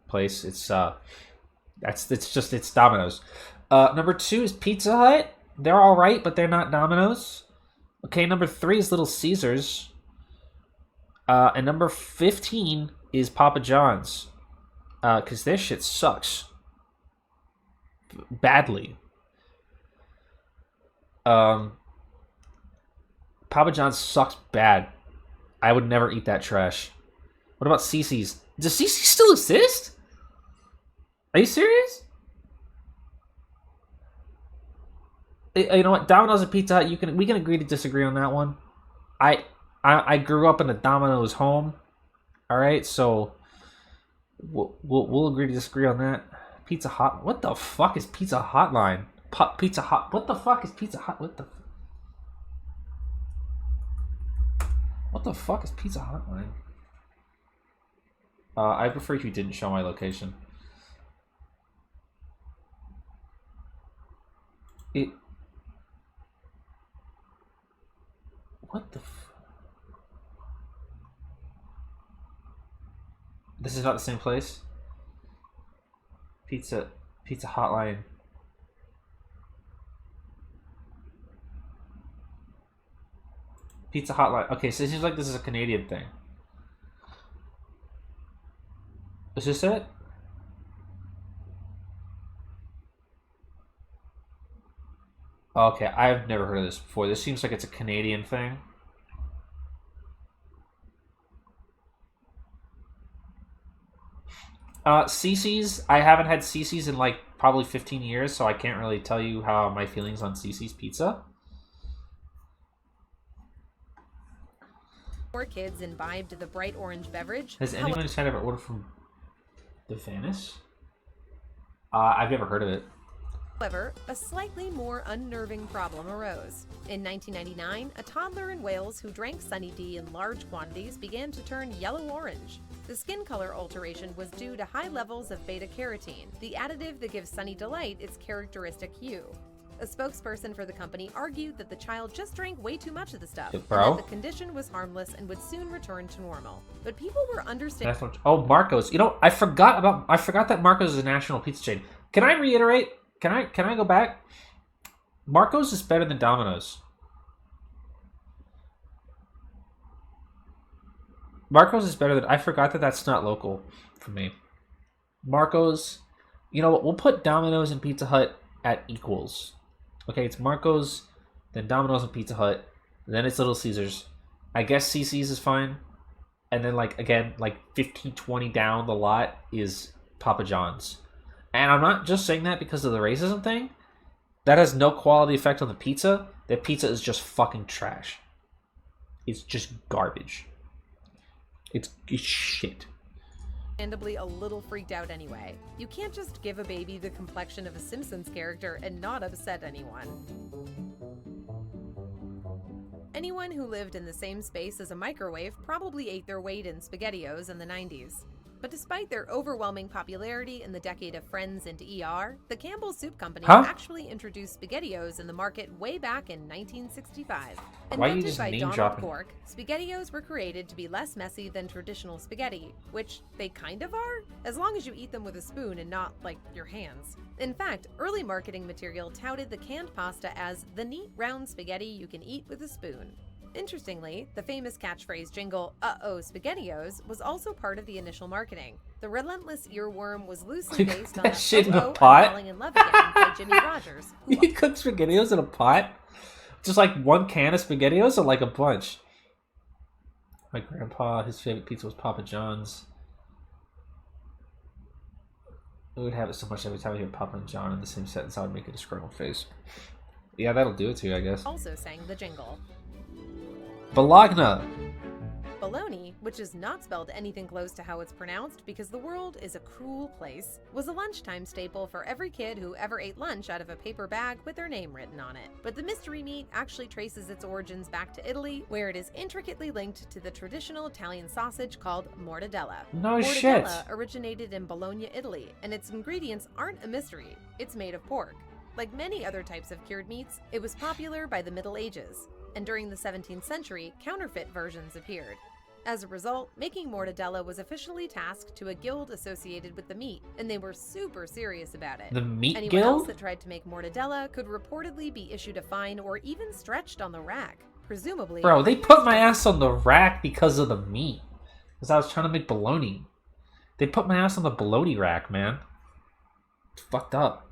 place. It's Domino's. Number two is Pizza Hut. They're all right, but they're not Domino's. Okay, number 3 is Little Caesars. And number 15 is Papa John's. Because their shit sucks. badly. Papa John's sucks bad. I would never eat that trash. What about CC's? Does CC still exist? Are you serious? You know what? Domino's and Pizza Hut, we can agree to disagree on that one. I grew up in a Domino's home. All right, so we'll agree to disagree on that. Pizza Hut. What the fuck is Pizza Hotline? Pizza Hut. What the fuck is Pizza Hut? What the fuck is Pizza Hotline? I prefer if you didn't show my location. What the This is not the same place? Pizza Hotline. Pizza Hotline. Okay, so it seems like this is a Canadian thing. Is this it? Okay, I've never heard of this before. This seems like it's a Canadian thing. CC's, I haven't had CC's in like probably 15 years, so I can't really tell you how my feelings on CC's pizza. More kids imbibed the bright orange beverage. Has anyone tried to ever order from the Venice? I've never heard of it. However, a slightly more unnerving problem arose. In 1999, a toddler in Wales who drank Sunny D in large quantities began to turn yellow-orange. The skin color alteration was due to high levels of beta-carotene, the additive that gives Sunny Delight its characteristic hue. A spokesperson for the company argued that the child just drank way too much of the stuff, and that the condition was harmless and would soon return to normal. But people were understanding. Oh, Marco's. You know, I forgot that Marco's is a national pizza chain. Can I reiterate? Can I go back? Marco's is better than Domino's. Marco's is better than... I forgot that that's not local for me. Marco's... You know what? We'll put Domino's and Pizza Hut at equals. Okay, it's Marco's, then Domino's and Pizza Hut, then it's Little Caesars. I guess CC's is fine. And then, like, again, like 15, 20 down the lot is Papa John's. And I'm not just saying that because of the racism thing. That has no quality effect on the pizza. That pizza is just fucking trash. It's just garbage. It's shit. Understandably a little freaked out anyway. You can't just give a baby the complexion of a Simpsons character and not upset anyone. Anyone who lived in the same space as a microwave probably ate their weight in SpaghettiOs in the 90s. But despite their overwhelming popularity in the decade of Friends and ER, the Campbell's Soup Company actually introduced SpaghettiOs in the market way back in 1965. Invented by Donald Cork, SpaghettiOs were created to be less messy than traditional spaghetti, which they kind of are, as long as you eat them with a spoon and not, like, your hands. In fact, early marketing material touted the canned pasta as the neat round spaghetti you can eat with a spoon. Interestingly, the famous catchphrase jingle, "Uh-oh, SpaghettiOs," was also part of the initial marketing. The relentless earworm was loosely based on shit in a pot? Falling in Love Again by Jimmy Rogers. You cook SpaghettiOs in a pot? Just like one can of SpaghettiOs or like a bunch? My grandpa, his favorite pizza was Papa John's. We would have it so much every time we hear Papa and John in the same sentence, I would make a disgruntled face. Yeah, that'll do it too, I guess. Also sang the jingle. Bologna. Bologna, which is not spelled anything close to how it's pronounced because the world is a cruel place, was a lunchtime staple for every kid who ever ate lunch out of a paper bag with their name written on it. But the mystery meat actually traces its origins back to Italy, where it is intricately linked to the traditional Italian sausage called mortadella. No shit. Mortadella originated in Bologna, Italy, and its ingredients aren't a mystery. It's made of pork. Like many other types of cured meats, it was popular by the Middle Ages, and during the 17th century, counterfeit versions appeared. As a result, making mortadella was officially tasked to a guild associated with the meat, and they were super serious about it. The meat Anyone guild? else that tried to make mortadella could reportedly be issued a fine or even stretched on the rack, presumably. Bro, they put my ass on the rack because of the meat. Because I was trying to make bologna. They put my ass on the bologna rack, man. It's fucked up.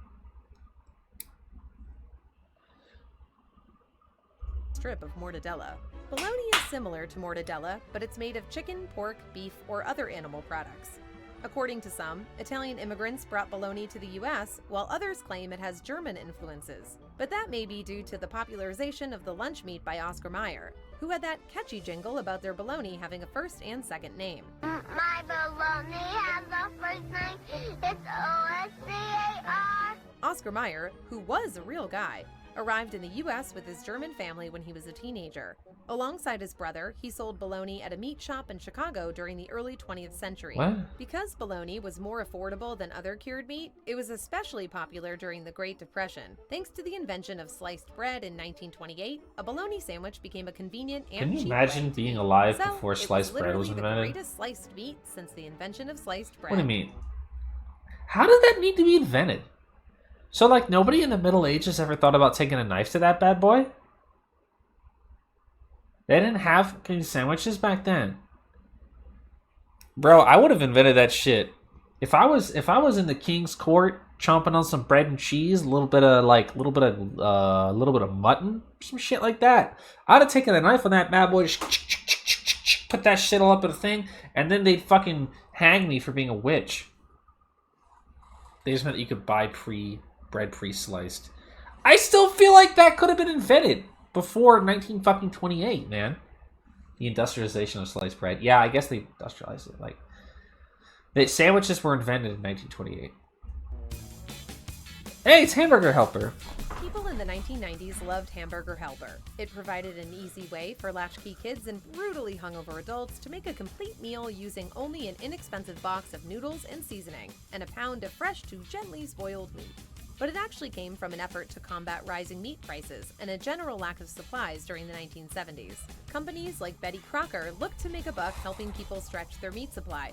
strip of mortadella. Bologna is similar to mortadella, but it's made of chicken, pork, beef, or other animal products. According to some, Italian immigrants brought bologna to the US, while others claim it has German influences. But that may be due to the popularization of the lunch meat by Oscar Mayer, who had that catchy jingle about their bologna having a first and second name. My bologna has a first name, it's O-S-C-A-R. Oscar Mayer, who was a real guy, arrived in the US with his German family when he was a teenager. Alongside his brother, he sold bologna at a meat shop in Chicago during the early 20th century. What? Because bologna was more affordable than other cured meat, it was especially popular during the Great Depression. Thanks to the invention of sliced bread in 1928, a bologna sandwich became a convenient and Can you cheap imagine way to being eat. alive So, before it sliced bread was literally invented? the greatest sliced meat since the invention of sliced bread. What do you mean? How did that need to be invented? So, like, nobody in the Middle Ages ever thought about taking a knife to that bad boy? They didn't have sandwiches back then. Bro, I would have invented that shit. If I was in the king's court chomping on some bread and cheese, a little bit of mutton, some shit like that, I'd have taken a knife on that bad boy, put that shit all up in a thing, and then they'd fucking hang me for being a witch. They just meant you could buy bread pre-sliced. I still feel like that could have been invented before 1928, man. The industrialization of sliced bread. Yeah, I guess they industrialized it. Like, the sandwiches were invented in 1928. Hey, it's Hamburger Helper. People in the 1990s loved Hamburger Helper. It provided an easy way for latchkey kids and brutally hungover adults to make a complete meal using only an inexpensive box of noodles and seasoning, and a pound of fresh to gently spoiled meat. But it actually came from an effort to combat rising meat prices and a general lack of supplies during the 1970s. Companies like Betty Crocker looked to make a buck helping people stretch their meat supply.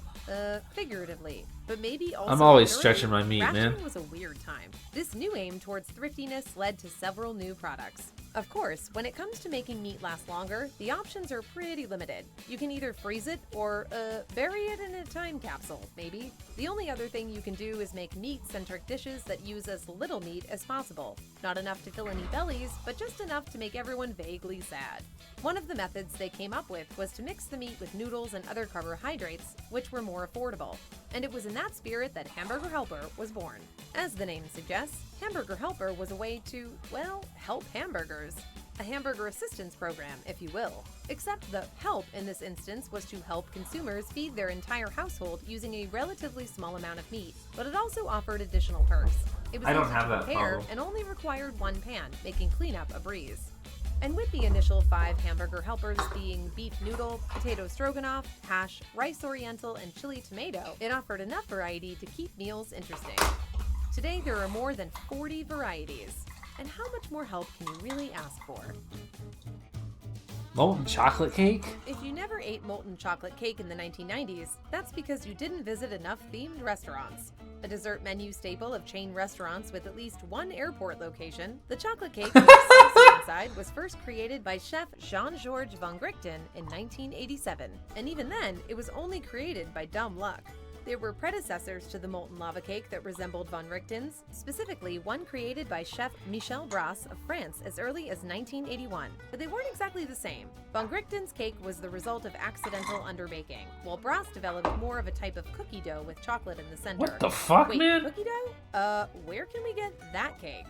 Figuratively. But maybe also I'm always literally. stretching my meat, Rationing man. was a weird time. This new aim towards thriftiness led to several new products. Of course, when it comes to making meat last longer, the options are pretty limited. You can either freeze it or, bury it in a time capsule, maybe. The only other thing you can do is make meat-centric dishes that use as little meat as possible. Not enough to fill any bellies, but just enough to make everyone vaguely sad. One of the methods they came up with was to mix the meat with noodles and other carbohydrates, which were more affordable. And it was in that spirit that Hamburger Helper was born. As the name suggests, Hamburger Helper was a way to, well, help hamburgers. A hamburger assistance program, if you will. Except the help in this instance was to help consumers feed their entire household using a relatively small amount of meat, but it also offered additional perks. It was I don't easy have to that prepare problem. and only required one pan, making cleanup a breeze. And with the initial 5 hamburger helpers being beef noodle, potato stroganoff, hash, rice oriental, and chili tomato, it offered enough variety to keep meals interesting. Today there are more than 40 varieties. And how much more help can you really ask for? Molten chocolate cake? If you never ate molten chocolate cake in the 1990s, that's because you didn't visit enough themed restaurants. A dessert menu staple of chain restaurants with at least one airport location, the chocolate cake with a saucer inside was first created by chef Jean-Georges von Grichten in 1987. And even then, it was only created by dumb luck. There were predecessors to the molten lava cake that resembled von Richten's, specifically one created by chef Michel Bras of France as early as 1981, but they weren't exactly the same. Von Richten's cake was the result of accidental underbaking, while Bras developed more of a type of cookie dough with chocolate in the center. What the fuck, Wait, man? Cookie dough? Where can we get that cake?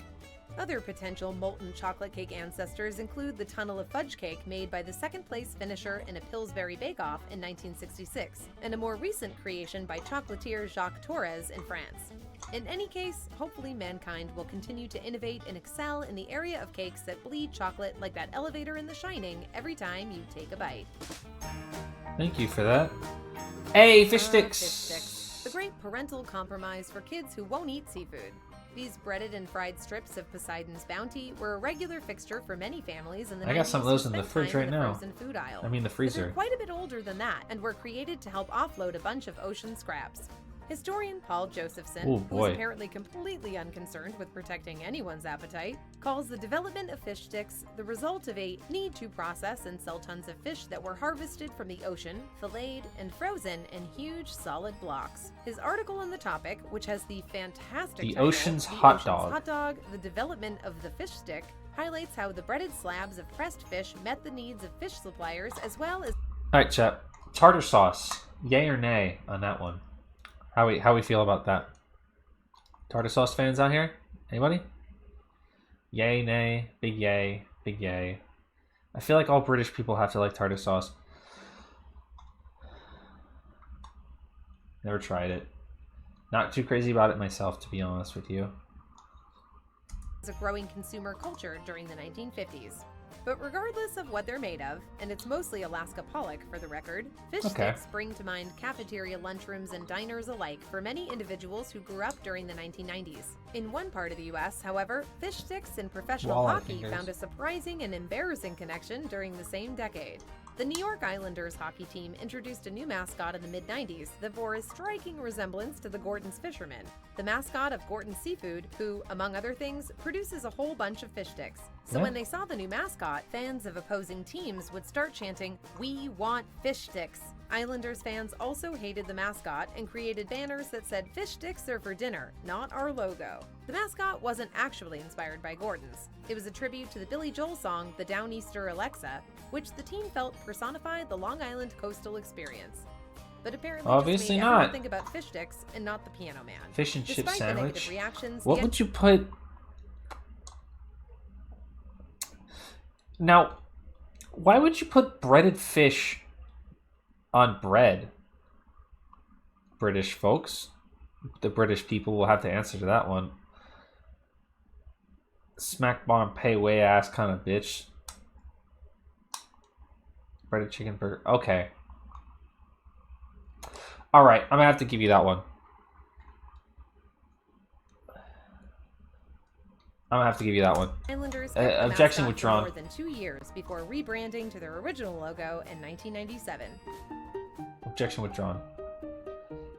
Other potential molten chocolate cake ancestors include the Tunnel of Fudge cake made by the second-place finisher in a Pillsbury Bake-Off in 1966, and a more recent creation by chocolatier Jacques Torres in France. In any case, hopefully mankind will continue to innovate and excel in the area of cakes that bleed chocolate like that elevator in The Shining every time you take a bite. Thank you for that. Hey, fish sticks! Fish sticks. The great parental compromise for kids who won't eat seafood. These breaded and fried strips of Poseidon's Bounty were a regular fixture for many families in the 90s. I got some of those in the spent fridge time right in the now. frozen food aisle. I mean the But freezer. they're quite a bit older than that and were created to help offload a bunch of ocean scraps. Historian Paul Josephson, Oh, who's boy. apparently completely unconcerned with protecting anyone's appetite, calls the development of fish sticks the result of a need to process and sell tons of fish that were harvested from the ocean, filleted, and frozen in huge solid blocks. His article on the topic, which has the fantastic The title, Ocean's The Hot Ocean's Dog. Hot Dog, The Development of the Fish Stick, highlights how the breaded slabs of pressed fish met the needs of fish suppliers as well as... Alright, chat. Tartar sauce. Yay or nay on that one? How we feel about that? Tartar sauce fans out here? Anybody? Yay, nay, big yay, big yay. I feel like all British people have to like tartar sauce. Never tried it. Not too crazy about it myself, to be honest with you. ...a growing consumer culture during the 1950s. But regardless of what they're made of, and it's mostly Alaska pollock for the record, fish sticks bring to mind cafeteria lunchrooms and diners alike for many individuals who grew up during the 1990s. In one part of the US, however, fish sticks and professional hockey found a surprising and embarrassing connection during the same decade. The New York Islanders hockey team introduced a new mascot in the mid-90s that bore a striking resemblance to the Gorton's fisherman, the mascot of Gorton's Seafood, who, among other things, produces a whole bunch of fish sticks. So when they saw the new mascot, fans of opposing teams would start chanting, "We want fish sticks." Islanders fans also hated the mascot and created banners that said "Fish sticks are for dinner, not our logo." The mascot wasn't actually inspired by Gorton's. It was a tribute to the Billy Joel song "The Downeaster Alexa," which the team felt personified the Long Island coastal experience. But apparently obviously just made not. everyone think about fish sticks and not the Piano Man. Fish and chip Despite the sandwich? negative reactions, What would you put... Now, why would you put breaded fish on bread? British folks. The British people will have to answer to that one. Smack bottom pay way ass kind of bitch. Breaded chicken burger. Okay. Alright, I'm gonna have to give you that one. I'm gonna have to give you that one. Islanders objection for withdrawn. more than 2 years before rebranding to their original logo in 1997. Objection withdrawn.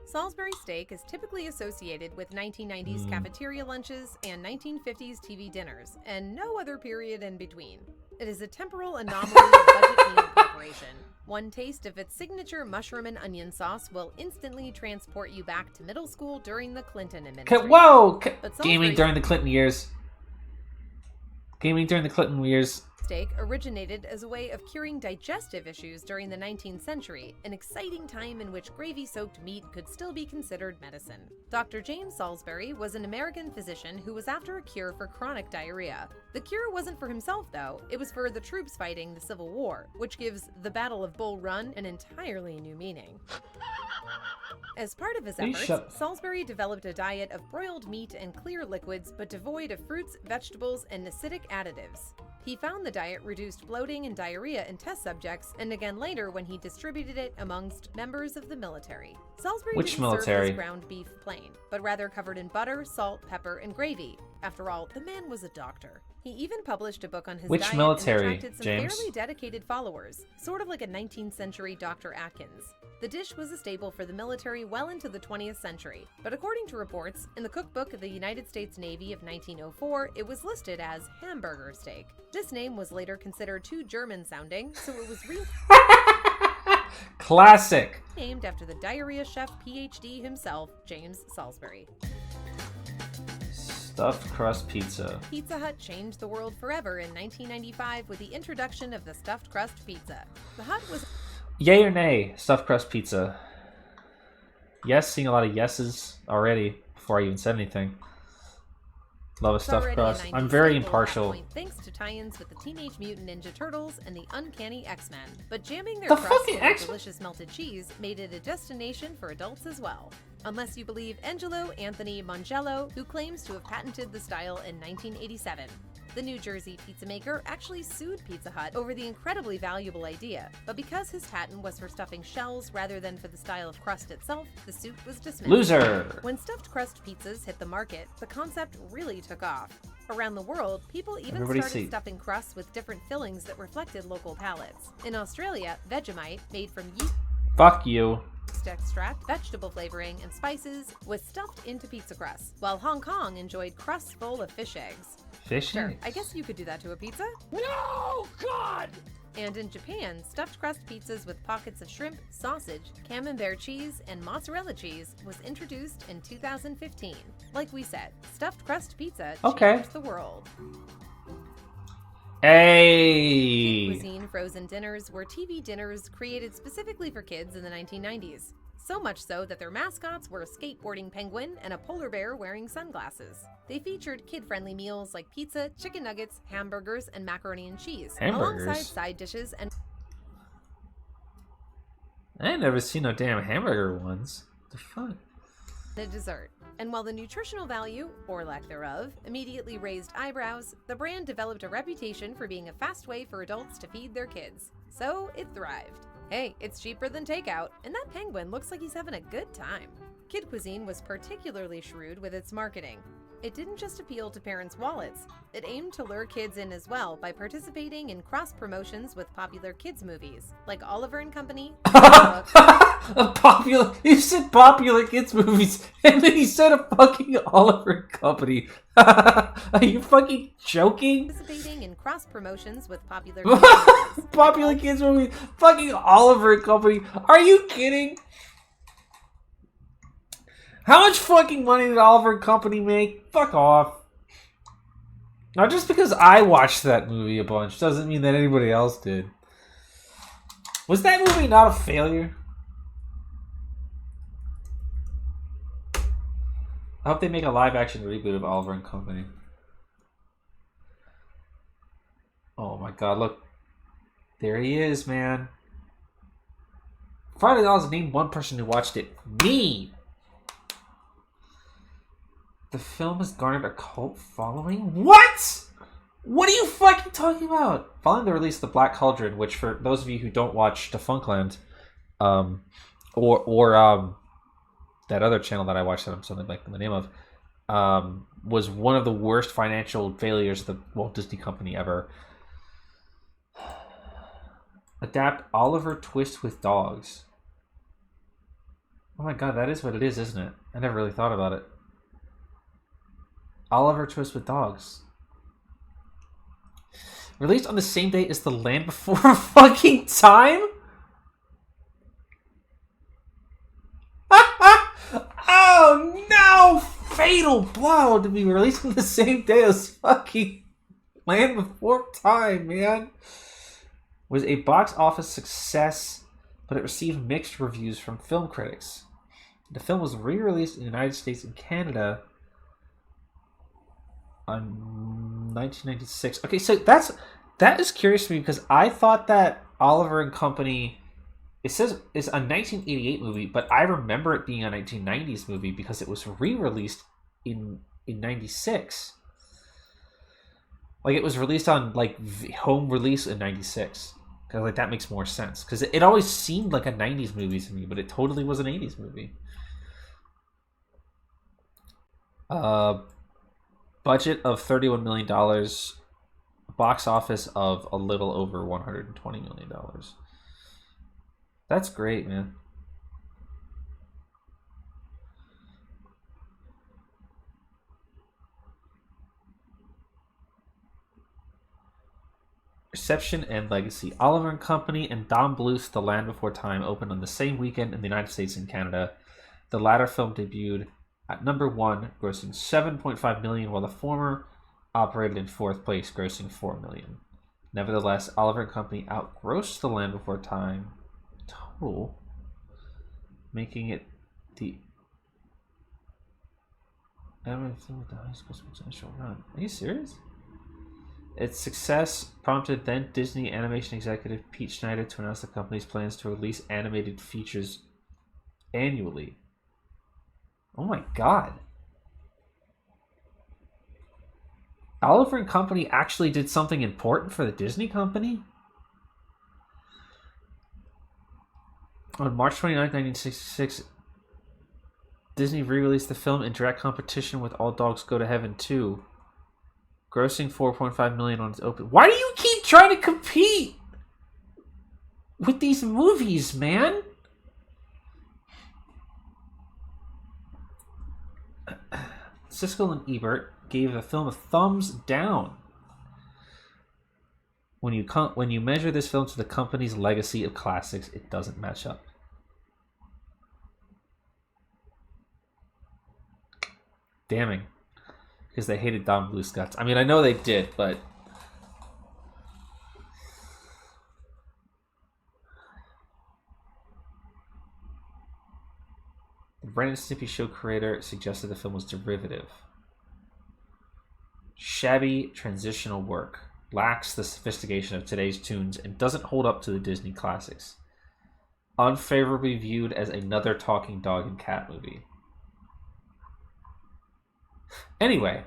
Salisbury steak is typically associated with 1990s cafeteria lunches and 1950s TV dinners, and no other period in between. It is a temporal anomaly of budget meal preparation. One taste of its signature mushroom and onion sauce will instantly transport you back to middle school during the Clinton administration. Whoa! Gaming during the Clinton years. Gaming during the Clinton years. Steak originated as a way of curing digestive issues during the 19th century, an exciting time in which gravy-soaked meat could still be considered medicine. Dr. James Salisbury was an American physician who was after a cure for chronic diarrhea. The cure wasn't for himself, though. It was for the troops fighting the Civil War, which gives the Battle of Bull Run an entirely new meaning. As part of his efforts, Salisbury developed a diet of broiled meat and clear liquids, but devoid of fruits, vegetables, and acidic additives. He found the diet reduced bloating and diarrhea in test subjects, and again later when he distributed it amongst members of the military. Salisbury didn't serve his ground beef plain, but rather covered in butter, salt, pepper, and gravy. After all, the man was a doctor. He even published a book on his diet and attracted some fairly dedicated followers, sort of like a 19th century Dr. Atkins. The dish was a staple for the military well into the 20th century, but according to reports, in the cookbook of the United States Navy of 1904, it was listed as hamburger steak. This name was later considered too German-sounding, so it was classic! Named after the diarrhea chef PhD himself, James Salisbury. Stuffed crust pizza. Pizza Hut changed the world forever in 1995 with the introduction of the stuffed crust pizza. The Hut was... Yay or nay, stuffed crust pizza? Yes, seeing a lot of yeses already before I even said anything. Love a stuffed crust. I'm very impartial. Thanks to tie-ins with the Teenage Mutant Ninja Turtles and the Uncanny X-Men. But jamming their crust with delicious melted cheese made it a destination for adults as well. Unless you believe Angelo Anthony Mongello, who claims to have patented the style in 1987. The New Jersey pizza maker actually sued Pizza Hut over the incredibly valuable idea, but because his patent was for stuffing shells rather than for the style of crust itself, the suit was dismissed. Loser! When stuffed crust pizzas hit the market, the concept really took off. Around the world, people even started stuffing crusts with different fillings that reflected local palates. In Australia, Vegemite, made from yeast... Fuck you. Extract, vegetable flavoring, and spices was stuffed into pizza crusts, while Hong Kong enjoyed crusts full of fish eggs. Fish Sure, eggs? I guess you could do that to a pizza. No, God! And in Japan, stuffed crust pizzas with pockets of shrimp, sausage, camembert cheese, and mozzarella cheese was introduced in 2015. Like we said, stuffed crust pizza changed the world. Hey! Kid cuisine frozen dinners were TV dinners created specifically for kids in the 1990s. So much so that their mascots were a skateboarding penguin and a polar bear wearing sunglasses. They featured kid-friendly meals like pizza, chicken nuggets, hamburgers, and macaroni and cheese, alongside side dishes and... I ain't never seen no damn hamburger ones. What the fuck? A dessert. And while the nutritional value, or lack thereof, immediately raised eyebrows, the brand developed a reputation for being a fast way for adults to feed their kids. So it thrived. Hey, it's cheaper than takeout, and that penguin looks like he's having a good time. Kid cuisine was particularly shrewd with its marketing. It didn't just appeal to parents' wallets. It aimed to lure kids in as well by participating in cross-promotions with popular kids' movies, like Oliver and Company. You said popular kids' movies, and then you said a fucking Oliver and Company. Are you fucking joking? Participating in cross-promotions with popular kids' movies. Popular kids' movies. Fucking Oliver and Company. Are you kidding? How much fucking money did Oliver and Company make? Fuck off. Now, just because I watched that movie a bunch doesn't mean that anybody else did. Was that movie not a failure? I hope they make a live-action reboot of Oliver and Company. Oh my god, look. There he is, man. $5 name one person who watched it. Me! The film has garnered a cult following? What? What are you fucking talking about? Following the release of The Black Cauldron, which for those of you who don't watch Defunctland, or that other channel that I watched that I'm something like the name of, was one of the worst financial failures of the Walt Disney Company ever. Adapt Oliver Twist with dogs. Oh my god, that is what it is, isn't it? I never really thought about it. Oliver Twist with dogs. Released on the same day as The Land Before fucking Time? Oh no! Fatal blow to be released on the same day as fucking Land Before Time, man. Was a box office success, but it received mixed reviews from film critics. The film was re-released in the United States and Canada on 1996. Okay, so that is curious to me because I thought that Oliver and Company, it says it's a 1988 movie, but I remember it being a 1990s movie because it was re-released in 96. Like it was released on like home release in 96. Because like that makes more sense. Because it always seemed like a 90s movie to me, but it totally was an 80s movie. Budget of $31 million. Box office of a little over $120 million. That's great, man. Reception and legacy. Oliver and Company and Don Bluth's The Land Before Time opened on the same weekend in the United States and Canada. The latter film debuted at number 1, grossing $7.5 million, while the former operated in 4th place, grossing $4 million. Nevertheless, Oliver and Company outgrossed The Land Before Time total, making it the animated film with the highest gross potential run. Are you serious? Its success prompted then Disney animation executive Pete Schneider to announce the company's plans to release animated features annually. Oh my god. Oliver and Company actually did something important for the Disney company? On March 29, 1966, Disney re-released the film in direct competition with All Dogs Go to Heaven 2, grossing $4.5 million on its open. Why do you keep trying to compete with these movies, man? Siskel and Ebert gave the film a thumbs down. When you measure this film to the company's legacy of classics, it doesn't match up. Damning. Because they hated Don Bluth's guts. I mean, I know they did, but Ren and Stimpy show creator suggested the film was derivative. Shabby transitional work. Lacks the sophistication of today's tunes and doesn't hold up to the Disney classics. Unfavorably viewed as another talking dog and cat movie. Anyway.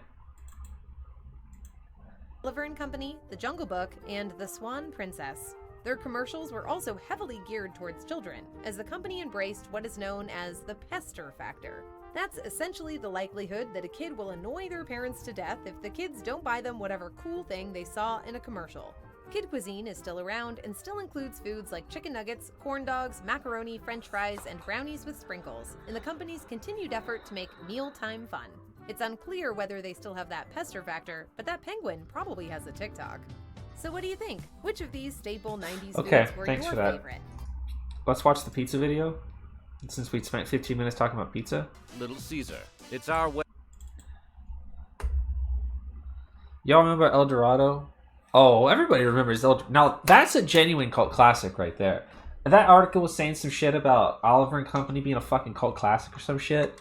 Oliver and Company, The Jungle Book, and The Swan Princess. Their commercials were also heavily geared towards children, as the company embraced what is known as the pester factor. That's essentially the likelihood that a kid will annoy their parents to death if the kids don't buy them whatever cool thing they saw in a commercial. Kid cuisine is still around and still includes foods like chicken nuggets, corn dogs, macaroni, french fries, and brownies with sprinkles, in the company's continued effort to make mealtime fun. It's unclear whether they still have that pester factor, but that penguin probably has a TikTok. So what do you think? Which of these staple 90s foods were your favorite? Let's watch the pizza video. Since we spent 15 minutes talking about pizza. Little Caesar. It's our way. Y'all remember El Dorado? Oh, everybody remembers El Dorado. Now, that's a genuine cult classic right there. And that article was saying some shit about Oliver and Company being a fucking cult classic or some shit.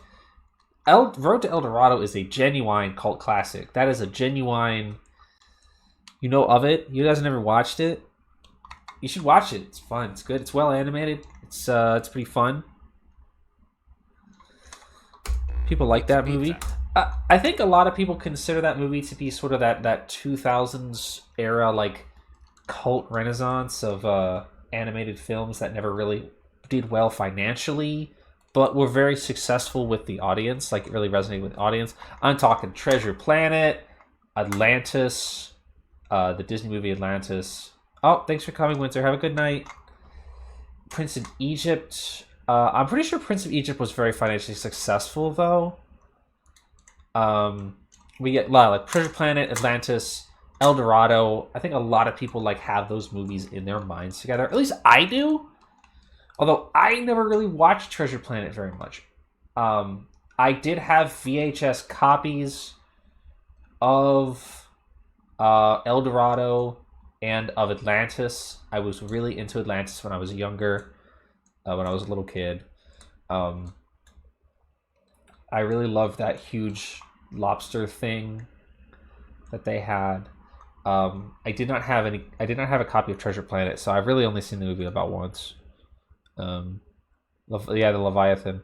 Road to El Dorado is a genuine cult classic. That is a genuine... You know of it? You guys never watched it? You should watch it. It's fun. It's good. It's well animated. It's pretty fun. People like that movie. I think a lot of people consider that movie to be sort of that 2000s era like cult renaissance of animated films that never really did well financially, but were very successful with the audience. Like it really resonated with the audience. I'm talking Treasure Planet, Atlantis, the Disney movie Atlantis. Oh, thanks for coming, Winter. Have a good night. Prince of Egypt. I'm pretty sure Prince of Egypt was very financially successful, though. We get a lot like Treasure Planet, Atlantis, El Dorado. I think a lot of people like have those movies in their minds together. At least I do. Although I never really watched Treasure Planet very much. I did have VHS copies of El Dorado and of Atlantis. I was really into Atlantis when I was younger. When I was a little kid. I really loved that huge lobster thing that they had. I did not have a copy of Treasure Planet, so I've really only seen the movie about once. The Leviathan.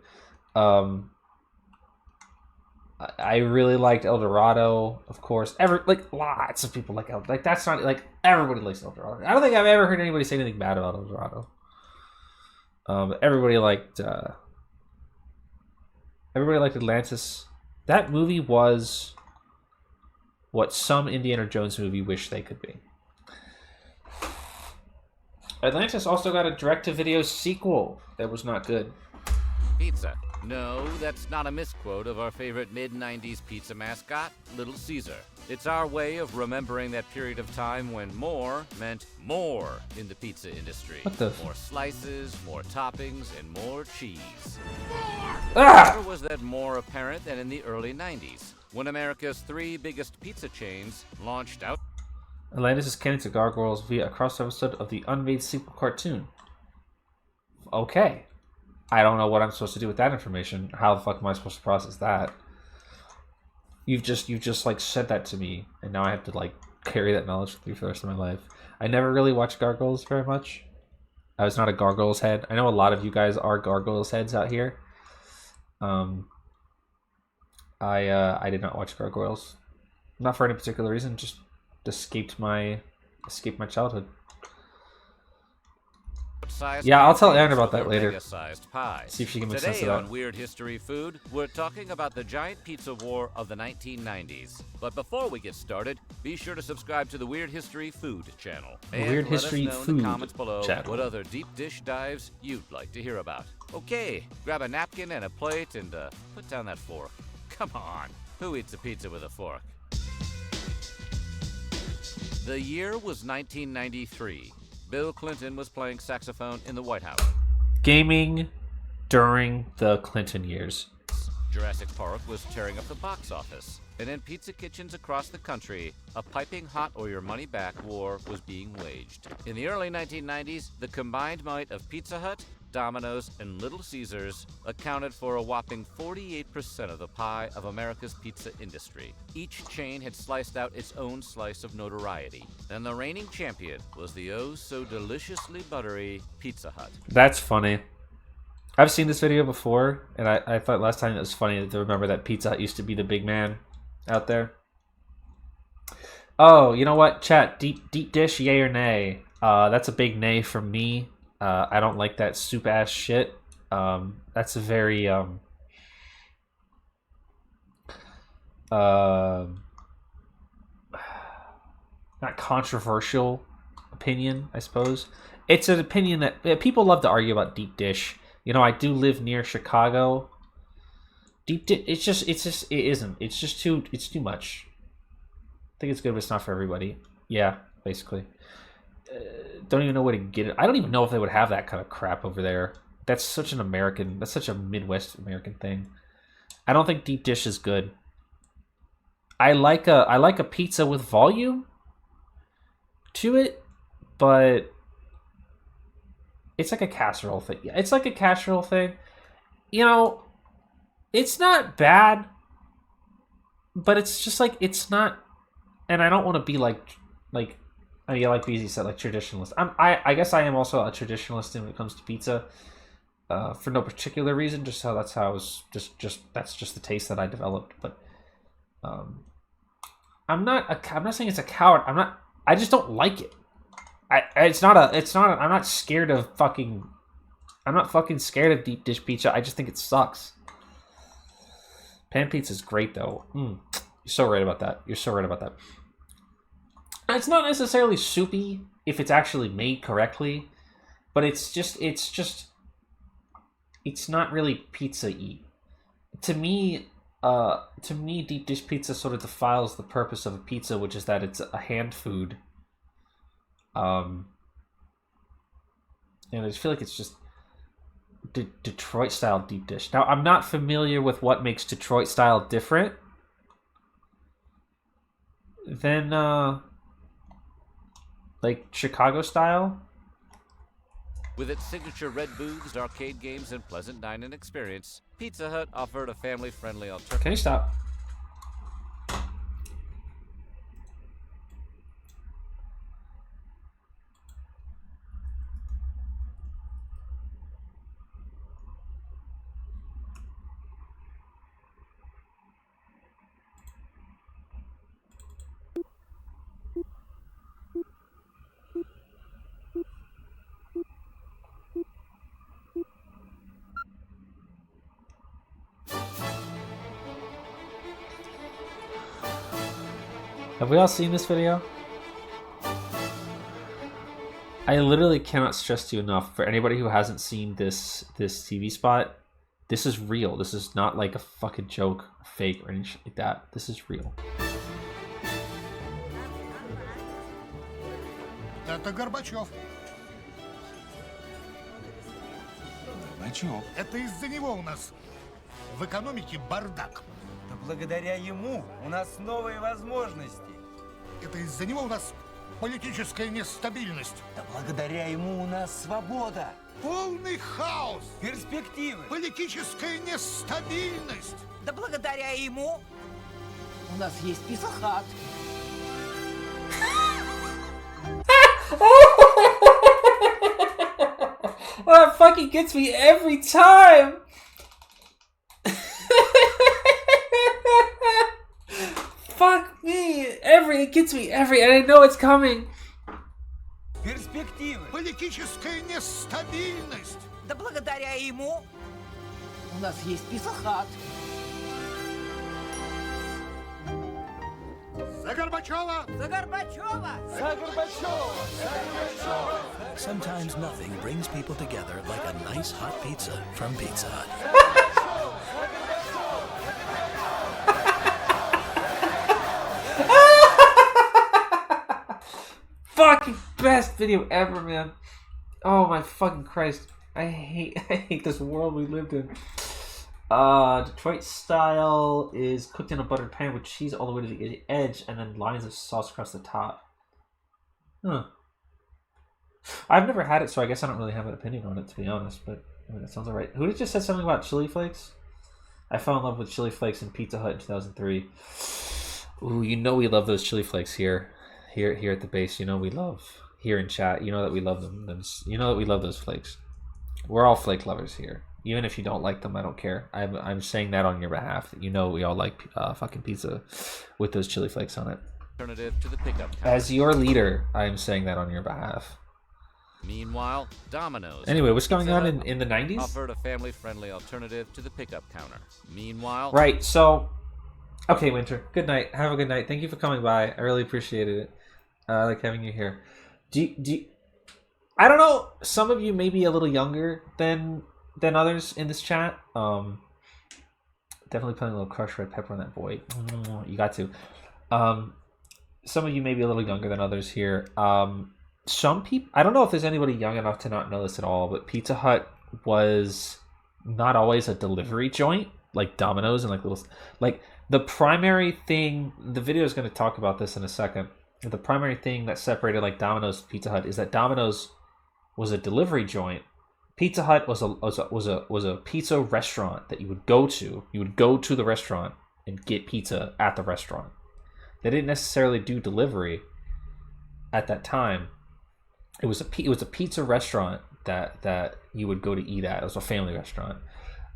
I really liked El Dorado, of course. Lots of people like El Dorado. That's not like everybody likes El Dorado. I don't think I've ever heard anybody say anything bad about El Dorado. Everybody liked Atlantis. That movie was what some Indiana Jones movie wish they could be. Atlantis also got a direct-to-video sequel that was not good. Pizza. No, that's not a misquote of our favorite mid-90s pizza mascot, Little Caesar. It's our way of remembering that period of time when more meant more in the pizza industry. More slices, more toppings, and more cheese. Never was that more apparent than in the early 90s, when America's three biggest pizza chains launched out. Atlantis is canon to Gargoyles via a crossover episode of the unmade sequel cartoon. Okay. I don't know what I'm supposed to do with that information. How the fuck am I supposed to process that? You've just like said that to me, and now I have to like carry that knowledge with me for the rest of my life. I never really watched Gargoyles very much. I was not a Gargoyles head. I know a lot of you guys are Gargoyles heads out here. I did not watch Gargoyles. Not for any particular reason, just escaped my childhood. Yeah, I'll tell Aaron about that later. See if she can make sense of that. Today on Weird History Food, we're talking about the giant pizza war of the 1990s. But before we get started, be sure to subscribe to the Weird History Food channel. And Weird History let us know Food in the comments below channel. What other deep dish dives you'd like to hear about. Okay, grab a napkin and a plate and put down that fork. Come on, who eats a pizza with a fork? The year was 1993. Bill Clinton was playing saxophone in the White House. Gaming during the Clinton years. Jurassic Park was tearing up the box office. And in pizza kitchens across the country, a piping hot or your money back war was being waged. In the early 1990s, the combined might of Pizza Hut, Domino's, and Little Caesars accounted for a whopping 48% of the pie of America's pizza industry. Each chain had sliced out its own slice of notoriety, and the reigning champion was the oh-so-deliciously buttery Pizza Hut. That's funny. I've seen this video before, and I thought last time it was funny to remember that Pizza Hut used to be the big man out there. Oh, you know what, chat? Deep dish, yay or nay? That's a big nay from me. I don't like that soup ass shit. That's a very not controversial opinion, I suppose. It's an opinion that people love to argue about deep dish. You know, I do live near Chicago. Deep dish, it isn't. It's too much. I think it's good, but it's not for everybody. Yeah, basically. Don't even know where to get it. I don't even know if they would have that kind of crap over there. That's such a Midwest American thing. I don't think deep dish is good. I like a pizza with volume to it, but it's like a casserole thing. Yeah, it's like a casserole thing. You know, it's not bad, but it's just like, it's not. And I don't want to be like I mean, like BZ said, like traditionalist. I guess I am also a traditionalist when it comes to pizza, for no particular reason. Just that's how I was. That's just the taste that I developed. But I'm not saying it's a coward. I just don't like it. I'm not scared of fucking. I'm not fucking scared of deep dish pizza. I just think it sucks. Pan pizza is great though. You're so right about that. It's not necessarily soupy if it's actually made correctly, but it's not really pizza-y. To me, deep dish pizza sort of defiles the purpose of a pizza, which is that it's a hand food. And I just feel like it's just Detroit-style deep dish. Now, I'm not familiar with what makes Detroit-style different than like Chicago style. With its signature red booths, arcade games, and pleasant dining experience, Pizza Hut offered a family-friendly alternative. Can you stop? Have we all seen this video? I literally cannot stress to you enough, for anybody who hasn't seen this TV spot, this is real. This is not like a fucking joke, fake, or anything like that. This is real. Это Горбачев. Горбачев? Это из-за него у нас в экономике бардак. Да благодаря ему у нас новые возможности. Это из-за него у нас политическая нестабильность. Да благодаря ему у нас свобода. Полный хаос. Перспективы. Политическая нестабильность. Да благодаря ему у нас есть Pizza Hut. Well, that fucking gets me every time. Fuck me. It gets me and I know it's coming. Перспективы. Политическая нестабильность. Да благодаря ему у нас есть Pizza Hut. За Горбачева! За Горбачева! За Горбачева! За Горбачева! Sometimes nothing brings people together like a nice hot pizza from Pizza Hut. Fucking best video ever, man. Oh my fucking Christ. I hate this world we lived in. Detroit style is cooked in a buttered pan with cheese all the way to the edge and then lines of sauce across the top. Huh. I've never had it, so I guess I don't really have an opinion on it, to be honest. But I mean, that sounds alright. Who just said something about chili flakes? I fell in love with chili flakes in Pizza Hut in 2003. Ooh, you know we love those chili flakes here at the base. You know we love here in chat. You know that we love them. You know that we love those flakes. We're all flake lovers here. Even if you don't like them, I don't care. I'm saying that on your behalf. You know we all like fucking pizza with those chili flakes on it. Alternative to the pickup counter. As your leader, I'm saying that on your behalf. Meanwhile, Domino's. Anyway, what's going on in the 90s? Offered a family-friendly alternative to the pickup counter. Meanwhile, right. So, okay, Winter. Good night. Have a good night. Thank you for coming by. I really appreciated it. I like having you here. I don't know. Some of you may be a little younger than others in this chat. Definitely putting a little crushed red pepper on that boy. You got to. Some of you may be a little younger than others here. Some people, I don't know if there's anybody young enough to not know this at all, but Pizza Hut was not always a delivery joint like Domino's and like the primary thing. The video is going to talk about this in a second. The primary thing that separated like Domino's and Pizza Hut is that Domino's was a delivery joint. Pizza Hut was a pizza restaurant that you would go to. You would go to the restaurant and get pizza at the restaurant. They didn't necessarily do delivery at that time. It was a pizza restaurant that you would go to eat at. It was a family restaurant.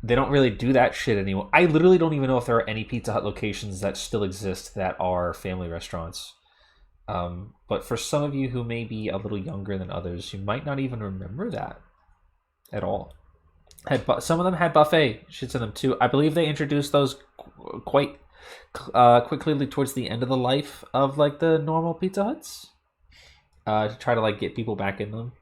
They don't really do that shit anymore. I literally don't even know if there are any Pizza Hut locations that still exist that are family restaurants. But for some of you who may be a little younger than others, you might not even remember that at all. Some of them had buffet shits in them too. I believe they introduced those quite quickly towards the end of the life of like the normal Pizza Huts. To try to like get people back in them.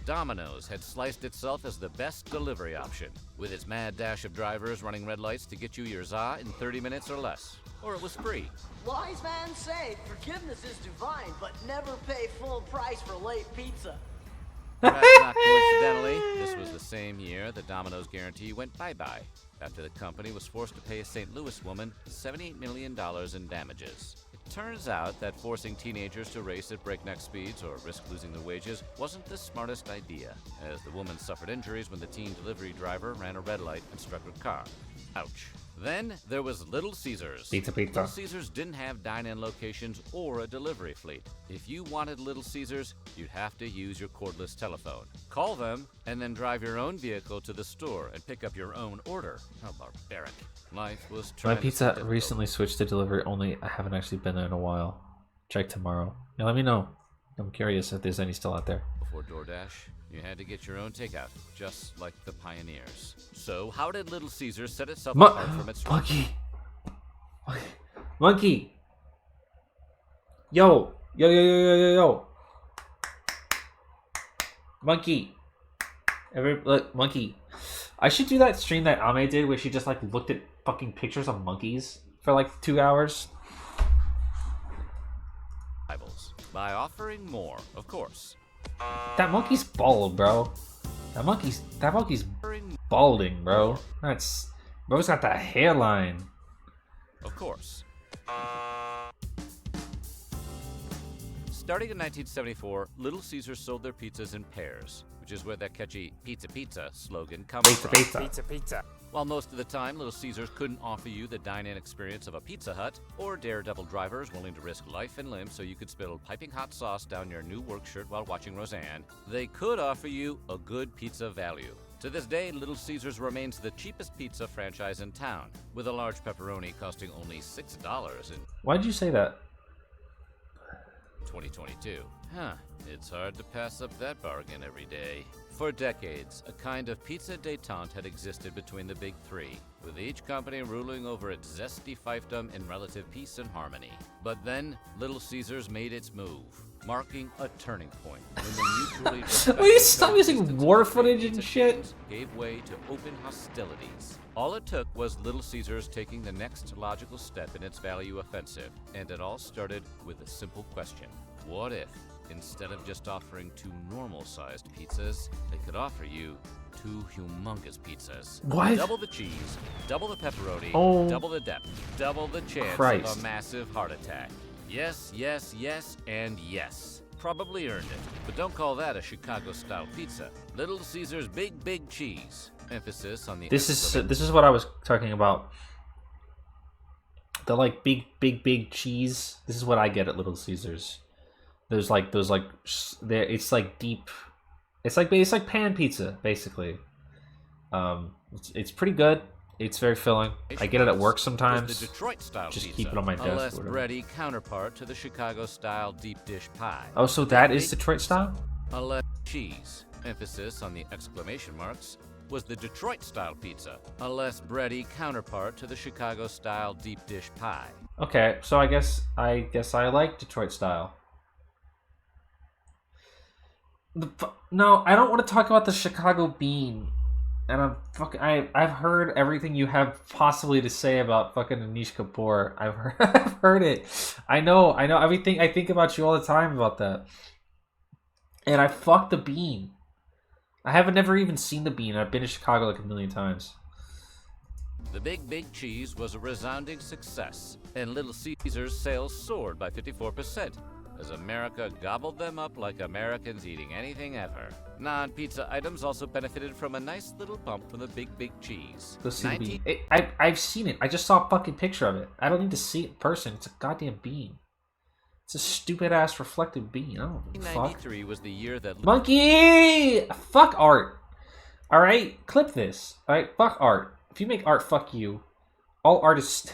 Domino's had sliced itself as the best delivery option, with its mad dash of drivers running red lights to get you your za in 30 minutes or less. Or it was free. Wise man say, forgiveness is divine, but never pay full price for late pizza. Perhaps not coincidentally, this was the same year the Domino's guarantee went bye-bye, after the company was forced to pay a St. Louis woman $78 million in damages. Turns out that forcing teenagers to race at breakneck speeds or risk losing their wages wasn't the smartest idea, as the woman suffered injuries when the teen delivery driver ran a red light and struck her car. Ouch. Then there was Little Caesars. Pizza. Little Caesars didn't have dine-in locations or a delivery fleet. If you wanted Little Caesars, you'd have to use your cordless telephone. Call them, and then drive your own vehicle to the store and pick up your own order. How barbaric. Life was My Pizza Hut recently switched to delivery only. I haven't actually been there in a while. Check tomorrow. Now let me know. I'm curious if there's any still out there. Before DoorDash, you had to get your own takeout, just like the pioneers. So how did Little Caesars set itself apart from its Monkey! Yo! Monkey! Look, Monkey. I should do that stream that Ame did where she just like looked at fucking pictures of monkeys for like 2 hours. By offering more, of course. That monkey's bald, bro. That monkey's balding, bro. Bro's got that hairline. Of course. Starting in 1974, Little Caesars sold their pizzas in pairs, which is where that catchy "Pizza Pizza" slogan comes from. Pizza. While most of the time, Little Caesars couldn't offer you the dine-in experience of a Pizza Hut, or daredevil drivers willing to risk life and limb so you could spill piping hot sauce down your new work shirt while watching Roseanne, they could offer you a good pizza value. To this day, Little Caesars remains the cheapest pizza franchise in town, with a large pepperoni costing only $6 in... Why'd you say that? 2022. It's hard to pass up that bargain every day. For decades, a kind of pizza détente had existed between the big three, with each company ruling over its zesty fiefdom in relative peace and harmony. But then, Little Caesars made its move, marking a turning point when the mutually will you stop using war footage and shit? Gave way to open hostilities. All it took was Little Caesars taking the next logical step in its value offensive, and it all started with a simple question. What if, instead of just offering 2 normal-sized pizzas, they could offer you 2 humongous pizzas? What? Double the cheese, double the pepperoni, double the depth, double the chance of a massive heart attack. Yes, and yes. probably earned it. But don't call that a Chicago-style pizza. Little Caesar's Big Cheese. Emphasis on the... This is what I was talking about. The like big cheese. This is what I get at Little Caesars. There's like there. It's like deep. It's like pan pizza basically. It's pretty good. It's very filling. I get it at work sometimes. The Detroit-style just pizza, keep it on my desk. A less bready counterpart to the Chicago-style deep dish pie. Oh, so that is Detroit style? A less cheese. Emphasis on the exclamation marks. Was the Detroit-style pizza, a less bready counterpart to the Chicago-style deep dish pie. Okay, so I guess I like Detroit style. No, I don't want to talk about the Chicago bean. And I've heard everything you have possibly to say about fucking Anish Kapoor. I've heard it. I know everything. I think about you all the time about that. And I fucked the bean. I haven't never even seen the bean. I've been to Chicago like a million times. The Big Cheese was a resounding success, and Little Caesars sales soared by 54%, as America gobbled them up like Americans eating anything ever. Non-pizza items also benefited from a nice little bump from the Big Cheese. Go see the bean. I've seen it. I just saw a fucking picture of it. I don't need to see it in person. It's a goddamn bean. It's a stupid-ass reflective bean. I don't give a fuck. 1993 was the year that... Monkey! Fuck art. Alright? Clip this. Alright? Fuck art. If you make art, fuck you. All artists...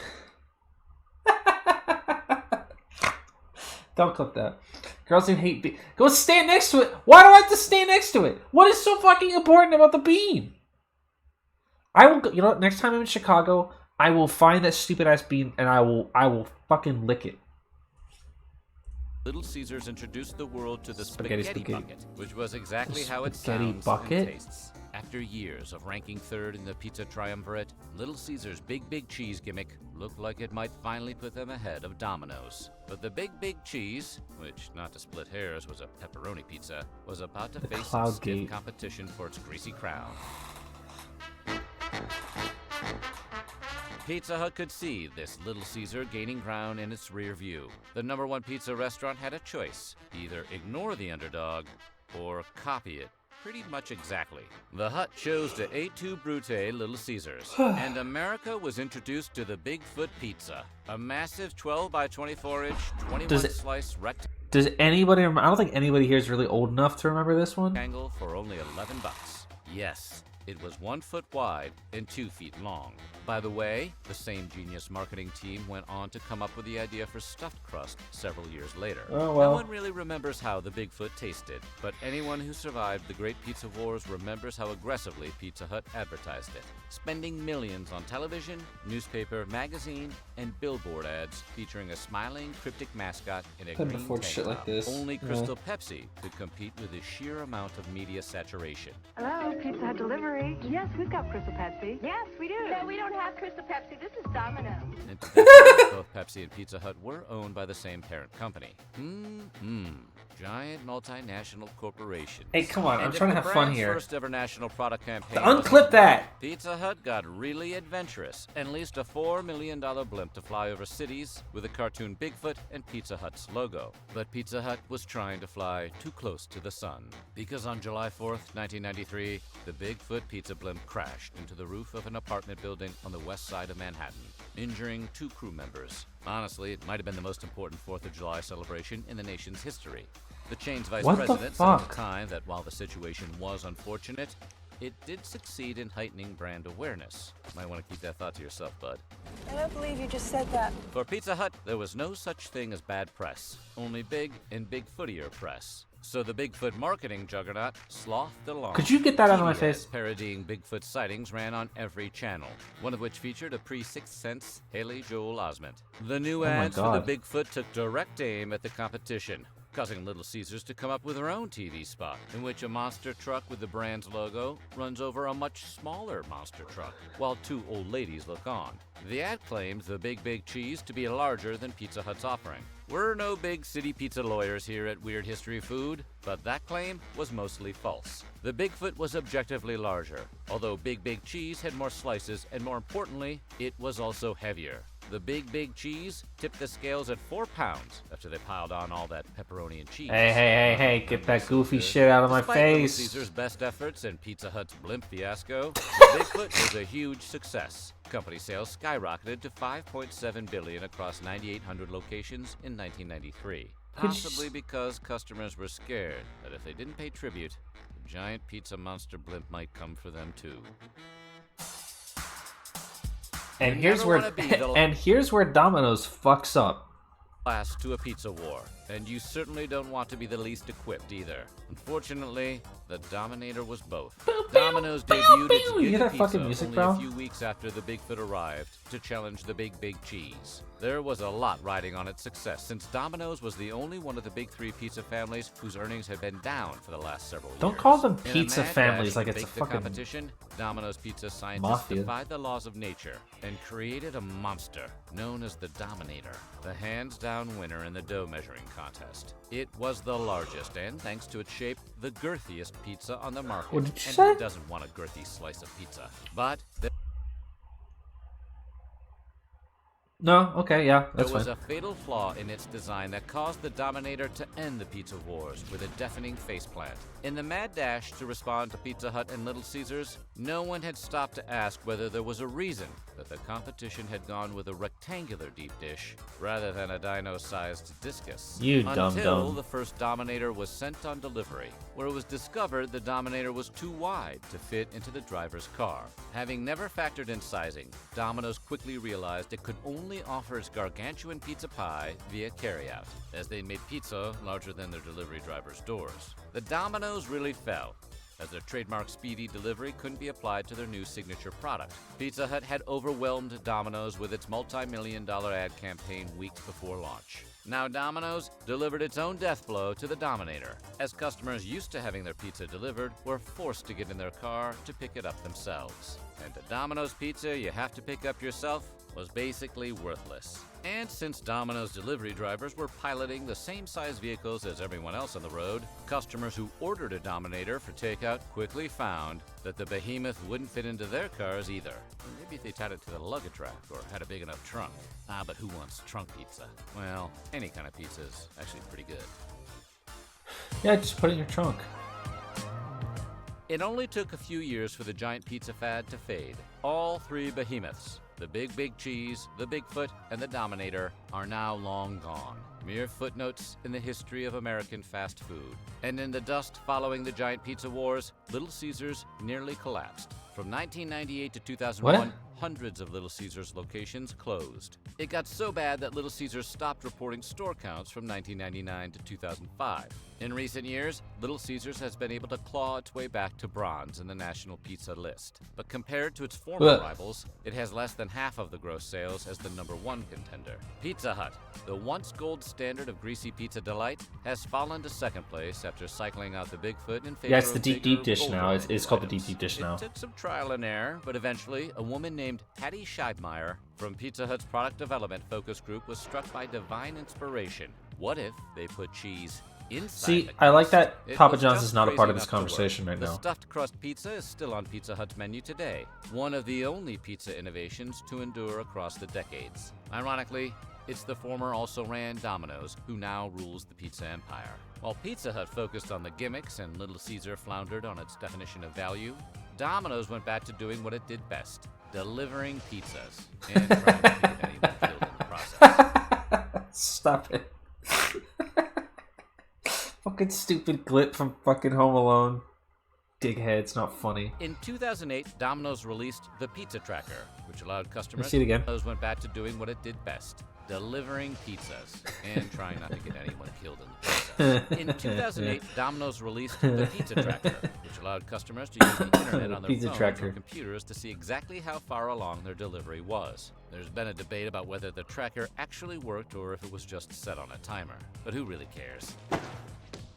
Don't clip that. Girls who hate bean. Go stand next to it. Why do I have to stand next to it? What is so fucking important about the bean? I will go, you know what? Next time I'm in Chicago, I will find that stupid-ass bean and I will fucking lick it. Little Caesars introduced the world to the spaghetti bucket, which was exactly how it sounds bucket? and tastes. After years of ranking third in the pizza triumvirate, Little Caesars' Big Cheese gimmick looked like it might finally put them ahead of Domino's. But the Big Cheese, which, not to split hairs, was a pepperoni pizza, was about to face stiff competition for its greasy crown. Pizza Hut could see this Little Caesar gaining ground in its rear view. The #1 pizza restaurant had a choice: either ignore the underdog or copy it pretty much exactly. The Hut chose to A2 Brute Little Caesars, and America was introduced to the Bigfoot Pizza, a massive 12 by 24 inch, 21 slice rectangle. Does anybody remember? I don't think anybody here is really old enough to remember this one. For only $11. Yes. It was 1 foot wide and 2 feet long. By the way, the same genius marketing team went on to come up with the idea for stuffed crust several years later. Oh, well. No one really remembers how the Bigfoot tasted, but anyone who survived the Great Pizza Wars remembers how aggressively Pizza Hut advertised it, spending millions on television, newspaper, magazine, and billboard ads featuring a smiling, cryptic mascot in a green tank shit like top. this. Only Crystal Pepsi could compete with the sheer amount of media saturation. Hello, Pizza Hut delivery. Yes, we've got Crystal Pepsi. Yes, we do. No, we don't have Crystal Pepsi. This is Domino's. And both Pepsi and Pizza Hut were owned by the same parent company. Giant multinational corporations. Hey, come on! I'm And trying to if have the fun brand's here. First ever national product campaign. Unclip that. Pizza Hut got really adventurous and leased a $4 million blimp to fly over cities with a cartoon Bigfoot and Pizza Hut's logo. But Pizza Hut was trying to fly too close to the sun, because on July 4th, 1993, the Bigfoot pizza blimp crashed into the roof of an apartment building on the west side of Manhattan, injuring 2 crew members. Honestly, it might have been the most important 4th of July celebration in the nation's history. The chain's vice president said at the time that while the situation was unfortunate, it did succeed in heightening brand awareness. Might want to keep that thought to yourself, bud. I don't believe you just said that. For Pizza Hut, there was no such thing as bad press, only big and Bigfootier press. So the Bigfoot marketing juggernaut slothed along. Could you get that out of my TV face? ads parodying Bigfoot sightings ran on every channel, one of which featured a pre-Sixth Sense Haley Joel Osment. The new ads for the Bigfoot took direct aim at the competition, causing Little Caesars to come up with her own TV spot, in which a monster truck with the brand's logo runs over a much smaller monster truck, while 2 old ladies look on. The ad claims the Big Cheese to be larger than Pizza Hut's offering. We're no big city pizza lawyers here at Weird History Food, but that claim was mostly false. The Bigfoot was objectively larger, although Big Cheese had more slices, and more importantly, it was also heavier. The Big Cheese tipped the scales at 4 pounds after they piled on all that pepperoni and cheese. Hey, get that goofy shit out of my Despite face. Little Caesar's best efforts and Pizza Hut's blimp fiasco, the Bigfoot was a huge success. Company sales skyrocketed to $5.7 billion across 9,800 locations in 1993. Possibly because customers were scared that if they didn't pay tribute, the giant pizza monster blimp might come for them too. And here's where Domino's fucks up. Last to a pizza war, and you certainly don't want to be the least equipped either. Unfortunately, the Dominator was both. Domino's debuted its You hear that Giga fucking Pizza music, only bro? a few weeks after the Bigfoot arrived to challenge the Big Cheese. There was a lot riding on its success, since Domino's was the only one of the big three pizza families whose earnings had been down for the last several years. Don't call them In a pizza mad families dash like to it's a beat the fucking competition, Domino's pizza scientists mafia. defied the laws of nature and created a monster known as the Dominator, the hands-down winner in the dough measuring contest. It was the largest and, thanks to its shape, the girthiest pizza on the market. What did you and say? who doesn't want a girthy slice of pizza? But No, okay, yeah, that's there was fine. a fatal flaw in its design that caused the Dominator to end the pizza wars with a deafening faceplant. In the mad dash to respond to Pizza Hut and Little Caesars, no one had stopped to ask whether there was a reason that the competition had gone with a rectangular deep dish rather than a dino-sized discus. You Until dum-dum. the first Dominator was sent on delivery, where it was discovered the Dominator was too wide to fit into the driver's car. Having never factored in sizing, Domino's quickly realized it could only offer its gargantuan pizza pie via carryout, as they made pizza larger than their delivery driver's doors. The Domino's really fell, as their trademark speedy delivery couldn't be applied to their new signature product. Pizza Hut had overwhelmed Domino's with its multi-million-dollar ad campaign weeks before launch. Now Domino's delivered its own death blow to the Dominator, as customers used to having their pizza delivered were forced to get in their car to pick it up themselves. And the Domino's pizza you have to pick up yourself was basically worthless. And since Domino's delivery drivers were piloting the same size vehicles as everyone else on the road, customers who ordered a Dominator for takeout quickly found that the behemoth wouldn't fit into their cars either. Maybe if they tied it to the luggage rack or had a big enough trunk. But who wants trunk pizza? Well, any kind of pizza is actually pretty good. Yeah, just put it in your trunk. It only took a few years for the giant pizza fad to fade. All three behemoths, the Big Cheese, the Bigfoot, and the Dominator, are now long gone. Mere footnotes in the history of American fast food. And in the dust following the giant pizza wars, Little Caesars nearly collapsed. From 1998 to 2001, What? hundreds of Little Caesars locations closed. It got so bad that Little Caesars stopped reporting store counts from 1999 to 2005. In recent years, Little Caesars has been able to claw its way back to bronze in the national pizza list. But compared to its former Ugh. rivals, it has less than half of the gross sales as the #1 contender. Pizza Hut, the once gold standard of greasy pizza delight, has fallen to second place after cycling out the Bigfoot in favor Yeah, it's the of deep bigger, dish bolder now. It's menu called the items. deep dish now. It took some trial and error, but eventually, a woman named Patty Scheidmeyer from Pizza Hut's product development focus group was struck by divine inspiration. What if they put cheese inside See, the I like crust? that It Papa was John's just is not a crazy part of this enough to work. conversation right The now. stuffed crust pizza is still on Pizza Hut's menu today, one of the only pizza innovations to endure across the decades. Ironically, it's the former also-ran Domino's who now rules the pizza empire. While Pizza Hut focused on the gimmicks and Little Caesar floundered on its definition of value, Domino's went back to doing what it did best, delivering pizzas, and trying to get anyone killed in the process. Stop it. Fucking stupid glip from fucking Home Alone. Dighead, it's not funny. In 2008, Domino's released the Pizza Tracker, which allowed customers see it again. Domino's went back to doing what it did best, delivering pizzas and trying not to get anyone killed in the process. In 2008, Domino's released the Pizza Tracker, which allowed customers to use the internet on their Pizza phones Tracker. or computers to see exactly how far along their delivery was. There's been a debate about whether the tracker actually worked or if it was just set on a timer, but who really cares?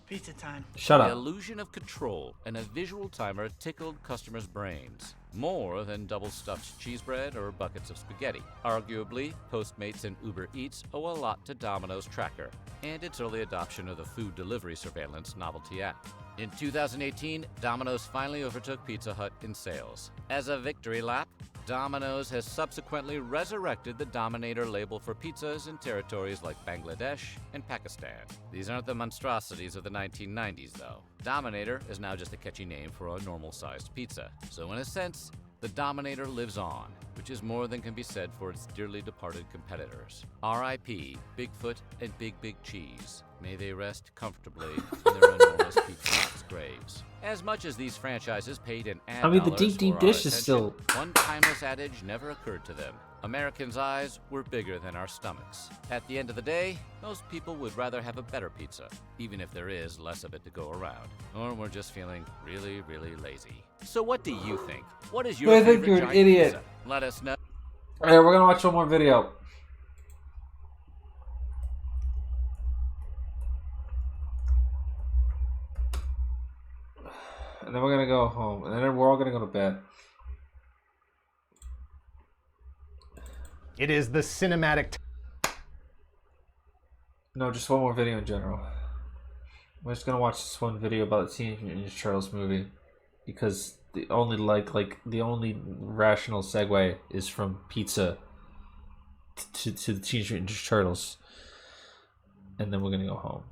Pizza time. Shut The up. illusion of control and a visual timer tickled customers' brains more than double-stuffed cheese bread or buckets of spaghetti. Arguably, Postmates and Uber Eats owe a lot to Domino's Tracker and its early adoption of the food delivery surveillance novelty app. In 2018, Domino's finally overtook Pizza Hut in sales. As a victory lap, Domino's has subsequently resurrected the Dominator label for pizzas in territories like Bangladesh and Pakistan. These aren't the monstrosities of the 1990s, though. Dominator is now just a catchy name for a normal-sized pizza. So in a sense, the Dominator lives on, which is more than can be said for its dearly departed competitors. R.I.P. Bigfoot and Big Cheese. May they rest comfortably in their enormous pizza graves. As much as these franchises paid an ad the deep for our dish is attention, still... one timeless adage never occurred to them. Americans' eyes were bigger than our stomachs. At the end of the day, most people would rather have a better pizza, even if there is less of it to go around. Or we're just feeling really, really lazy. So what do you think? What is your favorite you're an giant idiot. pizza? Let us know. Alright, we're gonna watch one more video. And then we're gonna go home. And then we're all gonna go to bed. It is the cinematic... No, just one more video in general. We're just gonna watch this one video about the Teenage Mutant Ninja Turtles movie. Because the only the only rational segue is from pizza to the Teenage Mutant Ninja Turtles. And then we're gonna go home.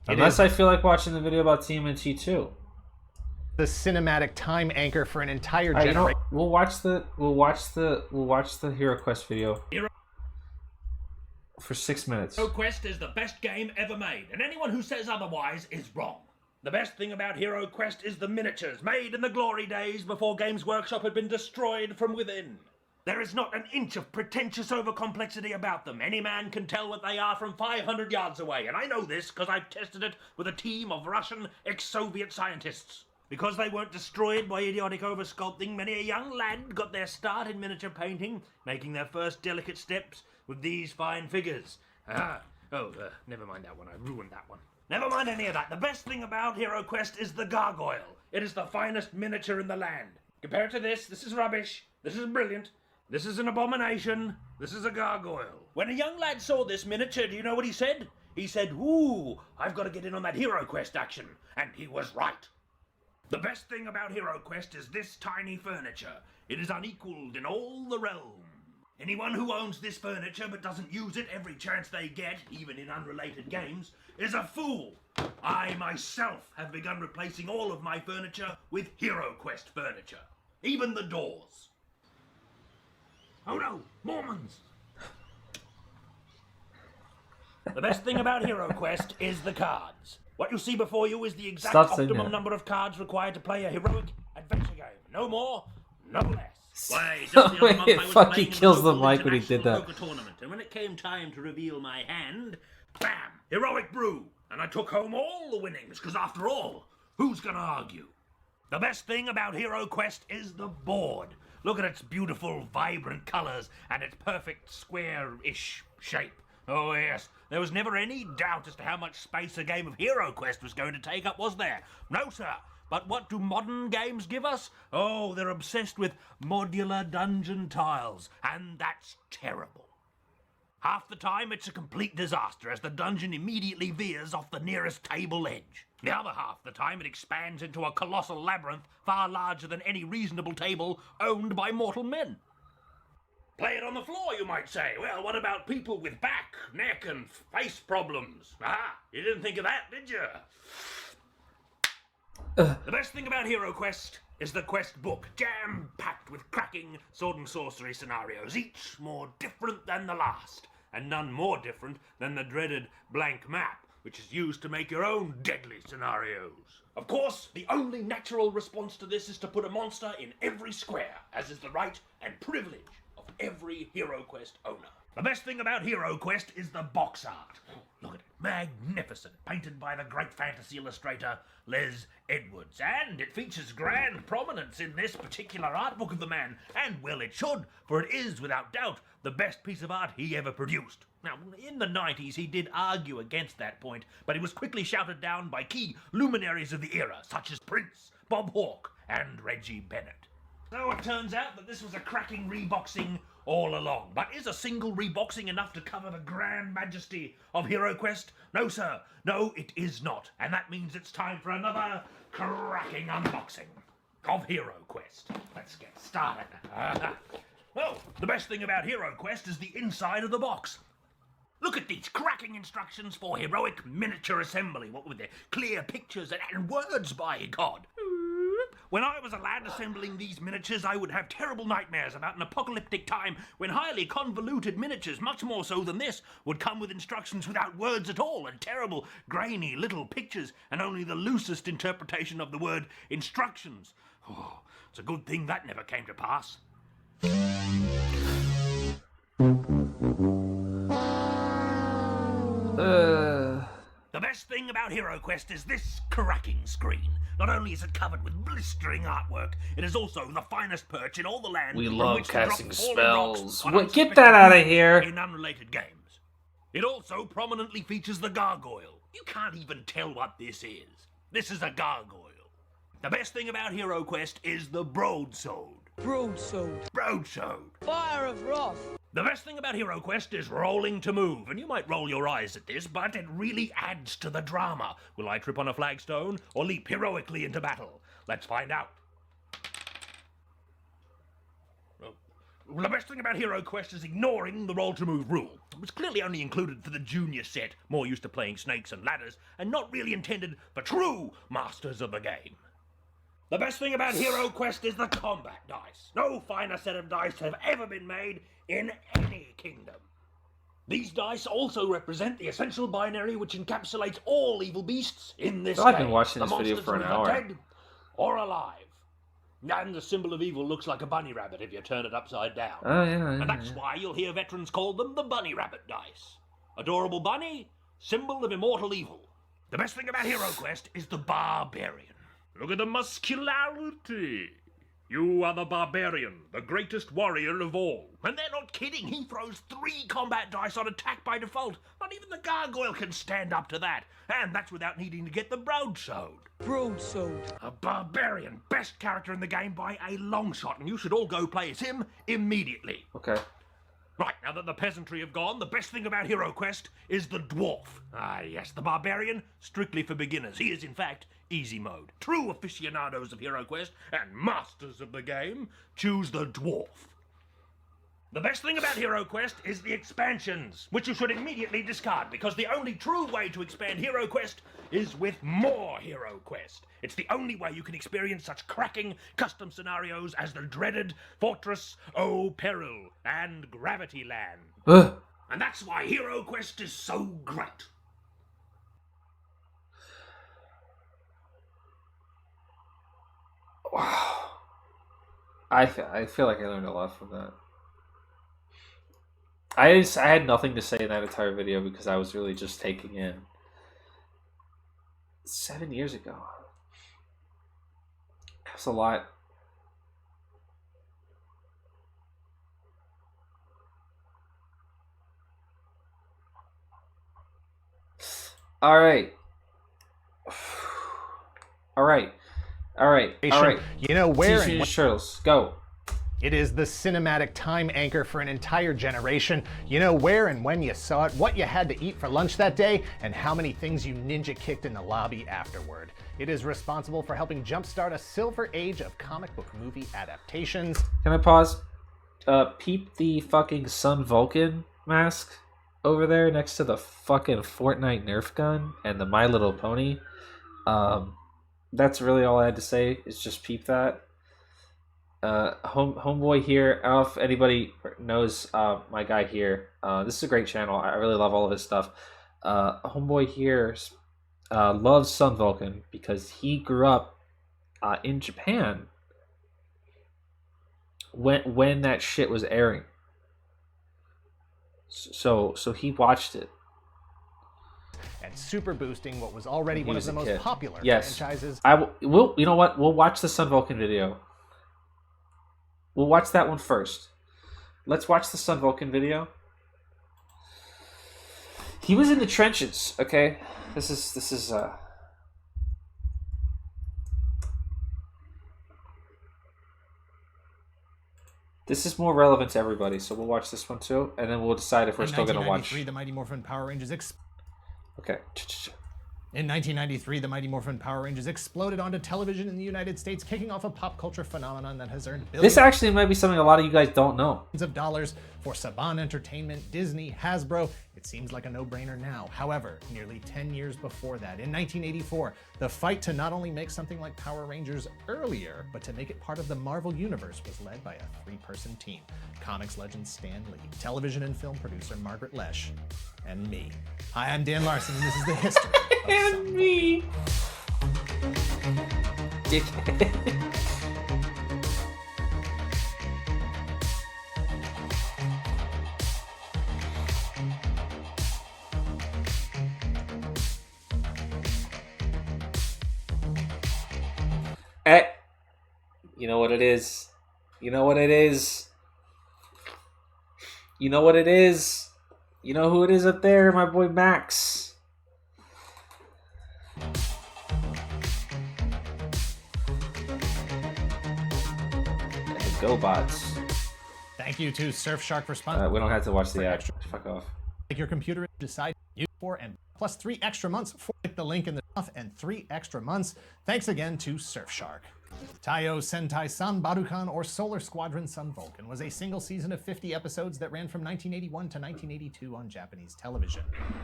Unless I feel like watching the video about TMNT too. The cinematic time anchor for an entire generation. We'll watch the Hero Quest video for 6 minutes. Hero Quest is the best game ever made, and anyone who says otherwise is wrong. The best thing about Hero Quest is the miniatures made in the glory days before Games Workshop had been destroyed from within. There is not an inch of pretentious overcomplexity about them. Any man can tell what they are from 500 yards away, and I know this because I've tested it with a team of Russian ex-Soviet scientists. Because they weren't destroyed by idiotic oversculpting, many a young lad got their start in miniature painting, making their first delicate steps with these fine figures. Never mind that one. I ruined that one. Never mind any of that. The best thing about Hero Quest is the gargoyle. It is the finest miniature in the land. Compared to this is rubbish. This is brilliant. This is an abomination. This is a gargoyle. When a young lad saw this miniature, do you know what he said? He said, "Ooh, I've got to get in on that Hero Quest action." And he was right. The best thing about Hero Quest is this tiny furniture. It is unequaled in all the realm. Anyone who owns this furniture but doesn't use it every chance they get, even in unrelated games, is a fool. I myself have begun replacing all of my furniture with Hero Quest furniture. Even the doors. Oh no, Mormons! The best thing about Hero Quest is the cards. What you see before you is the exact optimum number of cards required to play a heroic adventure game. No more, no less. Why, just the other month I was Fuck, playing he kills in the local mic when he did that. poker tournament, and when it came time to reveal my hand, bam, heroic brew, and I took home all the winnings, because after all, who's gonna argue? The best thing about Hero Quest is the board. Look at its beautiful, vibrant colours and its perfect square-ish shape. Oh yes, there was never any doubt as to how much space a game of Hero Quest was going to take up, was there? No, sir. But what do modern games give us? Oh, they're obsessed with modular dungeon tiles, and that's terrible. Half the time, it's a complete disaster, as the dungeon immediately veers off the nearest table edge. The other half the time, it expands into a colossal labyrinth far larger than any reasonable table owned by mortal men. Play it on the floor, you might say. Well, what about people with back, neck, and face problems? You didn't think of that, did you? The best thing about Hero Quest is the quest book, jam-packed with cracking sword and sorcery scenarios, each more different than the last, and none more different than the dreaded blank map, which is used to make your own deadly scenarios. Of course, the only natural response to this is to put a monster in every square, as is the right and privilege of every Hero Quest owner. The best thing about Hero Quest is the box art. Look at it. Magnificent. Painted by the great fantasy illustrator Les Edwards. And it features grand prominence in this particular art book of the man. And well it should, for it is, without doubt, the best piece of art he ever produced. Now, in the 90s, he did argue against that point, but he was quickly shouted down by key luminaries of the era, such as Prince, Bob Hawke, and Reggie Bennett. So it turns out that this was a cracking reboxing all along. But is a single reboxing enough to cover the grand majesty of Hero Quest? No, sir. No, it is not. And that means it's time for another cracking unboxing. of Hero Quest. Let's get started. Well, the best thing about Hero Quest is the inside of the box. Look at these cracking instructions for heroic miniature assembly, what with their clear pictures and words, by God. When I was a lad assembling these miniatures, I would have terrible nightmares about an apocalyptic time when highly convoluted miniatures, much more so than this, would come with instructions without words at all, and terrible, grainy little pictures, and only the loosest interpretation of the word instructions. Oh, it's a good thing that never came to pass. The best thing about Hero Quest is this cracking screen. Not only is it covered with blistering artwork, it is also the finest perch in all the land. We from love which to drop casting falling spells. rocks on What? Get that out of here. in unrelated games. It also prominently features the gargoyle. You can't even tell what this is. This is a gargoyle. The best thing about Hero Quest is the broadsword. Broadsword. Fire of Wrath. The best thing about Hero Quest is rolling to move, and you might roll your eyes at this, but it really adds to the drama. Will I trip on a flagstone or leap heroically into battle? Let's find out. Well, the best thing about Hero Quest is ignoring the roll to move rule. It was clearly only included for the junior set, more used to playing snakes and ladders, and not really intended for true masters of the game. The best thing about Hero Quest is the combat dice. No finer set of dice have ever been made in any kingdom. These dice also represent the essential binary which encapsulates all evil beasts in this game. I've been watching this The video monsters for an are hour. dead or alive. And the symbol of evil looks like a bunny rabbit if you turn it upside down. Oh, yeah. And that's why you'll hear veterans call them the bunny rabbit dice. Adorable bunny, symbol of immortal evil. The best thing about Hero Quest is the barbarian. Look at the muscularity. You are the barbarian, the greatest warrior of all. And they're not kidding. He throws 3 combat dice on attack by default. Not even the gargoyle can stand up to that. And that's without needing to get the broadsword. A barbarian, best character in the game by a long shot, and you should all go play as him immediately. Okay. Right, now that the peasantry have gone, the best thing about Hero Quest is the dwarf. Ah, yes, the barbarian, strictly for beginners. He is, in fact, easy mode. True aficionados of Hero Quest and masters of the game choose the dwarf. The best thing about Hero Quest is the expansions, which you should immediately discard, because the only true way to expand Hero Quest is with more Hero Quest. It's the only way you can experience such cracking custom scenarios as the dreaded Fortress O' Peril and Gravity Land. And that's why Hero Quest is so great. Wow. I feel like I learned a lot from that. I had nothing to say in that entire video because I was really just taking in. 7 years ago. That's a lot. All right. All right. All right. All right. You know where and Turtles, go. It is the cinematic time anchor for an entire generation. You know where and when you saw it, what you had to eat for lunch that day, and how many things you ninja kicked in the lobby afterward. It is responsible for helping jumpstart a silver age of comic book movie adaptations. Can I pause? Peep the fucking Sun Vulcan mask over there next to the fucking Fortnite Nerf gun and the My Little Pony. That's really all I had to say, is just peep that. Homeboy here, I don't know if anybody knows my guy here. This is a great channel. I really love all of his stuff. Homeboy here loves Sun Vulcan because he grew up in Japan when that shit was airing. So he watched it. And super boosting what was already one of the most popular franchises. We'll, you know what? We'll watch the Sun Vulcan video. We'll watch that one first. Let's watch the Sun Vulcan video. He was in the trenches, okay? This is This is more relevant to everybody, so we'll watch this one too, and then we'll decide if we're still going to watch. The Mighty Morphin Power Rangers. Okay. In 1993, the Mighty Morphin Power Rangers exploded onto television in the United States, kicking off a pop culture phenomenon that has earned billions This actually might be something a lot of you guys don't know. of dollars for Saban Entertainment, Disney, Hasbro. It seems like a no-brainer now. However, nearly 10 years before that, in 1984, the fight to not only make something like Power Rangers earlier, but to make it part of the Marvel Universe was led by a three-person team. Comics legend Stan Lee, television and film producer Margaret Lesh, and me. Hi, I'm Dan Larson, and this is the history of And me. Dickhead. You know what it is. You know what it is. You know what it is. You know who it is up there, my boy Max. Go bots. Thank you to Surfshark for sponsoring. We don't have to watch the ad. Fuck off. Take your computer and decide you for and plus 3 extra months for the link in the off and 3 extra months. Thanks again to Surfshark. Taiyo Sentai San Barukan or Solar Squadron Sun Vulcan was a single season of 50 episodes that ran from 1981 to 1982 on Japanese television.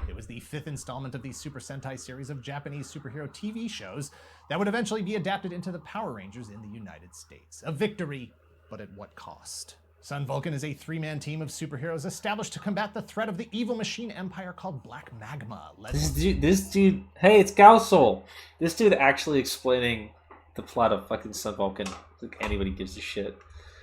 It was the 5th installment of the Super Sentai series of Japanese superhero TV shows that would eventually be adapted into the Power Rangers in the United States. A victory, but at what cost? Sun Vulcan is a 3-man team of superheroes established to combat the threat of the evil machine empire called Black Magma. This dude, hey, it's Gausol. This dude actually explaining the plot of fucking Sun Vulcan. Like anybody gives a shit.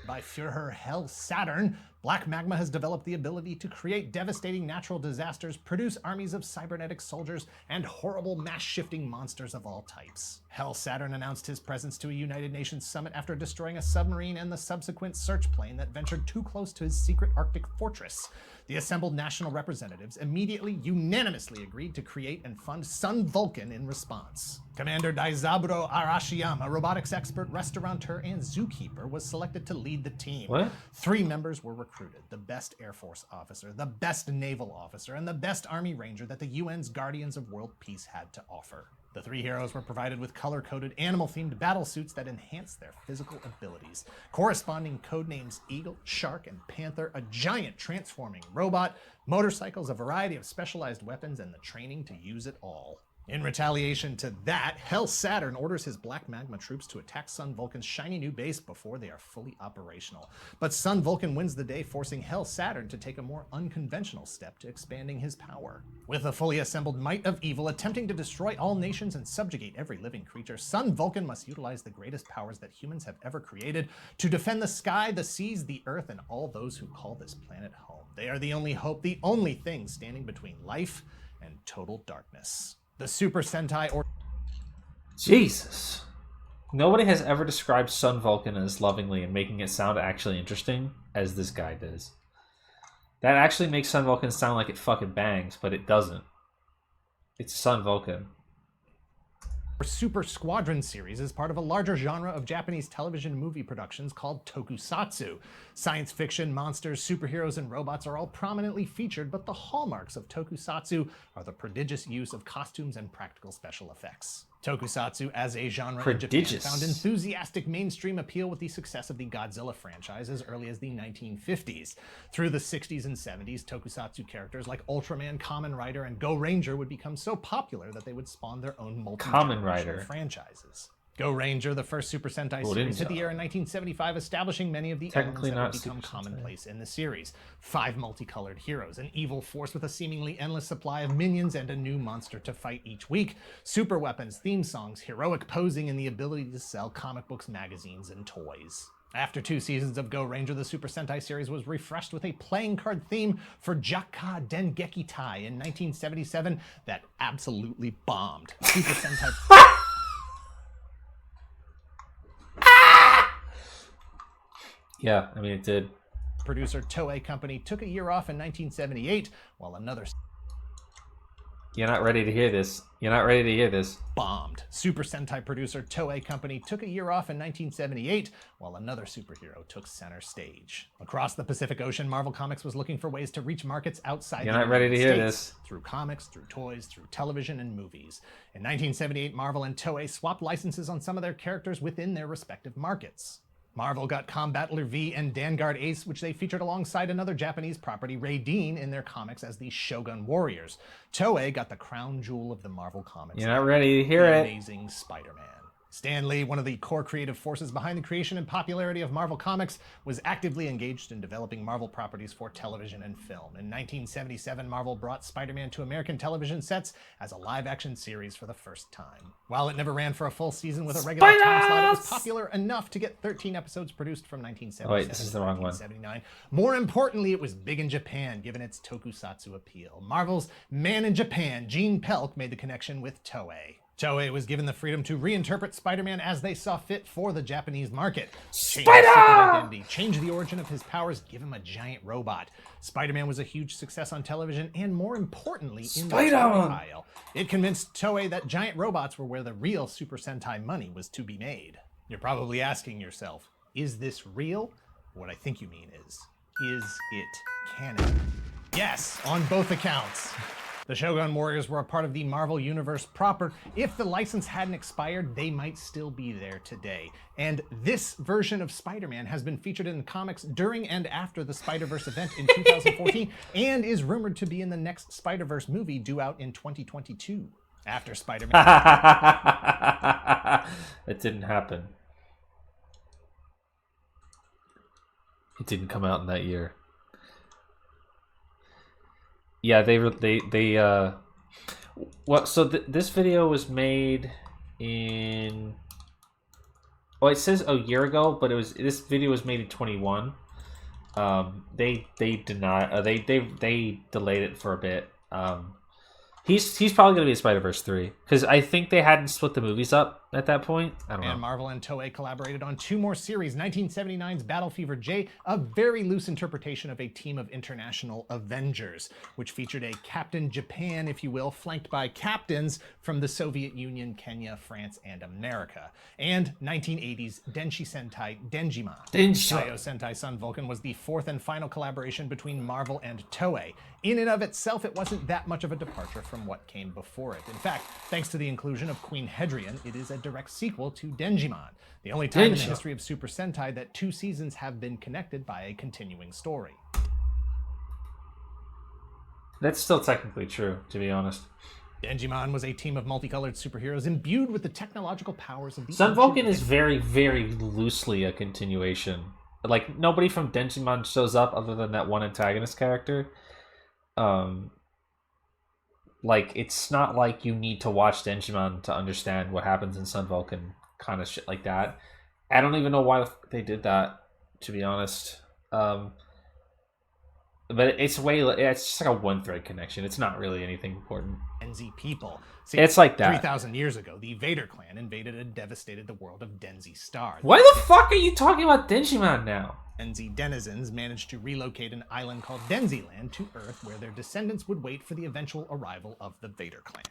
By Führer Hell Saturn, Black Magma has developed the ability to create devastating natural disasters, produce armies of cybernetic soldiers, and horrible mass-shifting monsters of all types. Hell Saturn announced his presence to a United Nations summit after destroying a submarine and the subsequent search plane that ventured too close to his secret Arctic fortress. The assembled national representatives immediately unanimously agreed to create and fund Sun Vulcan in response. Commander Daizaburo Arashiyama, robotics expert, restaurateur, and zookeeper, was selected to lead the team. What? 3 members were recruited: the best Air Force officer, the best naval officer, and the best Army Ranger that the UN's Guardians of World Peace had to offer. The 3 heroes were provided with color-coded, animal-themed battle suits that enhanced their physical abilities. Corresponding codenames Eagle, Shark, and Panther, a giant transforming robot, motorcycles, a variety of specialized weapons, and the training to use it all. In retaliation to that, Hell Saturn orders his Black Magma troops to attack Sun Vulcan's shiny new base before they are fully operational. But Sun Vulcan wins the day, forcing Hell Saturn to take a more unconventional step to expanding his power. With a fully assembled might of evil attempting to destroy all nations and subjugate every living creature, Sun Vulcan must utilize the greatest powers that humans have ever created to defend the sky, the seas, the earth, and all those who call this planet home. They are the only hope, the only thing standing between life and total darkness. The Super Sentai or Jesus. Nobody has ever described Sun Vulcan as lovingly and making it sound actually interesting as this guy does. That actually makes Sun Vulcan sound like it fucking bangs, but it doesn't. It's Sun Vulcan. Super Squadron series is part of a larger genre of Japanese television movie productions called tokusatsu. Science fiction, monsters, superheroes, and robots are all prominently featured, but the hallmarks of tokusatsu are the prodigious use of costumes and practical special effects. Tokusatsu as a genre in Japan found enthusiastic mainstream appeal with the success of the Godzilla franchise as early as the 1950s. Through the 60s and 70s, tokusatsu characters like Ultraman, Kamen Rider, and Go Ranger would become so popular that they would spawn their own multi-generational franchises. Go Ranger, the first Super Sentai series, hit the air in 1975, establishing many of the elements that would become commonplace in the series. 5 multicolored heroes, an evil force with a seemingly endless supply of minions, and a new monster to fight each week. Super weapons, theme songs, heroic posing, and the ability to sell comic books, magazines, and toys. After 2 seasons of Go Ranger, the Super Sentai series was refreshed with a playing card theme for Jakka Dengeki Tai in 1977 that absolutely bombed. Super Sentai... Yeah, I mean, it did. Producer Toei Company took a year off in 1978, while another You're not ready to hear this. You're not ready to hear this. Bombed. Super Sentai producer Toei Company took a year off in 1978, while another superhero took center stage. Across the Pacific Ocean, Marvel Comics was looking for ways to reach markets outside You're the not ready to United hear States, this. through comics, through toys, through television, and movies. In 1978, Marvel and Toei swapped licenses on some of their characters within their respective markets. Marvel got Combattler V and Vanguard Ace, which they featured alongside another Japanese property, Raiden, in their comics as the Shogun Warriors. Toei got the crown jewel of the Marvel Comics. You're not ready to hear it. Amazing Spider-Man. Stan Lee, one of the core creative forces behind the creation and popularity of Marvel Comics, was actively engaged in developing Marvel properties for television and film. In 1977, Marvel brought Spider-Man to American television sets as a live-action series for the first time. While it never ran for a full season with a regular time slot, it was popular enough to get 13 episodes produced from 1977 Oh wait, this is the wrong one. 1979. More importantly, it was big in Japan, given its tokusatsu appeal. Marvel's Man in Japan, Gene Pelk, made the connection with Toei. Toei was given the freedom to reinterpret Spider-Man as they saw fit for the Japanese market. Change his secret identity, change the origin of his powers, give him a giant robot. Spider-Man was a huge success on television and, more importantly, in the toy aisle. It convinced Toei that giant robots were where the real Super Sentai money was to be made. You're probably asking yourself, is this real? What I think you mean is it canon? Yes, on both accounts. The Shogun Warriors were a part of the Marvel Universe proper. If the license hadn't expired, they might still be there today. And this version of Spider-Man has been featured in the comics during and after the Spider-Verse event in 2014 and is rumored to be in the next Spider-Verse movie due out in 2022. After Spider-Man... It didn't happen. It didn't come out in that year. Yeah, well, so this video was made in, well, it says a year ago, but this video was made in 21. They denied, they delayed it for a bit. He's probably gonna be in Spider-Verse 3 because I think they hadn't split the movies up at that point. I don't know. And Marvel and Toei collaborated on 2 more series. 1979's Battle Fever J, a very loose interpretation of a team of international Avengers, which featured a Captain Japan, if you will, flanked by captains from the Soviet Union, Kenya, France, and America. And 1980's Denshi Sentai Denjiman. Taiyo Sentai Sun Vulcan was the 4th and final collaboration between Marvel and Toei. In and of itself, it wasn't that much of a departure from what came before it. In fact, thanks to the inclusion of Queen Hedrian, it is a direct sequel to Denjiman, the only time in the history of Super Sentai that 2 seasons have been connected by a continuing story. That's still technically true, to be honest. Denjiman was a team of multicolored superheroes imbued with the technological powers of the... Sun Vulcan is very, very loosely a continuation. Like, nobody from Denjiman shows up other than that one antagonist character. Like, it's not like you need to watch Denjiman to understand what happens in Sun Vulcan, kind of shit like that. I don't even know why they did that, to be honest. But it's just like a one-thread connection. It's not really anything important. Denzi people. See, it's like that. 3,000 years ago, the Vader clan invaded and devastated the world of Denzi Star. Why the fuck are you talking about Denjiman now? Denzi denizens managed to relocate an island called Denziland to Earth, where their descendants would wait for the eventual arrival of the Vader clan.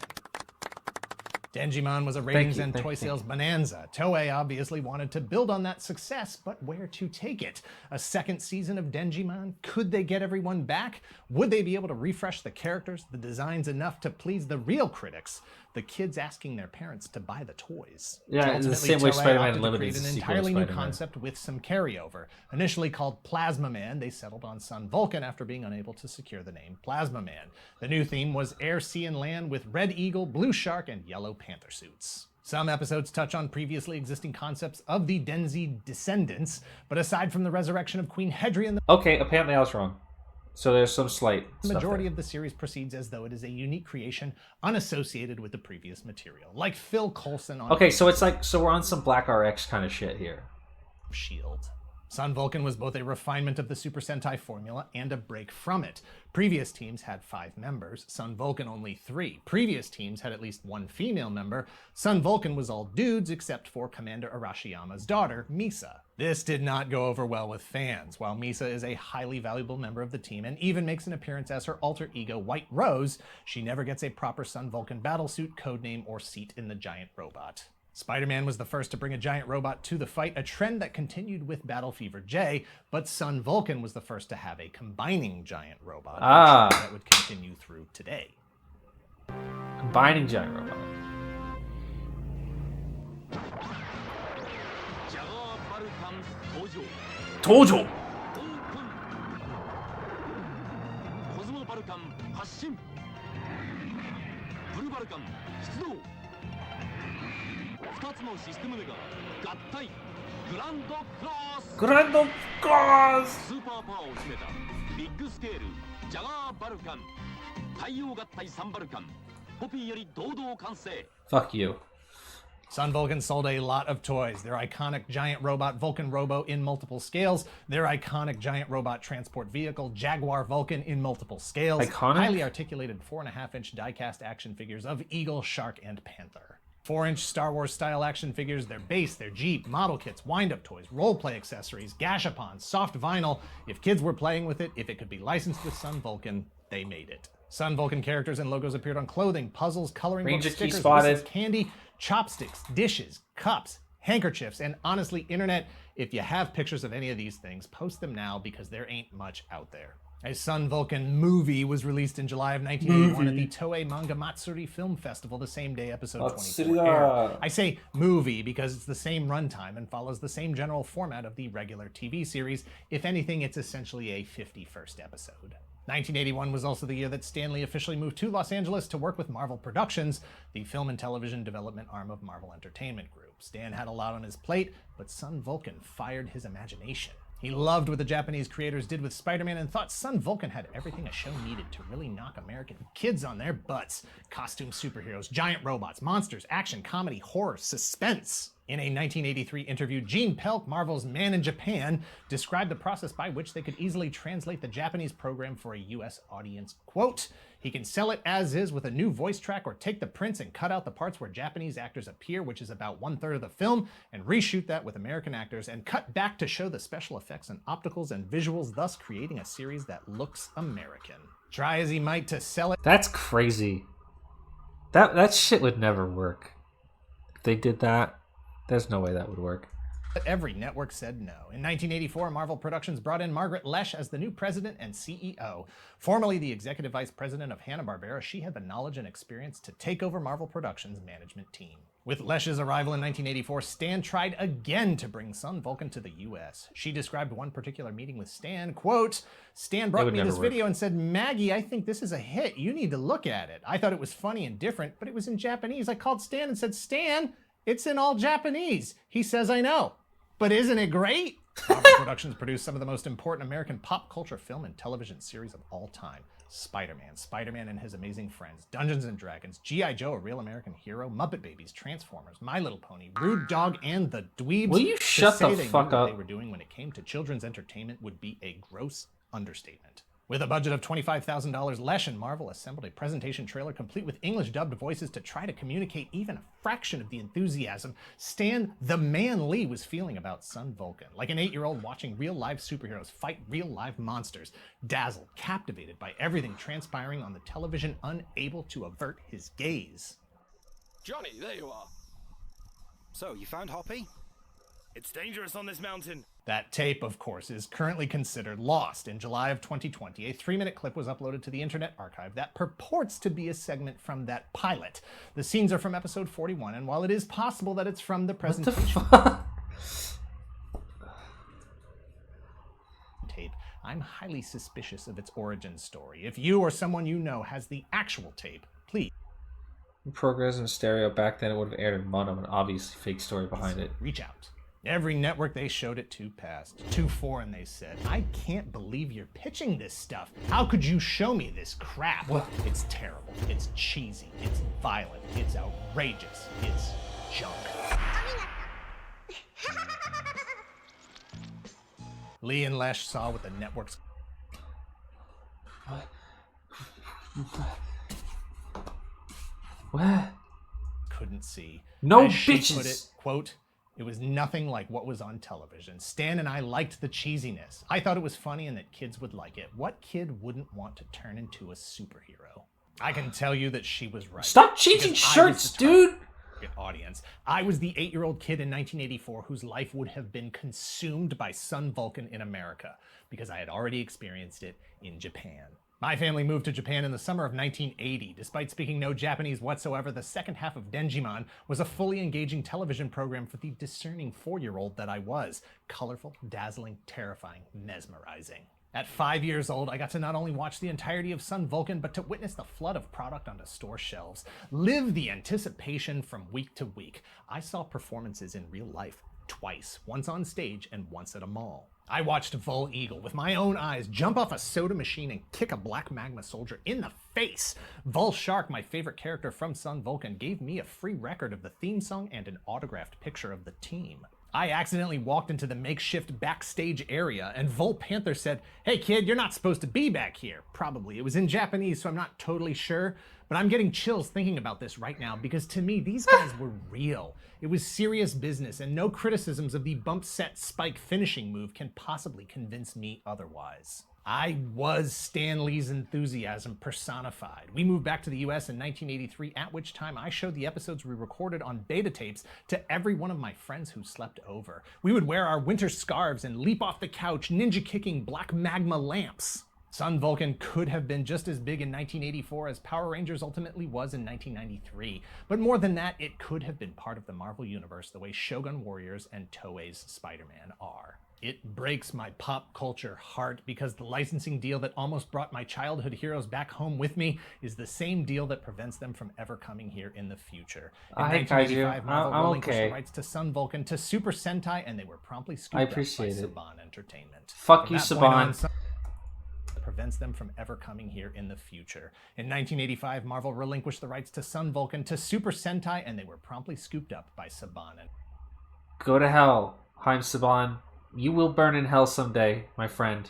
Denjiman was a ratings and toy sales bonanza. Toei obviously wanted to build on that success, but where to take it? A second season of Denjiman? Could they get everyone back? Would they be able to refresh the characters, the designs enough to please the real critics? The kids asking their parents to buy the toys. Yeah, it's the same way Spider-Man Unlimited is an entirely new concept with some carryover. Initially called Plasma Man, they settled on Sun Vulcan after being unable to secure the name Plasma Man. The new theme was Air, Sea, and Land with Red Eagle, Blue Shark, and Yellow Panther suits. Some episodes touch on previously existing concepts of the Denzi descendants, but aside from the resurrection of Queen Hedrian... Okay, apparently I was wrong. So there's some slight The majority of the series proceeds as though it is a unique creation unassociated with the previous material, like Phil Coulson on... Okay, so it's like, so we're on some Black RX kind of shit here. Shield. Sun Vulcan was both a refinement of the Super Sentai formula and a break from it. Previous teams had 5 members, Sun Vulcan only 3. Previous teams had at least 1 female member. Sun Vulcan was all dudes except for Commander Arashiyama's daughter, Misa. This did not go over well with fans. While Misa is a highly valuable member of the team and even makes an appearance as her alter ego White Rose, she never gets a proper Sun Vulcan battlesuit, codename, or seat in the giant robot. Spider-Man was the first to bring a giant robot to the fight, a trend that continued with Battle Fever J, but Sun Vulcan was the first to have a combining giant robot, a trend that would continue through today. Combining giant robot. Tojo! Grand Cross! Fuck you. Sun Vulcan sold a lot of toys. Their iconic giant robot Vulcan Robo in multiple scales, their iconic giant robot transport vehicle Jaguar Vulcan in multiple scales, highly articulated 4.5-inch die-cast action figures of Eagle, Shark, and Panther. 4-inch Star Wars style action figures, their base, their Jeep, model kits, wind-up toys, role-play accessories, gashapons, soft vinyl. If kids were playing with it, if it could be licensed with Sun Vulcan, they made it. Sun Vulcan characters and logos appeared on clothing, puzzles, coloring books, stickers, whistles, candy, chopsticks, dishes, cups, handkerchiefs, and honestly, internet, if you have pictures of any of these things, post them now because there ain't much out there. A Sun Vulcan movie was released in July of 1981 at the Toei Manga Matsuri Film Festival, the same day episode 24 aired. I say movie because it's the same runtime and follows the same general format of the regular TV series. If anything, it's essentially a 51st episode. 1981 was also the year that Stan Lee officially moved to Los Angeles to work with Marvel Productions, the film and television development arm of Marvel Entertainment Group. Stan had a lot on his plate, but Sun Vulcan fired his imagination. He loved what the Japanese creators did with Spider-Man and thought Sun Vulcan had everything a show needed to really knock American kids on their butts. Costume superheroes, giant robots, monsters, action, comedy, horror, suspense. In a 1983 interview, Gene Pelk, Marvel's man in Japan, described the process by which they could easily translate the Japanese program for a US audience. Quote, "He can sell it as is with a new voice track or take the prints and cut out the parts where Japanese actors appear, which is about 1/3 of the film, and reshoot that with American actors and cut back to show the special effects and opticals and visuals, thus creating a series that looks American. Try as he might to sell it." That's crazy. That shit would never work. If they did that, there's no way that would work. But every network said no. In 1984, Marvel Productions brought in Margaret Lesh as the new president and CEO. Formerly the executive vice president of Hanna-Barbera, she had the knowledge and experience to take over Marvel Productions' management team. With Lesh's arrival in 1984, Stan tried again to bring Sun Vulcan to the US. She described one particular meeting with Stan, quote, "Stan brought me this video and said, 'Maggie, I think this is a hit. You need to look at it.' I thought it was funny and different, but it was in Japanese. I called Stan and said, 'Stan, it's in all Japanese.' He says, 'I know. But isn't it great?'" Marvel Productions produced some of the most important American pop culture film and television series of all time. Spider-Man, Spider-Man and His Amazing Friends, Dungeons & Dragons, G.I. Joe, A Real American Hero, Muppet Babies, Transformers, My Little Pony, Rude Dog, and The Dweebs. Will you shut the fuck up? What they were doing when it came to children's entertainment would be a gross understatement. With a budget of $25,000, Lesh and Marvel assembled a presentation trailer complete with English-dubbed voices to try to communicate even a fraction of the enthusiasm Stan the Man Lee was feeling about Sun Vulcan. Like an 8-year-old watching real-live superheroes fight real-live monsters, dazzled, captivated by everything transpiring on the television, unable to avert his gaze. Johnny, there you are. So, you found Hoppy? It's dangerous on this mountain. That tape, of course, is currently considered lost. In July of 2020, a 3-minute clip was uploaded to the Internet Archive that purports to be a segment from that pilot. The scenes are from episode 41, and while it is possible that it's from the presentation tape, I'm highly suspicious of its origin story. If you or someone you know has the actual tape, please. Programs in stereo back then, it would have aired in mono, an obviously fake story behind it. Reach out. Every network they showed it to passed. Too foreign, they said. I can't believe you're pitching this stuff. How could you show me this crap? What? It's terrible. It's cheesy. It's violent. It's outrageous. It's junk. Lee and Lesh saw what the networks... What? Couldn't see. No As she bitches! put it, quote, It was nothing like what was on television. Stan and I liked the cheesiness. I thought it was funny and that kids would like it. What kid wouldn't want to turn into a superhero? I can tell you that she was right. Stop changing shirts, dude! Audience. I was the 8-year-old kid in 1984 whose life would have been consumed by Sun Vulcan in America because I had already experienced it in Japan. My family moved to Japan in the summer of 1980. Despite speaking no Japanese whatsoever, the second half of Denjimon was a fully engaging television program for the discerning 4-year-old that I was. Colorful, dazzling, terrifying, mesmerizing. At 5 years old, I got to not only watch the entirety of Sun Vulcan, but to witness the flood of product onto store shelves. Live the anticipation from week to week. I saw performances in real life twice, once on stage and once at a mall. I watched Vol Eagle with my own eyes jump off a soda machine and kick a black magma soldier in the face. Vol Shark, my favorite character from Sun Vulcan, gave me a free record of the theme song and an autographed picture of the team. I accidentally walked into the makeshift backstage area and Vol Panther said, "Hey kid, you're not supposed to be back here." Probably. It was in Japanese, so I'm not totally sure. But I'm getting chills thinking about this right now because to me, these guys were real. It was serious business and no criticisms of the bump set spike finishing move can possibly convince me otherwise. I was Stan Lee's enthusiasm personified. We moved back to the US in 1983, at which time I showed the episodes we recorded on beta tapes to every one of my friends who slept over. We would wear our winter scarves and leap off the couch, ninja kicking black magma lamps. Sun Vulcan could have been just as big in 1984 as Power Rangers ultimately was in 1993. But more than that, it could have been part of the Marvel Universe the way Shogun Warriors and Toei's Spider-Man are. It breaks my pop culture heart because the licensing deal that almost brought my childhood heroes back home with me is the same deal that prevents them from ever coming here in the future. In 1985, Marvel relinquished the rights to Sun Vulcan to Super Sentai, and they were promptly scooped up by Saban Entertainment. Fuck you, Saban. Prevents them from ever coming here in the future. In 1985, Marvel relinquished the rights to Sun Vulcan to Super Sentai, and they were promptly scooped up by Saban. Go to hell, Haim Saban. You will burn in hell someday, my friend.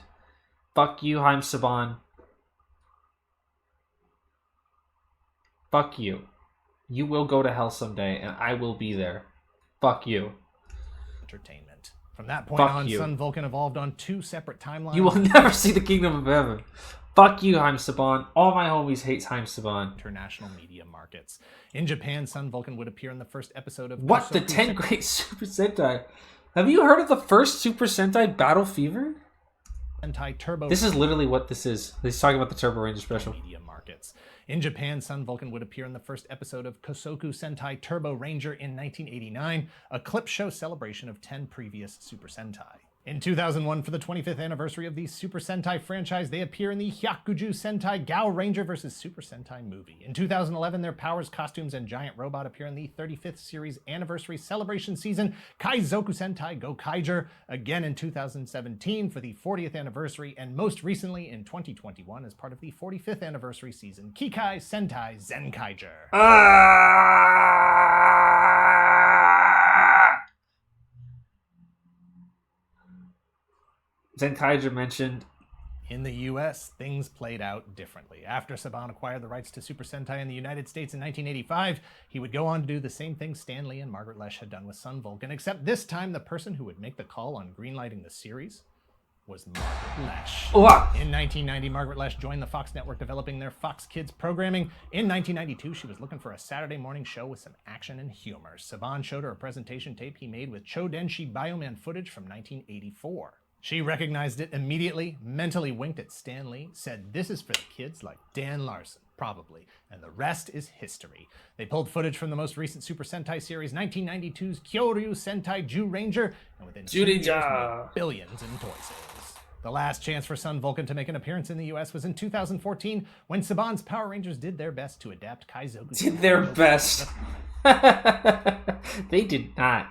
Fuck you, Haim Saban. Fuck you. You will go to hell someday, and I will be there. Fuck you. Entertainment. From that point on, Sun Vulcan evolved on 2 separate timelines. You will never see the Kingdom of Heaven. Fuck you, Haim Saban. All my homies hate Haim Saban. International media markets. In Japan, Sun Vulcan would appear in the first episode of... What? The 10 Great Super Sentai? Have you heard of the first Super Sentai, Battle Fever? Sentai Turbo. This is literally what this is. He's talking about the Turbo Ranger special. Media markets. In Japan, Sun Vulcan would appear in the first episode of Kosoku Sentai Turbo Ranger in 1989, a clip show celebration of 10 previous Super Sentai. In 2001, for the 25th anniversary of the Super Sentai franchise, they appear in the Hyakuju Sentai Gao Ranger vs. Super Sentai movie. In 2011, their powers, costumes, and giant robot appear in the 35th series anniversary celebration season Kaizoku Sentai Go Kaiger, again in 2017 for the 40th anniversary, and most recently in 2021 as part of the 45th anniversary season Kikai Sentai Zenkaiger. Zenkaiger mentioned. In the US, things played out differently. After Saban acquired the rights to Super Sentai in the United States in 1985, he would go on to do the same thing Stan Lee and Margaret Loesch had done with Sun Vulcan, except this time the person who would make the call on greenlighting the series was Margaret Loesch. In 1990, Margaret Loesch joined the Fox network developing their Fox Kids programming. In 1992, she was looking for a Saturday morning show with some action and humor. Saban showed her a presentation tape he made with Chodenshi Bioman footage from 1984. She recognized it immediately, mentally winked at Stan Lee, said this is for the kids like Dan Larson, probably, and the rest is history. They pulled footage from the most recent Super Sentai series, 1992's Kyoryu Sentai Ju Ranger, and within 2 years made billions in toy sales. The last chance for Sun Vulcan to make an appearance in the US was in 2014, when Saban's Power Rangers did their best to adapt Kaizoku. Did their best. They did not.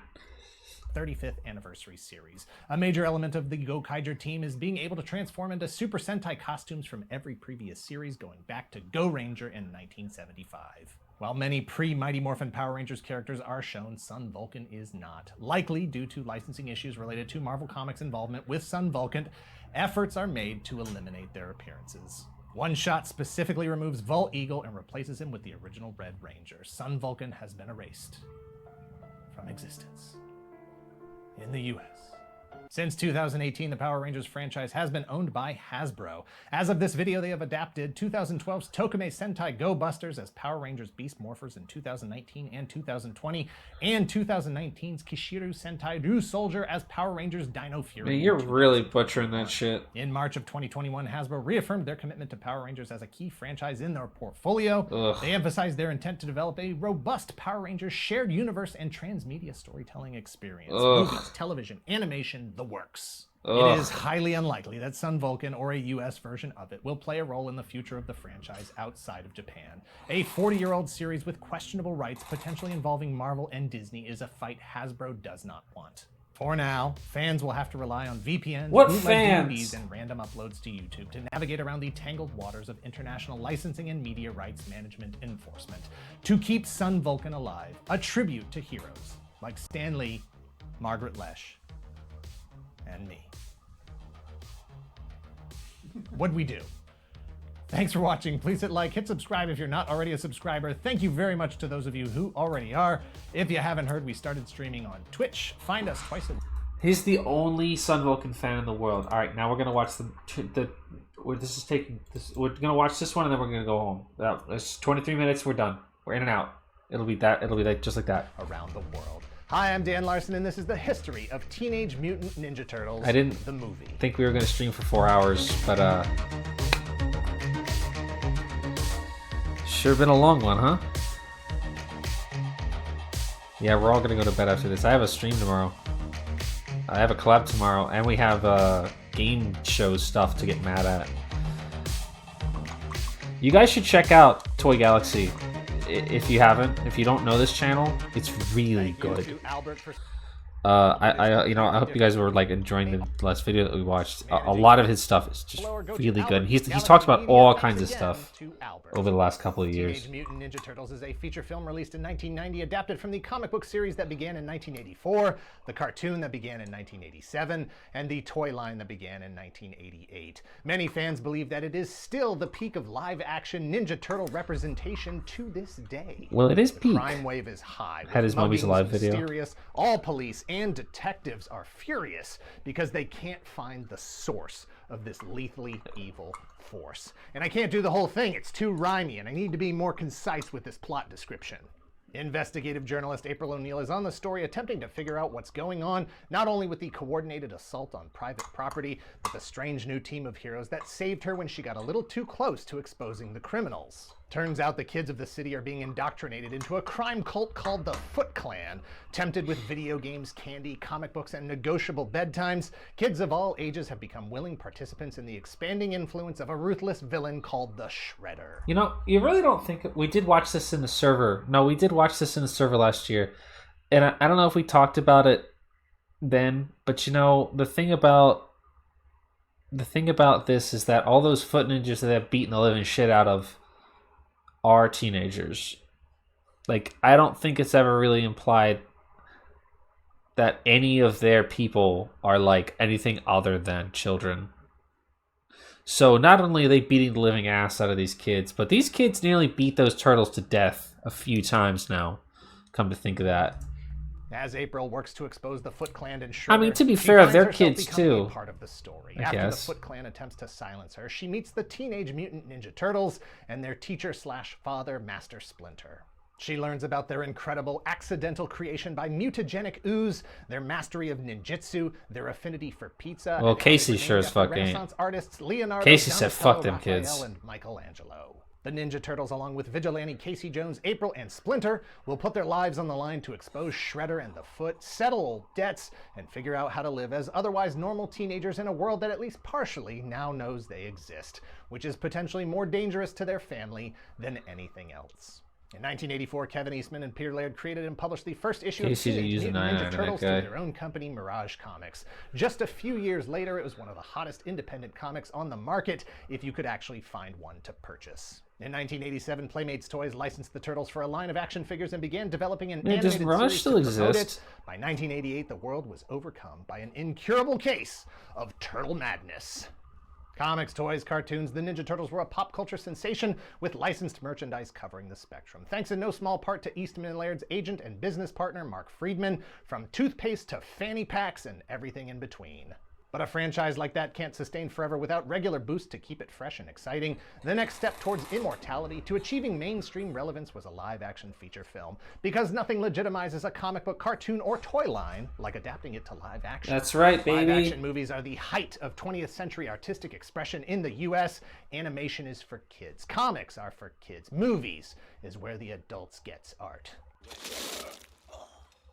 35th anniversary series. A major element of the Go Kaiger team is being able to transform into Super Sentai costumes from every previous series, going back to Go Ranger in 1975. While many pre-Mighty Morphin Power Rangers characters are shown, Sun Vulcan is not. Likely due to licensing issues related to Marvel Comics' involvement with Sun Vulcan, efforts are made to eliminate their appearances. One Shot specifically removes Vol Eagle and replaces him with the original Red Ranger. Sun Vulcan has been erased from existence. in the US. Since 2018, the Power Rangers franchise has been owned by Hasbro. As of this video, they have adapted 2012's Tokume Sentai Go Busters as Power Rangers Beast Morphers in 2019 and 2020, and 2019's Kishiru Sentai Ryu Soldier as Power Rangers Dino Fury. Man, you're really butchering that shit. In March of 2021, Hasbro reaffirmed their commitment to Power Rangers as a key franchise in their portfolio. Ugh. They emphasized their intent to develop a robust Power Rangers shared universe and transmedia storytelling experience. Ugh. Movies, television, animation, the works. Ugh. It is highly unlikely that Sun Vulcan or a US version of it will play a role in the future of the franchise outside of Japan. A 40-year-old series with questionable rights, potentially involving Marvel and Disney, is a fight Hasbro does not want. For now, fans will have to rely on VPNs, What bootleg fans? DVDs, and random uploads to YouTube to navigate around the tangled waters of international licensing and media rights management enforcement to keep Sun Vulcan alive, a tribute to heroes like Stan Lee, Margaret Lesh, and me. What'd we do? Thanks for watching. Please hit like, hit subscribe if you're not already a subscriber. Thank you very much to those of you who already are. If you haven't heard, we started streaming on Twitch. Find us twice a week. He's the only Sun Vulcan fan in the world. All right, now we're gonna watch we're gonna watch this one and then we're gonna go home. It's 23 minutes. We're done. We're in and out. It'll be that just like that. Around the world. Hi, I'm Dan Larson, and this is the history of Teenage Mutant Ninja Turtles, I didn't the movie. think we were gonna stream for 4 hours, but sure been a long one, huh? Yeah, we're all gonna go to bed after this. I have a stream tomorrow. I have a collab tomorrow, and we have game show stuff to get mad at. You guys should check out Toy Galaxy if you haven't. If you don't know this channel, it's really good. I hope you guys were like enjoying the last video that we watched. A lot of his stuff is just really good. He's talked about all kinds of stuff over the last couple of years. Teenage Mutant Ninja Turtles is a feature film released in 1990, adapted from the comic book series that began in 1984, the cartoon that began in 1987, and the toy line that began in 1988. Many fans believe that it is still the peak of live-action Ninja Turtle representation to this day. Well, it is peak. The crime wave is high. Had his Mummies Alive video. Mysterious. All police and detectives are furious because they can't find the source of this lethally evil force. And I can't do the whole thing, it's too rhymey, and I need to be more concise with this plot description. Investigative journalist April O'Neil is on the story, attempting to figure out what's going on, not only with the coordinated assault on private property, but the strange new team of heroes that saved her when she got a little too close to exposing the criminals. Turns out the kids of the city are being indoctrinated into a crime cult called the Foot Clan. Tempted with video games, candy, comic books, and negotiable bedtimes, kids of all ages have become willing participants in the expanding influence of a ruthless villain called the Shredder. You know, you really don't think... We did watch this in the server. No, we did watch this in the server last year. And I don't know if we talked about it then, but you know, the thing about this is that all those foot ninjas that have beaten the living shit out of are teenagers. Like, I don't think it's ever really implied that any of their people are like anything other than children. So not only are they beating the living ass out of these kids, but these kids nearly beat those turtles to death a few times now, come to think of that. As April works to expose the Foot Clan and Shredder, I mean, to be fair, they're kids too. Part of the story. I After guess. the Foot Clan attempts to silence her, she meets the Teenage Mutant Ninja Turtles and their teacher/father, Master Splinter. She learns about their incredible accidental creation by mutagenic ooze, their mastery of ninjutsu, their affinity for pizza. Well, and how Casey they were sure named as after fuck ain't. Renaissance artists Leonardo, Casey said, Donatello, "Fuck them Raphael, kids." and Michelangelo. The Ninja Turtles, along with Vigilante Casey Jones, April, and Splinter, will put their lives on the line to expose Shredder and the Foot, settle old debts, and figure out how to live as otherwise normal teenagers in a world that at least partially now knows they exist, which is potentially more dangerous to their family than anything else. In 1984, Kevin Eastman and Peter Laird created and published the first issue of Casey's Teenage using Mutant an Ninja internet Turtles guy. through their own company, Mirage Comics. Just a few years later, it was one of the hottest independent comics on the market, if you could actually find one to purchase. In 1987, Playmates Toys licensed the Turtles for a line of action figures and began developing an Yeah, does animated Mirage series still to promote exist? it. By 1988, the world was overcome by an incurable case of turtle madness. Comics, toys, cartoons, the Ninja Turtles were a pop culture sensation with licensed merchandise covering the spectrum. Thanks in no small part to Eastman and Laird's agent and business partner, Mark Friedman, from toothpaste to fanny packs and everything in between. But a franchise like that can't sustain forever without regular boosts to keep it fresh and exciting. The next step towards immortality to achieving mainstream relevance was a live-action feature film, because nothing legitimizes a comic book, cartoon, or toy line like adapting it to live action. That's right, baby. Live-action movies are the height of 20th century artistic expression in the US. Animation is for kids. Comics are for kids. Movies is where the adults gets art.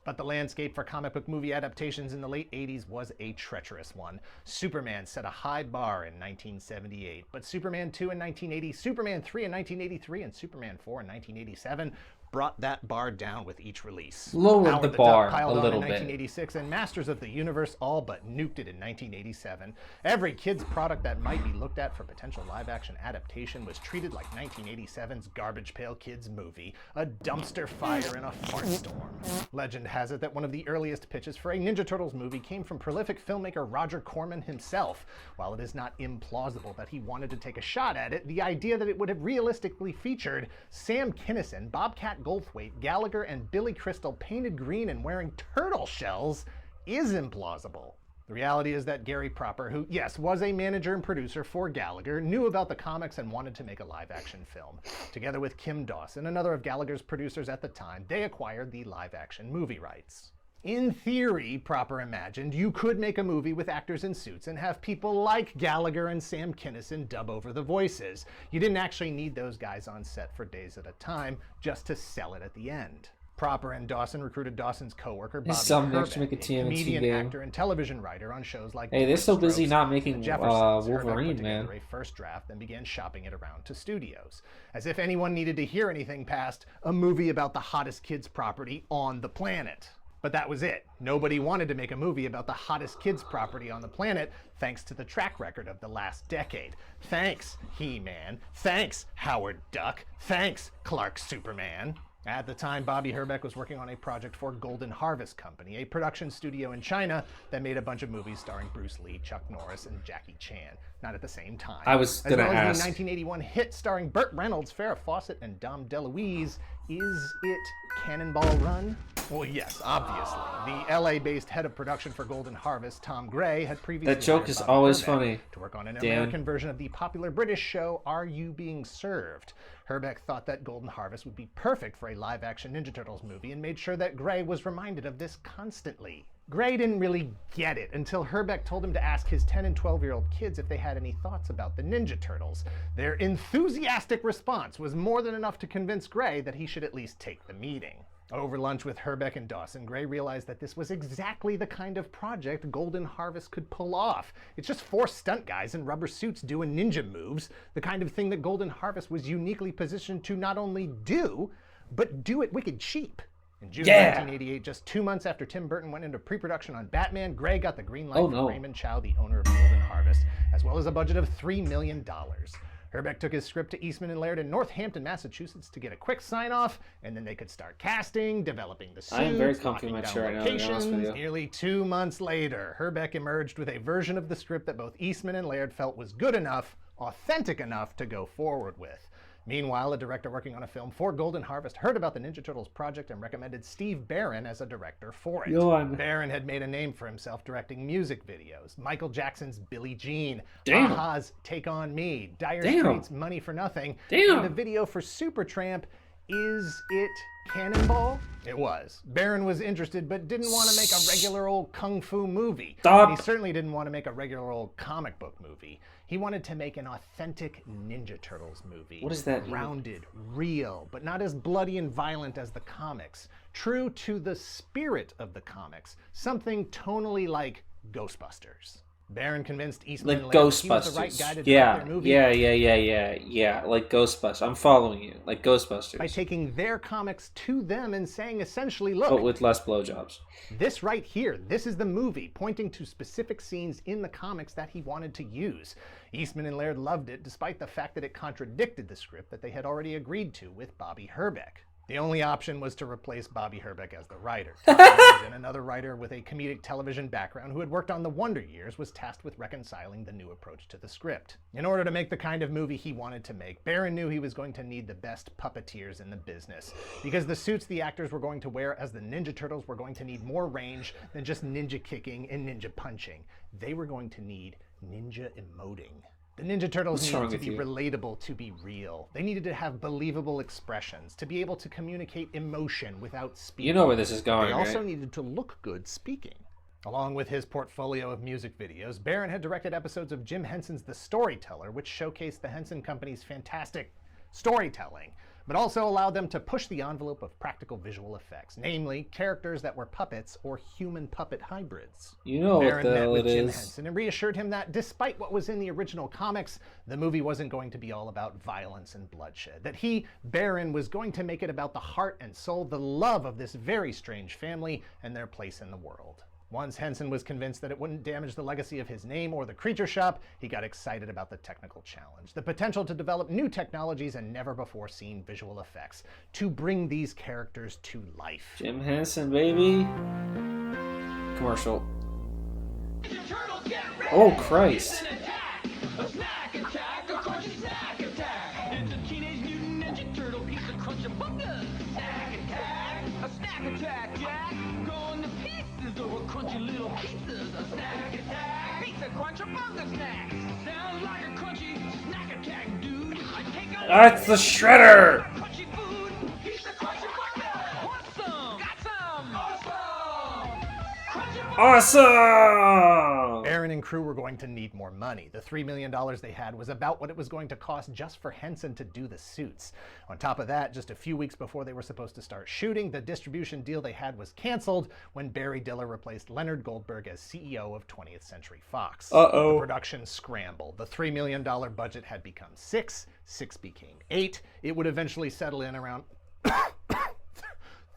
But the landscape for comic book movie adaptations in the late 80s was a treacherous one. Superman set a high bar in 1978, but Superman 2 in 1980, Superman 3 in 1983, and Superman 4 in 1987 brought that bar down with each release. Lowered Howard the Duck bar piled a on little in bit. 1986, and Masters of the Universe all but nuked it in 1987. Every kid's product that might be looked at for potential live-action adaptation was treated like 1987's Garbage Pail Kids movie, a dumpster fire in a fart storm. Legend has it that one of the earliest pitches for a Ninja Turtles movie came from prolific filmmaker Roger Corman himself. While it is not implausible that he wanted to take a shot at it, the idea that it would have realistically featured Sam Kinison, Bobcat Goldthwait, Gallagher, and Billy Crystal painted green and wearing turtle shells is implausible. The reality is that Gary Proper, who, yes, was a manager and producer for Gallagher, knew about the comics and wanted to make a live-action film. Together with Kim Dawson, another of Gallagher's producers at the time, they acquired the live-action movie rights. In theory, Proper imagined, you could make a movie with actors in suits and have people like Gallagher and Sam Kinison dub over the voices. You didn't actually need those guys on set for days at a time just to sell it at the end. Proper and Dawson recruited Dawson's co-worker Bobby Herbeck, Herbeck, a comedian, actor, and television writer on shows like Hey, they're so busy Strokes not making and Jeffersons. Herbeck Wolverine, put man. together a first draft, then began shopping it around to studios. As if anyone needed to hear anything past a movie about the hottest kids property on the planet. But that was it. Nobody wanted to make a movie about the hottest kids property on the planet, thanks to the track record of the last decade. Thanks, He-Man. Thanks, Howard Duck. Thanks, Clark Superman. At the time, Bobby Herbeck was working on a project for Golden Harvest Company, a production studio in China that made a bunch of movies starring Bruce Lee, Chuck Norris, and Jackie Chan. Not at the same time. I was gonna as well as ask. the 1981 hit starring Burt Reynolds, Farrah Fawcett, and Dom DeLuise, Is It Cannonball Run? Well, yes, obviously. The LA-based head of production for Golden Harvest, Tom Gray, had previously That joke hired is Bobby always Herbeck funny. to work on an Dan. American version of the popular British show Are You Being Served? Herbeck thought that Golden Harvest would be perfect for a live-action Ninja Turtles movie and made sure that Gray was reminded of this constantly. Gray didn't really get it until Herbeck told him to ask his 10 and 12-year-old kids if they had any thoughts about the Ninja Turtles. Their enthusiastic response was more than enough to convince Gray that he should at least take the meeting. Over lunch with Herbeck and Dawson, Gray realized that this was exactly the kind of project Golden Harvest could pull off. It's just 4 stunt guys in rubber suits doing ninja moves, the kind of thing that Golden Harvest was uniquely positioned to not only do, but do it wicked cheap. In June 1988, just 2 months after Tim Burton went into pre-production on Batman, Gray got the green light from Raymond Chow, the owner of Golden Harvest, as well as a budget of $3 million. Herbeck took his script to Eastman and Laird in Northampton, Massachusetts to get a quick sign-off, and then they could start casting, developing the suits, I am very comfy in my locking chair down right now, to be honest with locations. you. Nearly 2 months later, Herbeck emerged with a version of the script that both Eastman and Laird felt was good enough, authentic enough to go forward with. Meanwhile, a director working on a film for Golden Harvest heard about the Ninja Turtles project and recommended Steve Barron as a director for it. Yawn. Barron had made a name for himself directing music videos. Michael Jackson's Billie Jean, Damn. Aha's Take On Me, Dire Damn. Straits' Money for Nothing, Damn. and the video for Supertramp, Is It Cannonball? It was. Barron was interested but didn't want to make a regular old kung fu movie. Stop. And he certainly didn't want to make a regular old comic book movie. He wanted to make an authentic Ninja Turtles movie. What does that mean? Grounded, real, but not as bloody and violent as the comics. True to the spirit of the comics. Something tonally like Ghostbusters. Barron convinced Eastman Like and Laird that he was the right guy to direct their movie. Yeah, like Ghostbusters. I'm following you, like Ghostbusters, by taking their comics to them and saying essentially, look, but with less blowjobs. This right here, this is the movie, pointing to specific scenes in the comics that he wanted to use. Eastman and Laird loved it, despite the fact that it contradicted the script that they had already agreed to with Bobby Herbeck. The only option was to replace Bobby Herbeck as the writer. And another writer with a comedic television background who had worked on The Wonder Years was tasked with reconciling the new approach to the script. In order to make the kind of movie he wanted to make, Barron knew he was going to need the best puppeteers in the business, because the suits the actors were going to wear as the Ninja Turtles were going to need more range than just ninja kicking and ninja punching. They were going to need ninja emoting. The Ninja Turtles needed to be relatable to be real. They needed to have believable expressions, to be able to communicate emotion without speaking. You know where this is going, They also right? needed to look good speaking. Along with his portfolio of music videos, Barron had directed episodes of Jim Henson's The Storyteller, which showcased the Henson Company's fantastic storytelling, but also allowed them to push the envelope of practical visual effects, namely characters that were puppets or human puppet hybrids. You know what Barron the met hell with it Jim is. Henson and reassured him that despite what was in the original comics, the movie wasn't going to be all about violence and bloodshed. That he, Barron, was going to make it about the heart and soul, the love of this very strange family and their place in the world. Once Henson was convinced that it wouldn't damage the legacy of his name or the Creature Shop, he got excited about the technical challenge, the potential to develop new technologies and never-before-seen visual effects to bring these characters to life. Jim Henson, baby. Commercial. Oh, Christ. Crunchy little pieces of snack attack. Pizza crunch bunga snack. Sounds like a crunchy snack attack, dude. I take a That's the Shredder! crunchy food. Pizza crunchy bunga. Want some? Got some. Awesome. Crunchy bunga. Awesome! Barron and crew were going to need more money. The $3 million they had was about what it was going to cost just for Henson to do the suits. On top of that, just a few weeks before they were supposed to start shooting, the distribution deal they had was canceled when Barry Diller replaced Leonard Goldberg as CEO of 20th Century Fox. Uh-oh. The production scrambled. The $3 million budget had become $6 became $8. It would eventually settle in around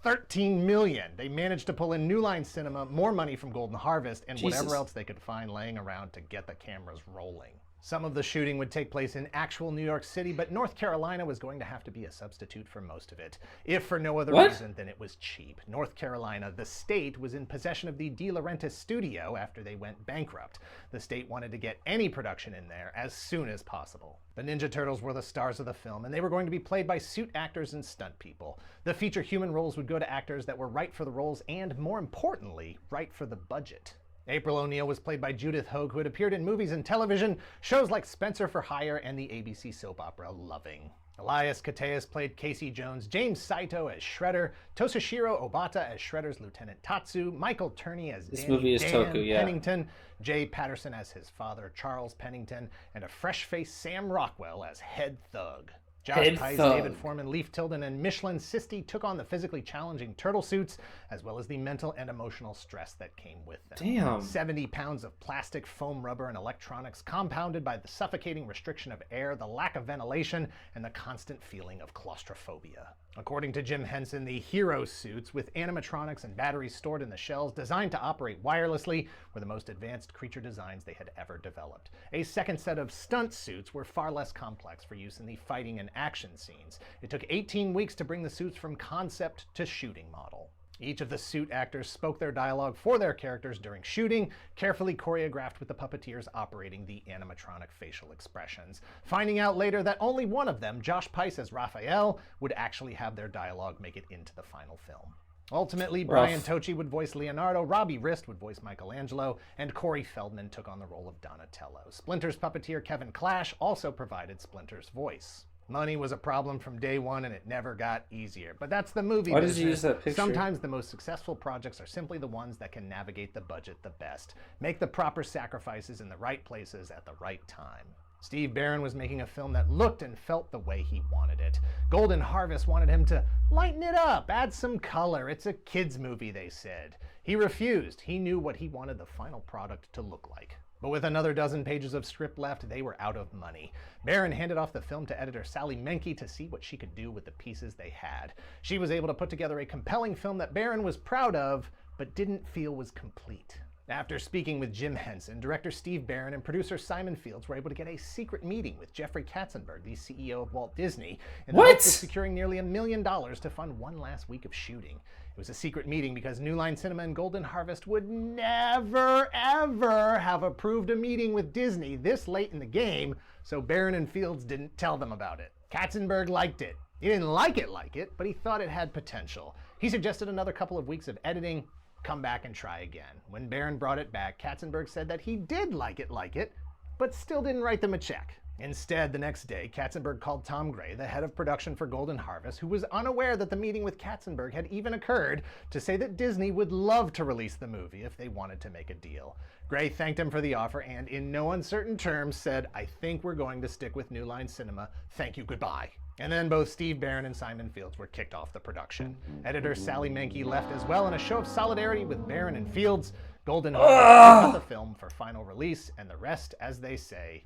$13 million. They managed to pull in New Line Cinema, more money from Golden Harvest, and Jesus. whatever else they could find laying around to get the cameras rolling. Some of the shooting would take place in actual New York City, but North Carolina was going to have to be a substitute for most of it, if for no other reason than it was cheap. North Carolina, the state, was in possession of the De Laurentiis studio after they went bankrupt. The state wanted to get any production in there as soon as possible. The Ninja Turtles were the stars of the film, and they were going to be played by suit actors and stunt people. The feature human roles would go to actors that were right for the roles and, more importantly, right for the budget. April O'Neil was played by Judith Hoag, who had appeared in movies and television, shows like Spencer for Hire and the ABC soap opera Loving. Elias Koteas played Casey Jones, James Saito as Shredder, Toshishiro Obata as Shredder's Lieutenant Tatsu, Michael Turney as This Danny movie is Dan Toku, yeah. Pennington, Jay Patterson as his father, Charles Pennington, and a fresh-faced Sam Rockwell as Head Thug. Josh Head Pais, Thug. David Foreman, Leif Tilden, and Michelin Sisti took on the physically challenging turtle suits, as well as the mental and emotional stress that came with them. Damn. 70 pounds of plastic, foam rubber, and electronics, compounded by the suffocating restriction of air, the lack of ventilation, and the constant feeling of claustrophobia. According to Jim Henson, the hero suits, with animatronics and batteries stored in the shells designed to operate wirelessly, were the most advanced creature designs they had ever developed. A second set of stunt suits were far less complex for use in the fighting and action scenes. It took 18 weeks to bring the suits from concept to shooting model. Each of the suit actors spoke their dialogue for their characters during shooting, carefully choreographed with the puppeteers operating the animatronic facial expressions, finding out later that only one of them, Josh Pais as Raphael, would actually have their dialogue make it into the final film. Ultimately, Brian Tochi would voice Leonardo, Robbie Rist would voice Michelangelo, and Corey Feldman took on the role of Donatello. Splinter's puppeteer Kevin Clash also provided Splinter's voice. Money was a problem from day one, and it never got easier. But that's the movie Why business. did you use that picture? Sometimes the most successful projects are simply the ones that can navigate the budget the best, make the proper sacrifices in the right places at the right time. Steve Barron was making a film that looked and felt the way he wanted it. Golden Harvest wanted him to lighten it up, add some color. It's a kids' movie, they said. He refused. He knew what he wanted the final product to look like. But with another dozen pages of script left, they were out of money. Barron handed off the film to editor Sally Menke to see what she could do with the pieces they had. She was able to put together a compelling film that Barron was proud of, but didn't feel was complete. After speaking with Jim Henson, director Steve Barron and producer Simon Fields were able to get a secret meeting with Jeffrey Katzenberg, the CEO of Walt Disney, in the hopes of securing nearly $1 million to fund one last week of shooting. It was a secret meeting because New Line Cinema and Golden Harvest would never, ever have approved a meeting with Disney this late in the game, so Barron and Fields didn't tell them about it. Katzenberg liked it. He didn't like it, but he thought it had potential. He suggested another couple of weeks of editing, come back and try again. When Barron brought it back, Katzenberg said that he did like it, but still didn't write them a check. Instead, the next day, Katzenberg called Tom Gray, the head of production for Golden Harvest, who was unaware that the meeting with Katzenberg had even occurred, to say that Disney would love to release the movie if they wanted to make a deal. Gray thanked him for the offer and, in no uncertain terms, said, "I think we're going to stick with New Line Cinema. Thank you, goodbye." And then both Steve Barron and Simon Fields were kicked off the production. Editor Sally Menke left as well in a show of solidarity with Barron and Fields. Golden Harvest got the film for final release, and the rest, as they say,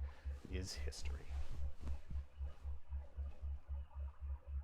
is history.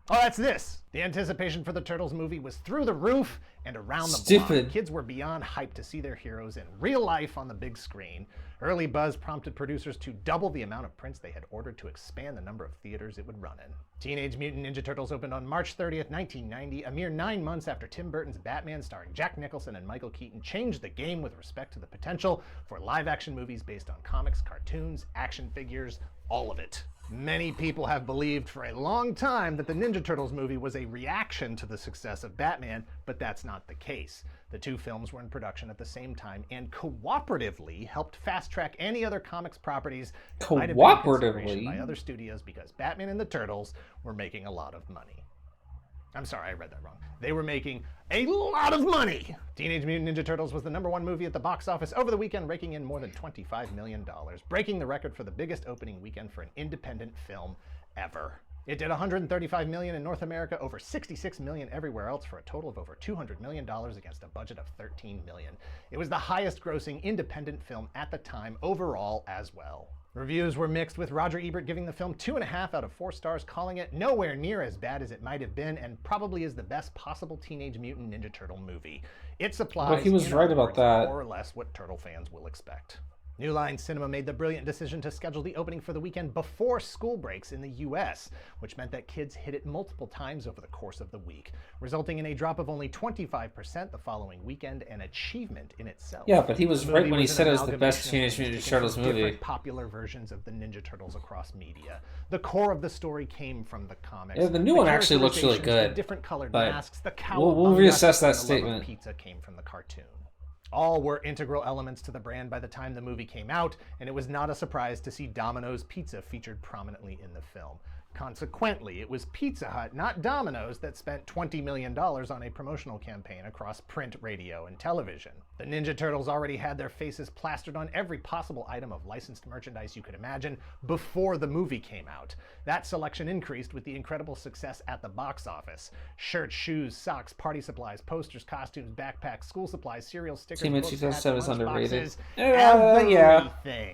Oh, that's this. The anticipation for the Turtles movie was through the roof and around the block. Kids were beyond hyped to see their heroes in real life on the big screen. Early buzz prompted producers to double the amount of prints they had ordered to expand the number of theaters it would run in. Teenage Mutant Ninja Turtles opened on March 30th, 1990, a mere 9 months after Tim Burton's Batman starring Jack Nicholson and Michael Keaton changed the game with respect to the potential for live-action movies based on comics, cartoons, action figures, all of it. Many people have believed for a long time that the Ninja Turtles movie was a reaction to the success of Batman, but that's not the case. The two films were in production at the same time and cooperatively helped fast-track any other comics properties that might have been in consideration by other studios because Batman and the Turtles were making a lot of money. I'm sorry, I read that wrong. They were making a lot of money! Teenage Mutant Ninja Turtles was the #1 movie at the box office over the weekend, raking in more than $25 million, breaking the record for the biggest opening weekend for an independent film ever. It did $135 million in North America, over $66 million everywhere else, for a total of over $200 million against a budget of $13 million. It was the highest grossing independent film at the time overall as well. Reviews were mixed, with Roger Ebert giving the film 2.5 out of 4 stars, calling it nowhere near as bad as it might have been, and probably is the best possible Teenage Mutant Ninja Turtle movie. It supplies, well, he was right about that, more or less what Turtle fans will expect. New Line Cinema made the brilliant decision to schedule the opening for the weekend before school breaks in the US, which meant that kids hit it multiple times over the course of the week, resulting in a drop of only 25% the following weekend, an achievement in itself. Yeah, but he was right when he said it was the best Teenage Mutant Ninja Turtles movie. Popular versions of the Ninja Turtles across media. The core of the story came from the comics. Yeah, the new one actually looks really good. The different colored masks, the we'll reassess that statement. Pizza came from the cartoon. All were integral elements to the brand by the time the movie came out, and it was not a surprise to see Domino's Pizza featured prominently in the film. Consequently, it was Pizza Hut, not Domino's, that spent $20 million on a promotional campaign across print, radio, and television. The Ninja Turtles already had their faces plastered on every possible item of licensed merchandise you could imagine before the movie came out. That selection increased with the incredible success at the box office. Shirts, shoes, socks, party supplies, posters, costumes, backpacks, school supplies, cereal, stickers, Team books, 2007 is underrated. Everything. Yeah.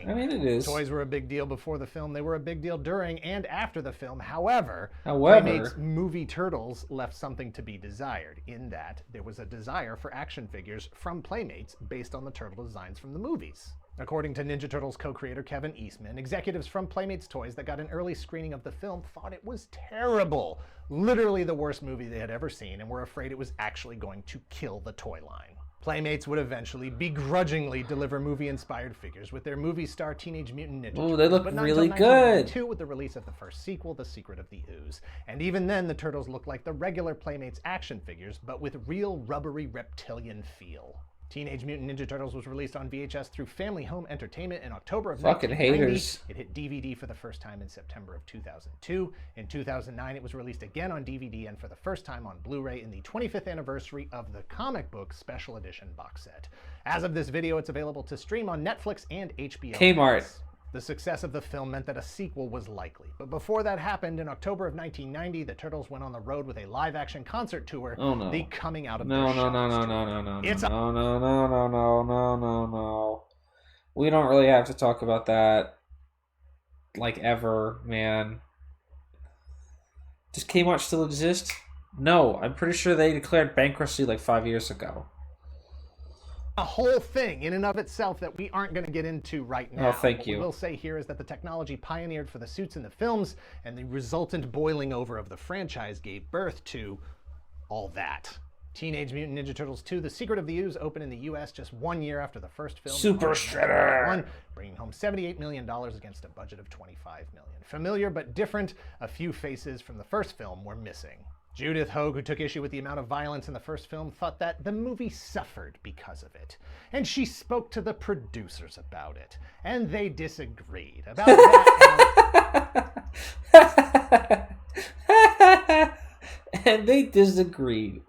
I mean, it is. Toys were a big deal before the film. They were a big deal during and after the film. However, Playmates movie Turtles left something to be desired, in that there was a desire for action figures from Playmates based on the turtle designs from the movies. According to Ninja Turtles co-creator Kevin Eastman, executives from Playmates Toys that got an early screening of the film thought it was terrible, literally the worst movie they had ever seen, and were afraid it was actually going to kill the toy line. Playmates would eventually begrudgingly deliver movie-inspired figures with their movie star Teenage Mutant Ninja Turtles. Ooh, they look really good. With the release of the first sequel, The Secret of the Ooze. And even then, the Turtles looked like the regular Playmates action figures, but with real rubbery reptilian feel. Teenage Mutant Ninja Turtles was released on VHS through Family Home Entertainment in October of 1990. Haters. It hit DVD for the first time in September of 2002. In 2009, it was released again on DVD and for the first time on Blu-ray in the 25th anniversary of the comic book special edition box set. As of this video, it's available to stream on Netflix and HBO. Kmart. The success of the film meant that a sequel was likely. But before that happened, in October of 1990, the Turtles went on the road with a live-action concert tour. Oh, no. The Coming Out of No. We don't really have to talk about that, like, ever, man. Does Kmart still exist? No, I'm pretty sure they declared bankruptcy like 5 years ago. A whole thing in and of itself that we aren't going to get into right now. Oh, thank What you. we will say here is that the technology pioneered for the suits in the films and the resultant boiling over of the franchise gave birth to all that. Teenage Mutant Ninja Turtles 2: The Secret of the Ooze opened in the US just 1 year after the first film. Super Shredder! Bringing home $78 million against a budget of $25 million. Familiar but different, a few faces from the first film were missing. Judith Hoag, who took issue with the amount of violence in the first film, thought that the movie suffered because of it. And she spoke to the producers about it. And they disagreed. About that and they disagreed.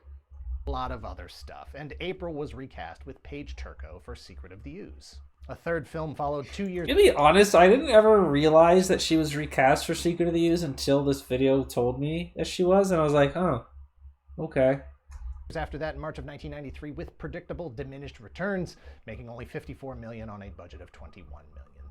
A lot of other stuff. And April was recast with Paige Turco for Secret of the Ooze. A third film followed 2 years. To be honest, I didn't ever realize that she was recast for Secret of the Ooze until this video told me that she was, and I was like, oh, okay. After that, in March of 1993, with predictable diminished returns, making only $54 million on a budget of $21 million.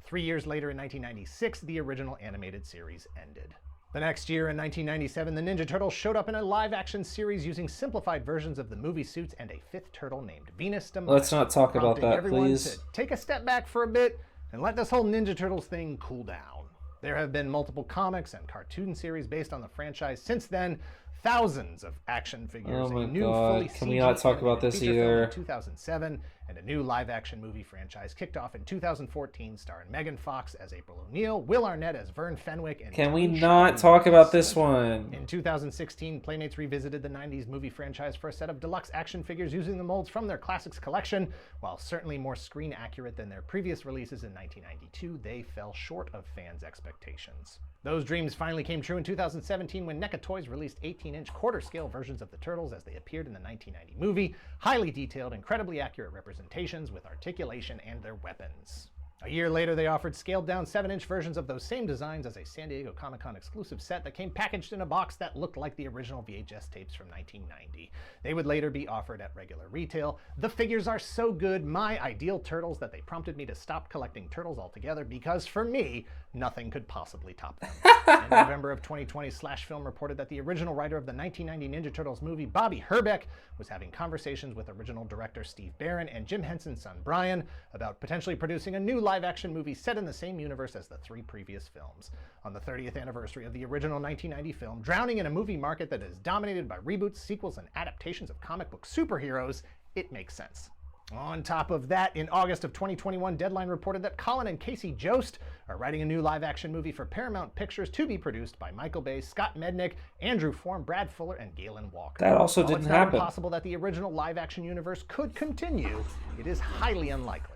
3 years later, in 1996, the original animated series ended. The next year, in 1997, the Ninja Turtles showed up in a live-action series using simplified versions of the movie suits and a fifth turtle named Venus de Milo. Let's not talk about that, everyone please. to take a step back for a bit and let this whole Ninja Turtles thing cool down. There have been multiple comics and cartoon series based on the franchise since then. Thousands of action figures, Oh my a new God. fully Can we not talk about this feature film either? in 2007, and a new live-action movie franchise kicked off in 2014, starring Megan Fox as April O'Neil, Will Arnett as Vern Fenwick, and Can we Tony not Schiavone talk as about this Cedric. one? In 2016, Playmates revisited the 90s movie franchise for a set of deluxe action figures using the molds from their classics collection. While certainly more screen accurate than their previous releases in 1992, they fell short of fans' expectations. Those dreams finally came true in 2017 when NECA Toys released 18-inch quarter-scale versions of the Turtles as they appeared in the 1990 movie, highly detailed, incredibly accurate representations with articulation and their weapons. A year later, they offered scaled-down 7-inch versions of those same designs as a San Diego Comic-Con exclusive set that came packaged in a box that looked like the original VHS tapes from 1990. They would later be offered at regular retail. The figures are so good, my ideal Turtles, that they prompted me to stop collecting Turtles altogether because, for me, nothing could possibly top them. In November of 2020, Slash Film reported that the original writer of the 1990 Ninja Turtles movie, Bobby Herbeck, was having conversations with original director Steve Barron and Jim Henson's son Brian about potentially producing a new live-action movie set in the same universe as the 3 previous films. On the 30th anniversary of the original 1990 film, drowning in a movie market that is dominated by reboots, sequels, and adaptations of comic book superheroes, it makes sense. On top of that, in August of 2021, Deadline reported that Colin and Casey Jost are writing a new live-action movie for Paramount Pictures to be produced by Michael Bay, Scott Mednick, Andrew Form, Brad Fuller, and Galen Walker. That also While didn't it's not happen. impossible that the original live-action universe could continue, it is highly unlikely.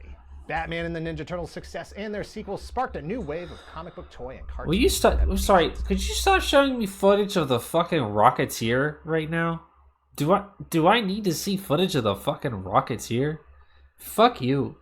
Batman and the Ninja Turtles' success and their sequels sparked a new wave of comic book toy and cartoon. Will you stop? I'm sorry. Could you stop showing me footage of the fucking Rocketeer right now? Do I need to see footage of the fucking Rocketeer? Fuck you.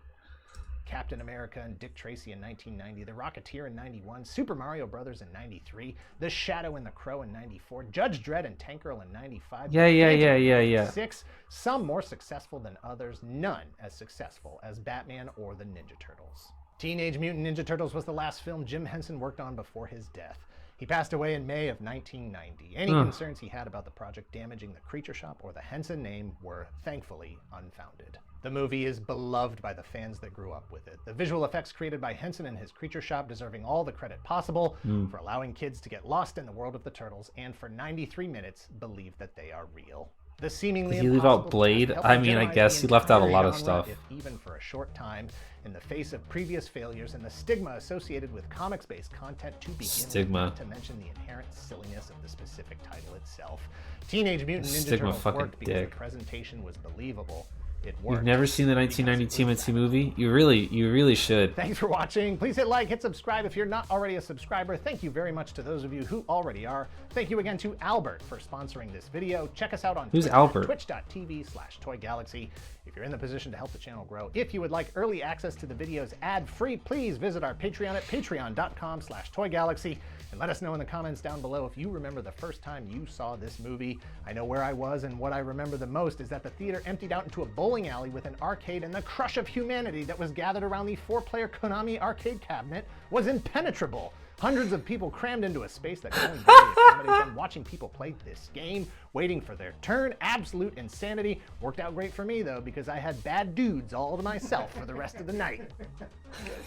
Captain America and Dick Tracy in 1990, The Rocketeer in 91, Super Mario Brothers in 93, The Shadow and the Crow in 94, Judge Dredd and Tank Girl in 95. Yeah. 6, some more successful than others, none as successful as Batman or the Ninja Turtles. Teenage Mutant Ninja Turtles was the last film Jim Henson worked on before his death. He passed away in May of 1990. Any concerns he had about the project damaging the Creature Shop or the Henson name were thankfully unfounded. The movie is beloved by the fans that grew up with it. The visual effects created by Henson and his Creature Shop deserving all the credit possible for allowing kids to get lost in the world of the Turtles and for 93 minutes believe that they are real. The seemingly Did he leave out Blade? I mean, I guess he left out a lot of stuff. If even for a short time, in the face of previous failures and the stigma associated with comics-based content to begin with, not to mention the inherent silliness of the specific title itself. Teenage Mutant Ninja Turtles worked because the presentation was believable. It worked. You've never seen the 1990 TMNT movie? You really should. Thanks for watching. Please hit like, hit subscribe if you're not already a subscriber. Thank you very much to those of you who already are. Thank you again to Albert for sponsoring this video. Check us out on Who's Twitch Albert? twitch.tv/ToyGalaxy. If you're in the position to help the channel grow, if you would like early access to the videos ad-free, please visit our Patreon at patreon.com/ToyGalaxy. And let us know in the comments down below if you remember the first time you saw this movie. I know where I was, and what I remember the most is that the theater emptied out into a bowl bowling alley with an arcade, and the crush of humanity that was gathered around the 4-player Konami arcade cabinet was impenetrable. Hundreds of people crammed into a space that could only barely accommodate them, watching people play this game, waiting for their turn. Absolute insanity. Worked out great for me, though, because I had bad dudes all to myself for the rest of the night.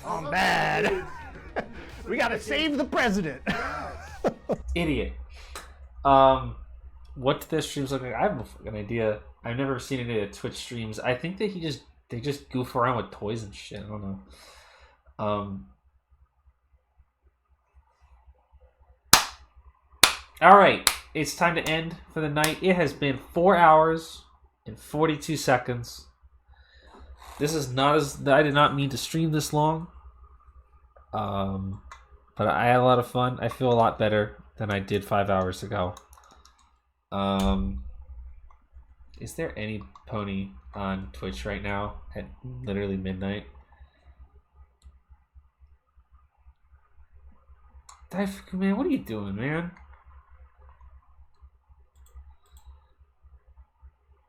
I'm bad. We gotta save the president. Idiot. What do their streams look like? I have no fucking idea. I've never seen any of the Twitch streams. I think that they just goof around with toys and shit. I don't know. Alright, it's time to end for the night. It has been 4 hours and 42 seconds. This is not as... I did not mean to stream this long. But I had a lot of fun. I feel a lot better than I did 5 hours ago. Is there any pony on Twitch right now at literally midnight? Man, what are you doing, man?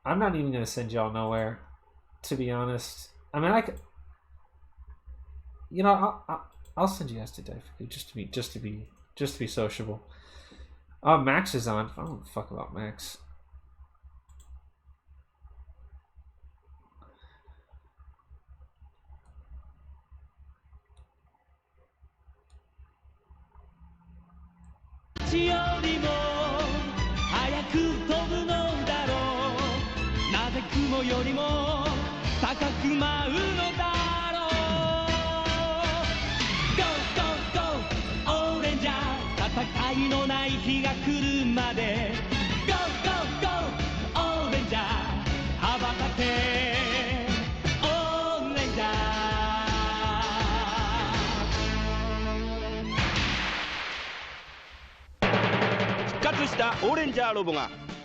I'm not even gonna send y'all nowhere, to be honest. I mean, I could, you know, I'll send you guys to Daifuku just to be sociable. Oh, Max is on. I don't give a fuck about Max.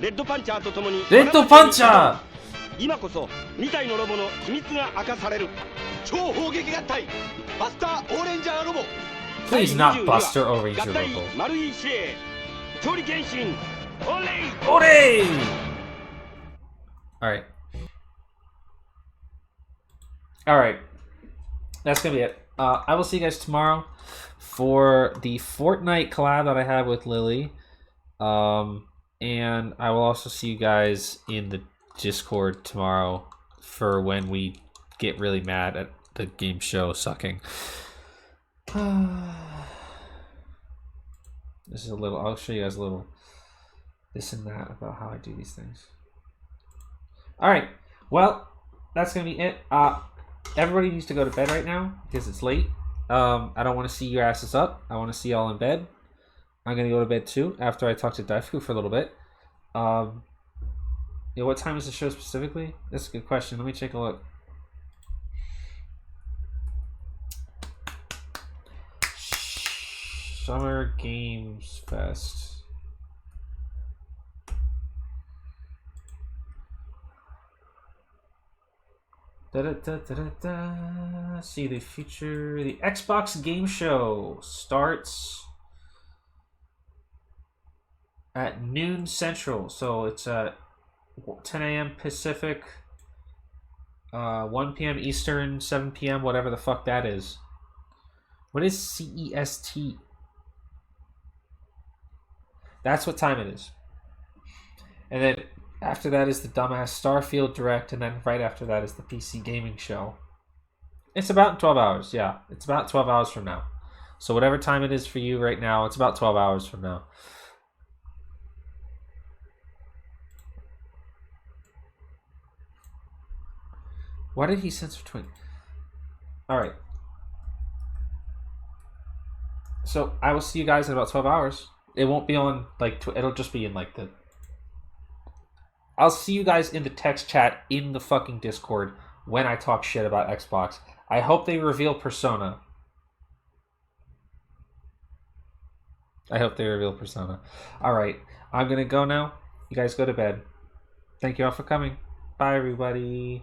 レッドパンチャーと共にレッドパンチャー今こそ2体のロボの秘密が明かされる超砲撃合体バスターオーレンジャーロボ Please not Buster Orange Robo. 合体丸い指令調理検診オレイオレイ Alright. That's gonna be it. I will see you guys tomorrow for the Fortnite collab that I have with Lily. And I will also see you guys in the Discord tomorrow for when we get really mad at the game show sucking. This is a little, I'll show you guys a little this and that about how I do these things. Alright, well, that's gonna be it. Everybody needs to go to bed right now because it's late. I don't want to see your asses up. I want to see y'all in bed. I'm gonna go to bed too after I talk to Daifuku for a little bit. Yeah, what time is the show specifically? That's a good question. Let me take a look. Summer Games Fest. See the future. The Xbox Game Show starts at noon Central, so it's at 10 a.m. Pacific, 1 p.m. Eastern, 7 p.m. whatever the fuck that is. What is CEST? That's what time it is. And then after that is the dumbass Starfield Direct, and then right after that is the PC Gaming Show. It's about 12 hours, yeah. It's about 12 hours from now. So whatever time it is for you right now, it's about 12 hours from now. Why did he censor Twin? Alright. So I will see you guys in about 12 hours. It won't be on, like, it'll just be in, like, the... I'll see you guys in the text chat in the fucking Discord when I talk shit about Xbox. I hope they reveal Persona. Alright, I'm gonna go now. You guys go to bed. Thank you all for coming. Bye, everybody.